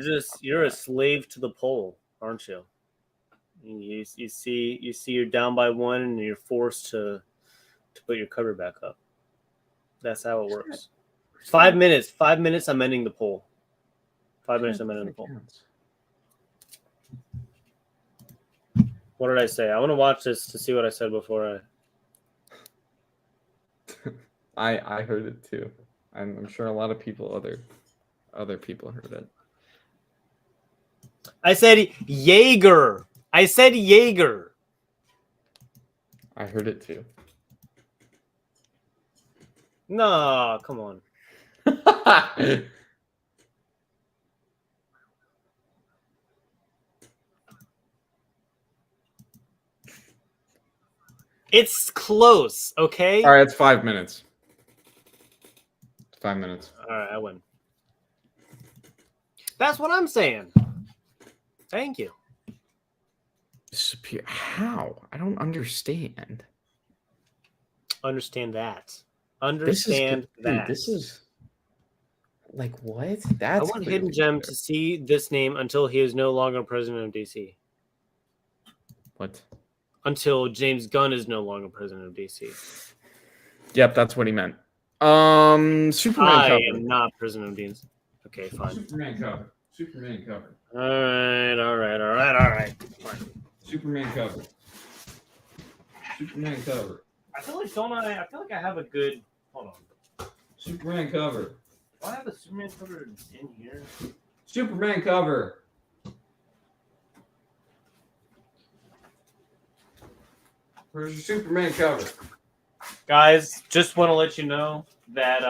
You're a slave to the poll, aren't you? You see you're down by 1 and you're forced to put your cover back up. That's how it works. 5 minutes. 5 minutes. I'm ending the poll. 5 minutes. I'm ending the poll. What did I say? I want to watch this to see what I said before I heard it too. I'm sure a lot of people, other people heard it. I said Jaeger. I said Jaeger. I heard it too. No, come on. It's close, okay? All right, it's 5 minutes. 5 minutes. All right, I win. That's what I'm saying. Thank you. How? I don't understand. Understand that. Understand that. Dude, this is like what? I That's want clearly Hidden Gem better. to see this name until he is no longer president of DC. What? Until James Gunn is no longer president of DC. Yep, that's what he meant. Superman I cover. am not president of DC. Okay, fine. Superman cover. Superman cover. All right. Fine. Superman cover. Superman cover. I feel like I have a good. Hold on. Superman cover. Do I have the Superman cover in here? Superman cover. Where's your Superman cover? Guys, just want to let you know that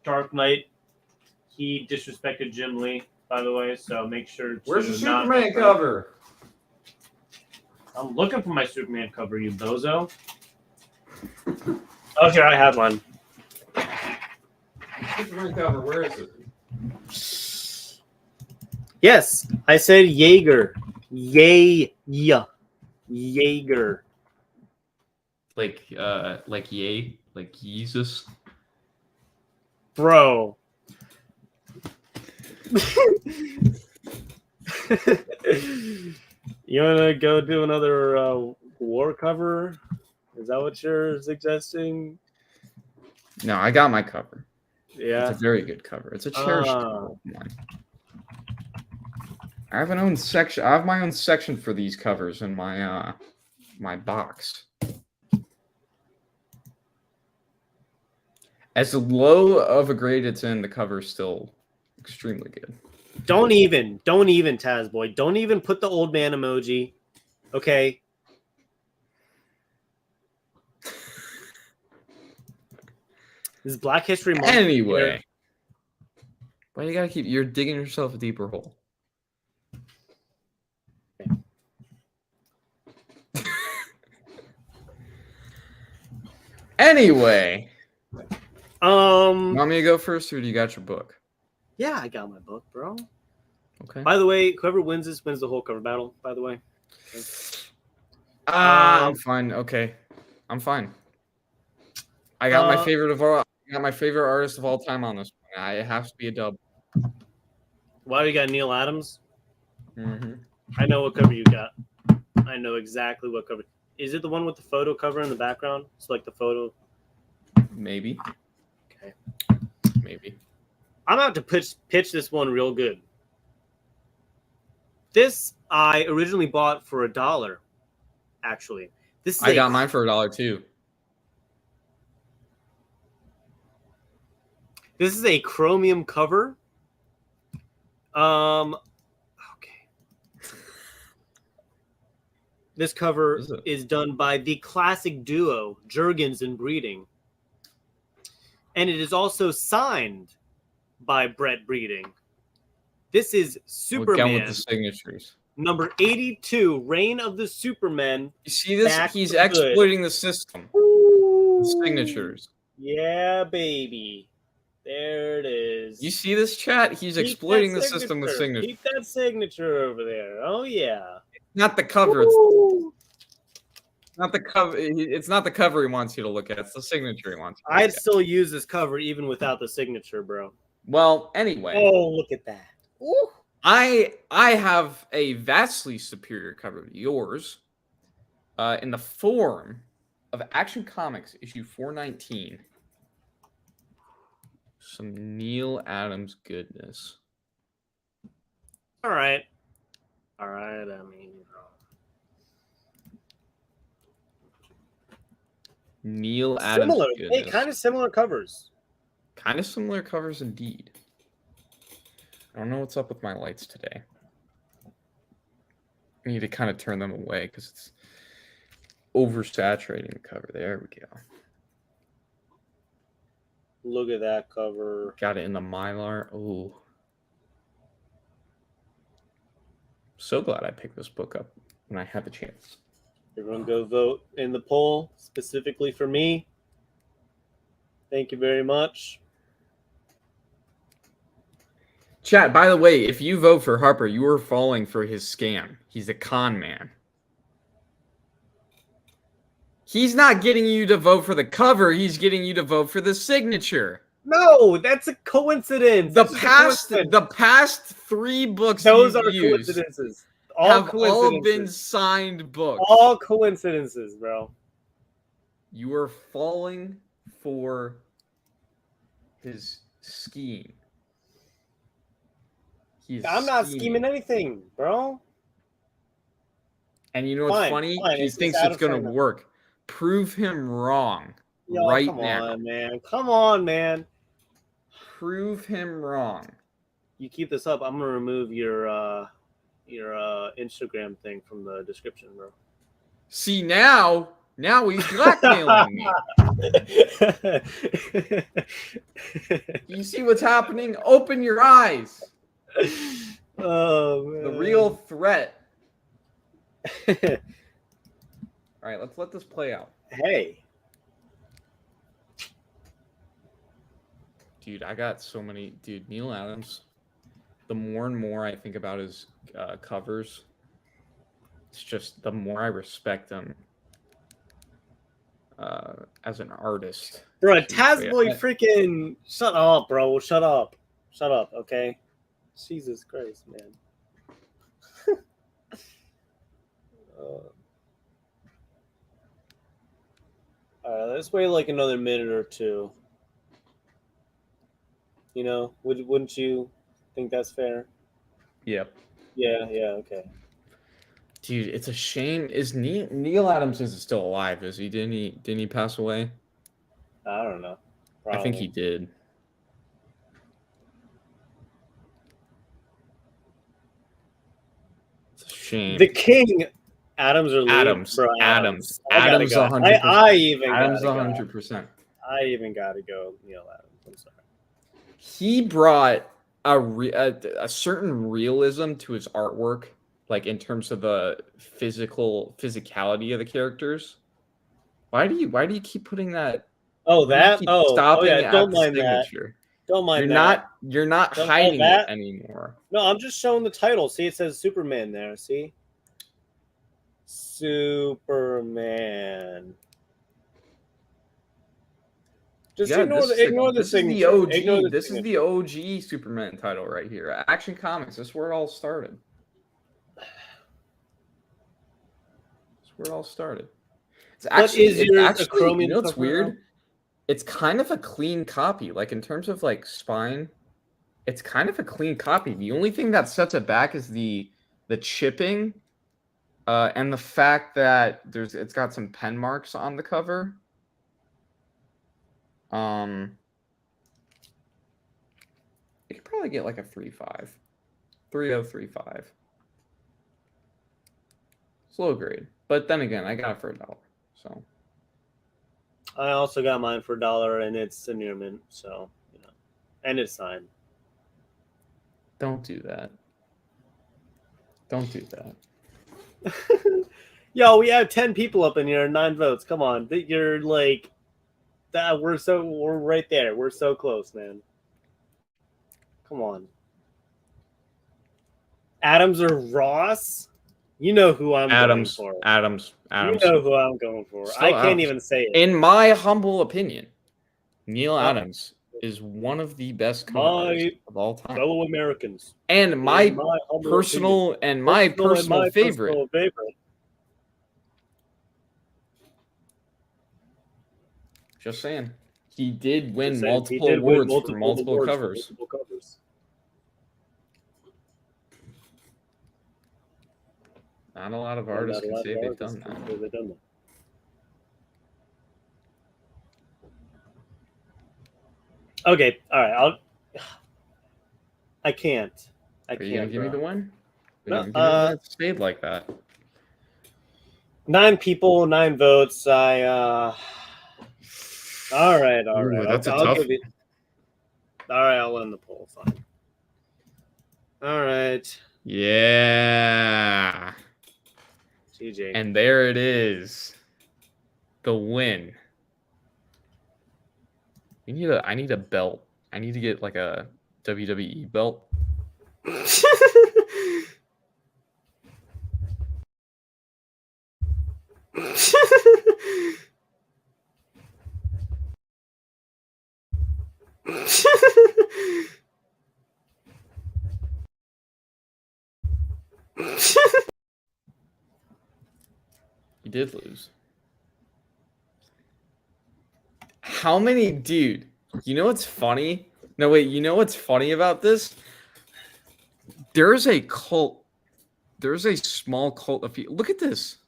Dark Knight, he disrespected Jim Lee, by the way, so make sure to Where's your not Superman cover? I'm looking for my Superman cover, you bozo. Oh, here, I have one. Superman cover, where is it? Yes, I said Jaeger. Jaeger. Like yay, like Jesus. Bro. You want to go do another war cover? Is that what you're suggesting? No, I got my cover. Yeah. It's a very good cover. It's a cherished one. I have my own section for these covers in my my box. As low of a grade it's in, the cover is still extremely good. Don't even, Taz boy. Don't even put the old man emoji. Okay. This is Black History Month. Anyway. Why you gotta keep... You're digging yourself a deeper hole. Anyway. Want me to go first, or do you got your book? Yeah, I got my book, bro. Okay. By the way, whoever wins this wins the whole cover battle, by the way. Okay. I'm fine. Okay. I'm fine. I got my favorite of all. I got my favorite artist of all time on this one. It has to be a dub. Why do you got Neil Adams? Mm-hmm. I know what cover you got. I know exactly what cover. Is it the one with the photo cover in the background? It's like the photo. Maybe. Okay. Maybe. I'm about to pitch this one real good. This I originally bought for $1. Actually, this is I got mine for $1 too. This is a chromium cover. Okay. This cover is done by the classic duo Jurgens and Breeding, and it is also signed by Brett Breeding. This is Superman with the signatures. number 82, Reign of the Supermen. You see this? He's exploiting the system. The signatures. Yeah, baby. There it is. You see this, chat? He's exploiting the system with signatures. Keep that signature over there. Oh, yeah. Not the cover. It's not the cover. It's not the cover he wants you to look at. It's the signature he wants you to look I'd still use this cover even without the signature, bro. Well, anyway. Oh, look at that. Ooh. I have a vastly superior cover to yours in the form of Action Comics issue 419. Some Neil Adams goodness. All right. I mean, Neil Adams similar. goodness. Hey, kind of similar covers. Kind of similar covers indeed. I don't know what's up with my lights today. I need to kind of turn them away because it's oversaturating the cover. There we go. Look at that cover. Got it in the Mylar. Oh. So glad I picked this book up when I had the chance. Everyone go vote in the poll specifically for me. Thank you very much. Chat, by the way, if you vote for Harper, you are falling for his scam. He's a con man. He's not getting you to vote for the cover. He's getting you to vote for the signature. No, that's a coincidence. The past 3 books those are used coincidences. All been signed books. All coincidences, bro. You are falling for his scheme. I'm not scheming anything, bro. And you know what's funny? He thinks it's going to work. Prove him wrong right now. Come on, man. Prove him wrong. You keep this up, I'm going to remove your Instagram thing from the description, bro. See, now he's blackmailing me. You see what's happening? Open your eyes. Oh, man. The real threat. All right, let's let this play out. Hey. Dude, I got so many. Dude, Neil Adams, the more and more I think about his covers, it's just the more I respect him as an artist. Bro, Tazboy freaking... Shut up, bro. Shut up. Shut up, okay? Jesus Christ, man. Let's wait like another minute or two. You know, wouldn't you think that's fair? Yep. Yeah, okay. Dude, it's a shame. Is Neil Adams is still alive? Is he? Didn't he pass away? I don't know. Probably. I think he did. It's a shame. The King, Adams or Lee? Adams. Bro, Adams. I gotta Adams. go. 100%. I even Adams. gotta go. 100%. I even gotta go. Neil Adams. I'm sorry. He brought a certain realism to his artwork, like in terms of the physicality of the characters. Why do you keep putting that? Oh, that? Keep Oh, stopping yeah. at Don't the mind that. signature. Don't mind You're that. not Don't- hiding that? it anymore. No, I'm just showing the title. See, it says Superman there. See? Superman. Just ignore the this signature. is the OG. Ignore the This signature. is the OG Superman title right here. Action Comics. This is where it all started. It's actually, is yours a actually, chromium you know what's cover weird? now? It's kind of a clean copy. Like in terms of like spine, it's kind of a clean copy. The only thing that sets it back is the chipping, and the fact that it's got some pen marks on the cover. You could probably get like a 3.5, 3.035. It's low grade, but then again, I got it for $1. So I also got mine for $1, and it's a near mint, so you know, and it's signed. don't do that. Don't do that. Yo, we have 10 people up in here, 9 votes. Come on, you're like that. We're right there. We're so close, man. Come on, Adams or Ross? You know who I'm going for. Adams. You know who I'm going for. Still I can't Adams. even say it. In my humble opinion, Neil Adams is one of the best cover artists of all time. Fellow Americans. And my humble personal opinion. and my personal favorite. Personal favorite. Just saying. He did win Just saying, multiple he did win awards for multiple awards covers. for multiple covers. Not a lot of artists can say they've done that. Okay, all right. I can't. Are you gonna give me the win? No, It's stayed like that. 9 people, 9 votes. All right. Ooh, that's I'll a tough. give you. All right, I'll end the poll. Fine. All right. Yeah. GG. And there it is. The win. I need a belt. I need to get like a WWE belt. You did lose. How many, dude? You know what's funny? No, wait. You know what's funny about this? There's a cult. There's a small cult of people. Look at this.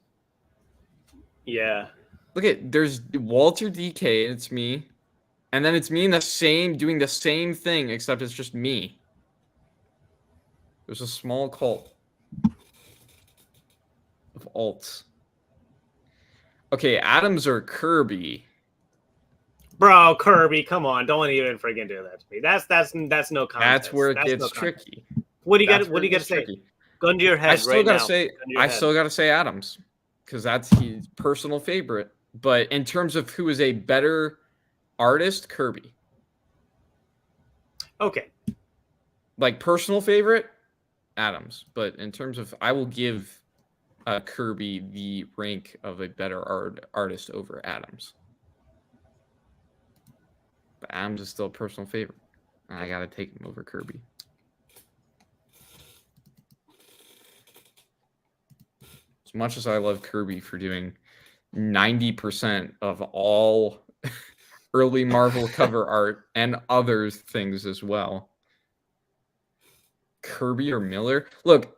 Yeah. Look at there's Walter DK. And it's me, and then it's me in the same doing the same thing, except it's just me. There's a small cult of alts. Okay, Adams or Kirby. Bro, Kirby, come on! Don't even freaking do that to me. That's no contest. That's where it That's gets no contest. tricky. What do you got? That's What do you where got it to gets say? tricky. Gun to your head. I still right gotta now. say, Gun to your I head. still gotta say Adams because that's his personal favorite. But in terms of who is a better artist, Kirby. Okay. Like personal favorite, Adams. But in terms of, I will give Kirby the rank of a better artist over Adams. But Adams is still a personal favorite. And I gotta take him over Kirby. As much as I love Kirby for doing 90% of all early Marvel cover art and other things as well. Kirby or Miller? Look,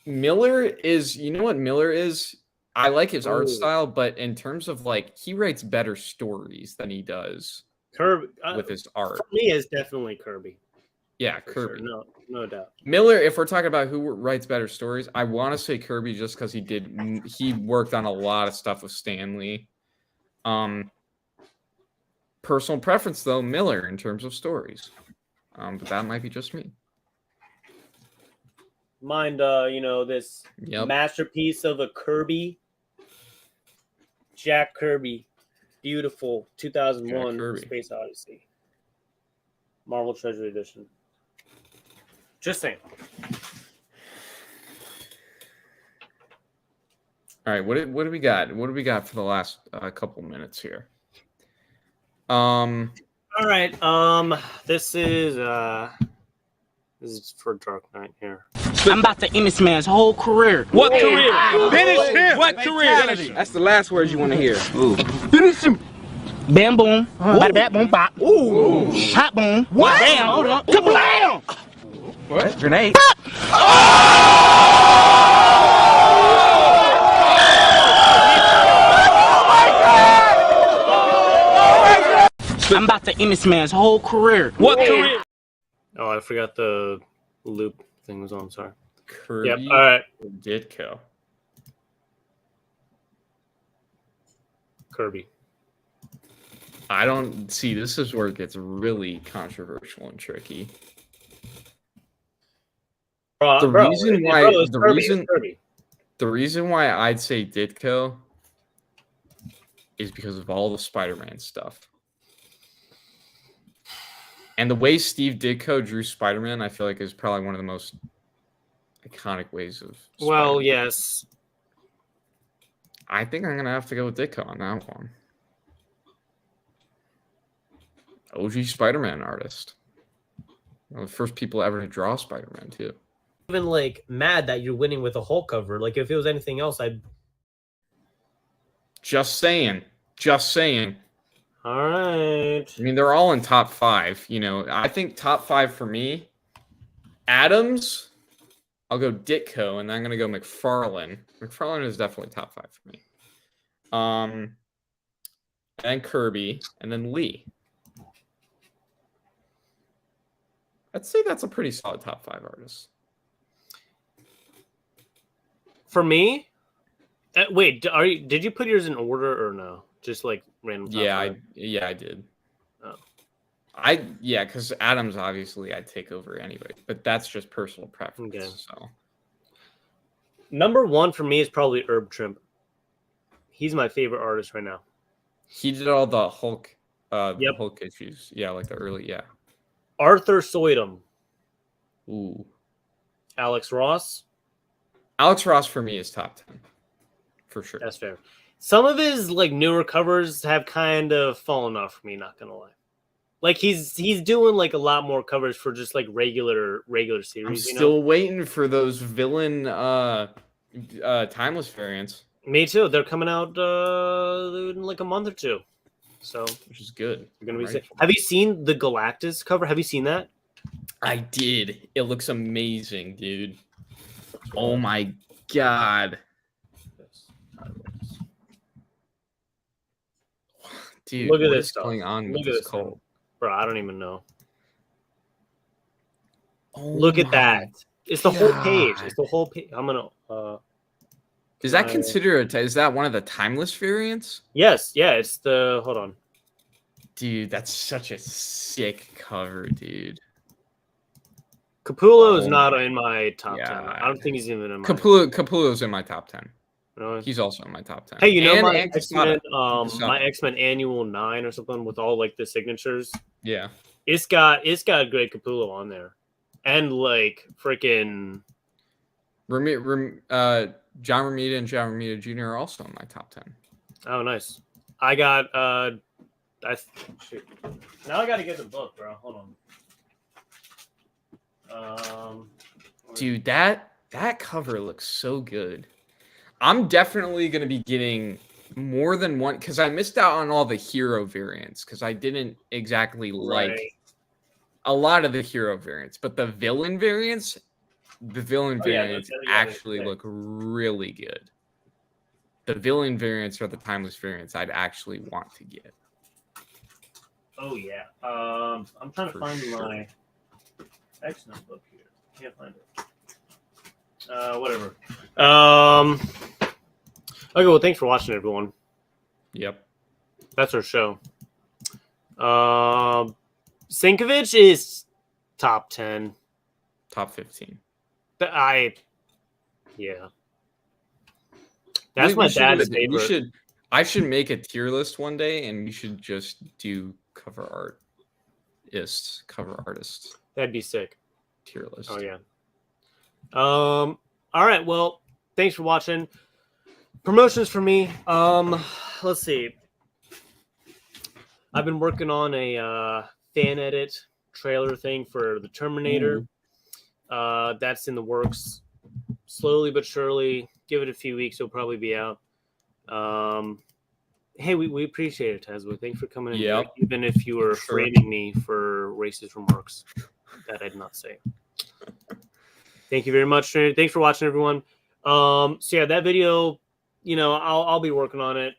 Miller is, you know what Miller is? I like his art style, but in terms of like, he writes better stories than he does Kirby with his art. For me, is definitely Kirby. Yeah, For Kirby. sure. No doubt. Miller, if we're talking about who writes better stories, I want to say Kirby just because he worked on a lot of stuff with Stan Lee. Personal preference though, Miller in terms of stories. But that might be just me. Mind this masterpiece of a Kirby. Jack Kirby. Beautiful 2001 Space Odyssey. Marvel Treasure Edition. Just saying. All right, what do we got? What do we got for the last couple minutes here? All right. This is for Dark Knight here. I'm about to end this man's whole career. What career? Finish him. What career? That's the last words you want to hear. Ooh. Finish him. Bam boom. Bada bat boom bop. Ooh. Hot boom. What? Bam. Hold on. Kablam! What? Grenade. I'm about to end this man's whole career. What career? Oh, I forgot the loop thing was on. Sorry. Kirby. Yep. All right. Ditko. Kirby. I don't see. This is where it gets really controversial and tricky. The reason why I'd say Ditko is because of all the Spider-Man stuff. And the way Steve Ditko drew Spider-Man, I feel like is probably one of the most iconic ways of Spider-Man. Well, yes. I think I'm going to have to go with Ditko on that one. OG Spider-Man artist. One of the first people ever to draw Spider-Man, too. Even, like, mad that you're winning with a Hulk cover. Like, if it was anything else, I'd... Just saying. Just saying. All right. I mean, they're all in top 5. You know, I think top 5 for me, Adams, I'll go Ditko, and then I'm going to go McFarlane. McFarlane is definitely top 5 for me. And Kirby, and then Lee. I'd say that's a pretty solid top 5 artist. For me, wait, did you put yours in order or no? Just like random. Yeah, I did. Oh. Because Adams obviously I'd take over anyway, but that's just personal preference. Okay. So number 1 for me is probably Herb Trimp. He's my favorite artist right now. He did all the Hulk, Hulk issues. Yeah, like the early, Arthur Soydom. Ooh. Alex Ross. Alex Ross for me is top 10. For sure. That's fair. Some of his like newer covers have kind of fallen off for me, not gonna lie. Like he's doing like a lot more covers for just like regular series. I'm still waiting for those villain timeless variants. Me too. They're coming out in like a month or two. So which is good. You're gonna be Have you seen the Galactus cover? Have you seen that? I did. It looks amazing, dude. Oh my god. Dude, look at this is stuff. Going on look with at this cold? Bro, I don't even know. Oh look at that. It's the whole page. God. It's the whole page. I'm gonna is that considered is that one of the timeless variants? Yes, yeah, it's the hold on. Dude, that's such a sick cover, dude. Capullo is not in my top 10. I don't think he's even in my Capullo's in my top 10. Really? He's also in my top 10. Hey, you know and my X-Men Annual 9 or something with all like the signatures? Yeah. It's got Greg Capullo on there. And like freaking John Romita and John Romita Jr. are also in my top 10. Oh, nice. I got shoot. Now I got to get the book, bro. Hold on. Dude, that cover looks so good. I'm definitely going to be getting more than one because I missed out on all the hero variants because I didn't exactly like Right. a lot of the hero variants, but the villain variants, those actually sick. look really good. The villain variants are the timeless variants I'd actually want to get. Oh yeah. I'm trying to For find sure. my X notebook here. Can't find it. Whatever. Okay. Well, thanks for watching, everyone. Yep. That's our show. Sinkovich is top 10. Top 15. Yeah. That's my We should dad's do it. favorite. I should make a tier list one day, and we should just do cover artists That'd be sick. tier list. Oh yeah. All right. Well, thanks for watching. Promotions for me. Let's see. I've been working on a fan edit trailer thing for the Terminator. That's in the works. Slowly but surely. Give it a few weeks. It'll probably be out. Hey, we appreciate it, Tazwood. Thanks for coming in. Yep. Here, even if you were Sure. framing me for racist remarks that I did not say. Thank you very much. Thanks for watching, everyone. So yeah, that video, I'll be working on it.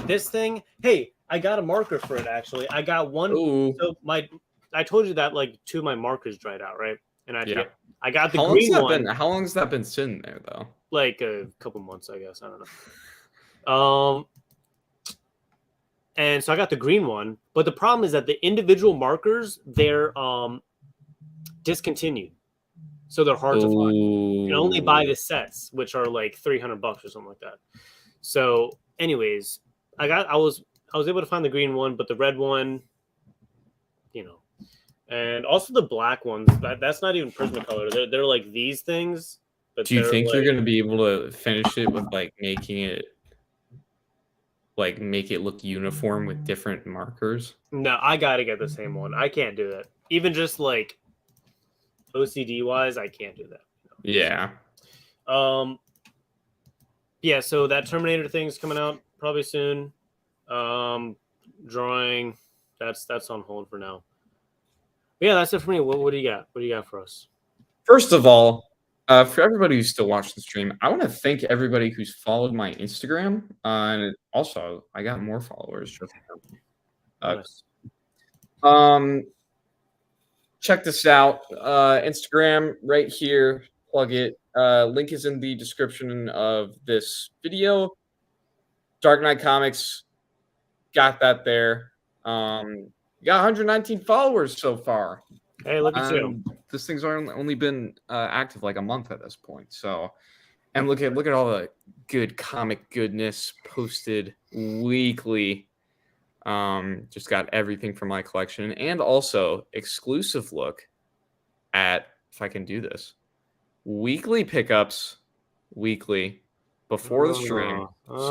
This thing, hey, I got a marker for it actually. I got one. Ooh. So I told you that like 2 of my markers dried out, right? And I got the How green one. How long has that been sitting there though? Like a couple months, I guess. I don't know. And so I got the green one, but the problem is that the individual markers, they're discontinued. So they're hard to find. You can only buy the sets, which are like $300 or something like that. So, anyways, I was able to find the green one, but the red one, and also the black ones. That's not even Prismacolor. They're like these things. But do you think you're gonna be able to finish it with like make it look uniform with different markers? No, I gotta get the same one. I can't do that. Even just like OCD wise, I can't do that. Yeah. Yeah, so that Terminator thing's coming out probably soon. Drawing, that's on hold for now. But yeah, that's it for me. What do you got? What do you got for us? First of all, for everybody who's still watching the stream, I want to thank everybody who's followed my Instagram. And also, I got more followers. Just Nice. Check this out. Instagram right here. Plug it. Link is in the description of this video. Dark Knight Comics. Got that there. Got 119 followers so far. Hey, look at you. This thing's only been active like a month at this point. So, and look at all the good comic goodness posted weekly. Just got everything from my collection, and also exclusive look at, if I can do this, weekly pickups before the stream. So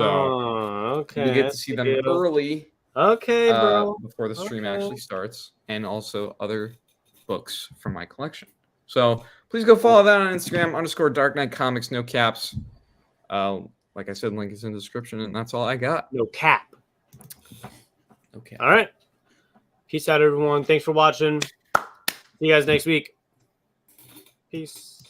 okay, you get to see them early. Okay, bro. Before the stream actually starts, and also other books from my collection. So please go follow that on Instagram _Dark Knight Comics, no caps. Like I said, link is in the description, and that's all I got. No cap. Okay. All right. Peace out, everyone. Thanks for watching. See you guys next week. Peace.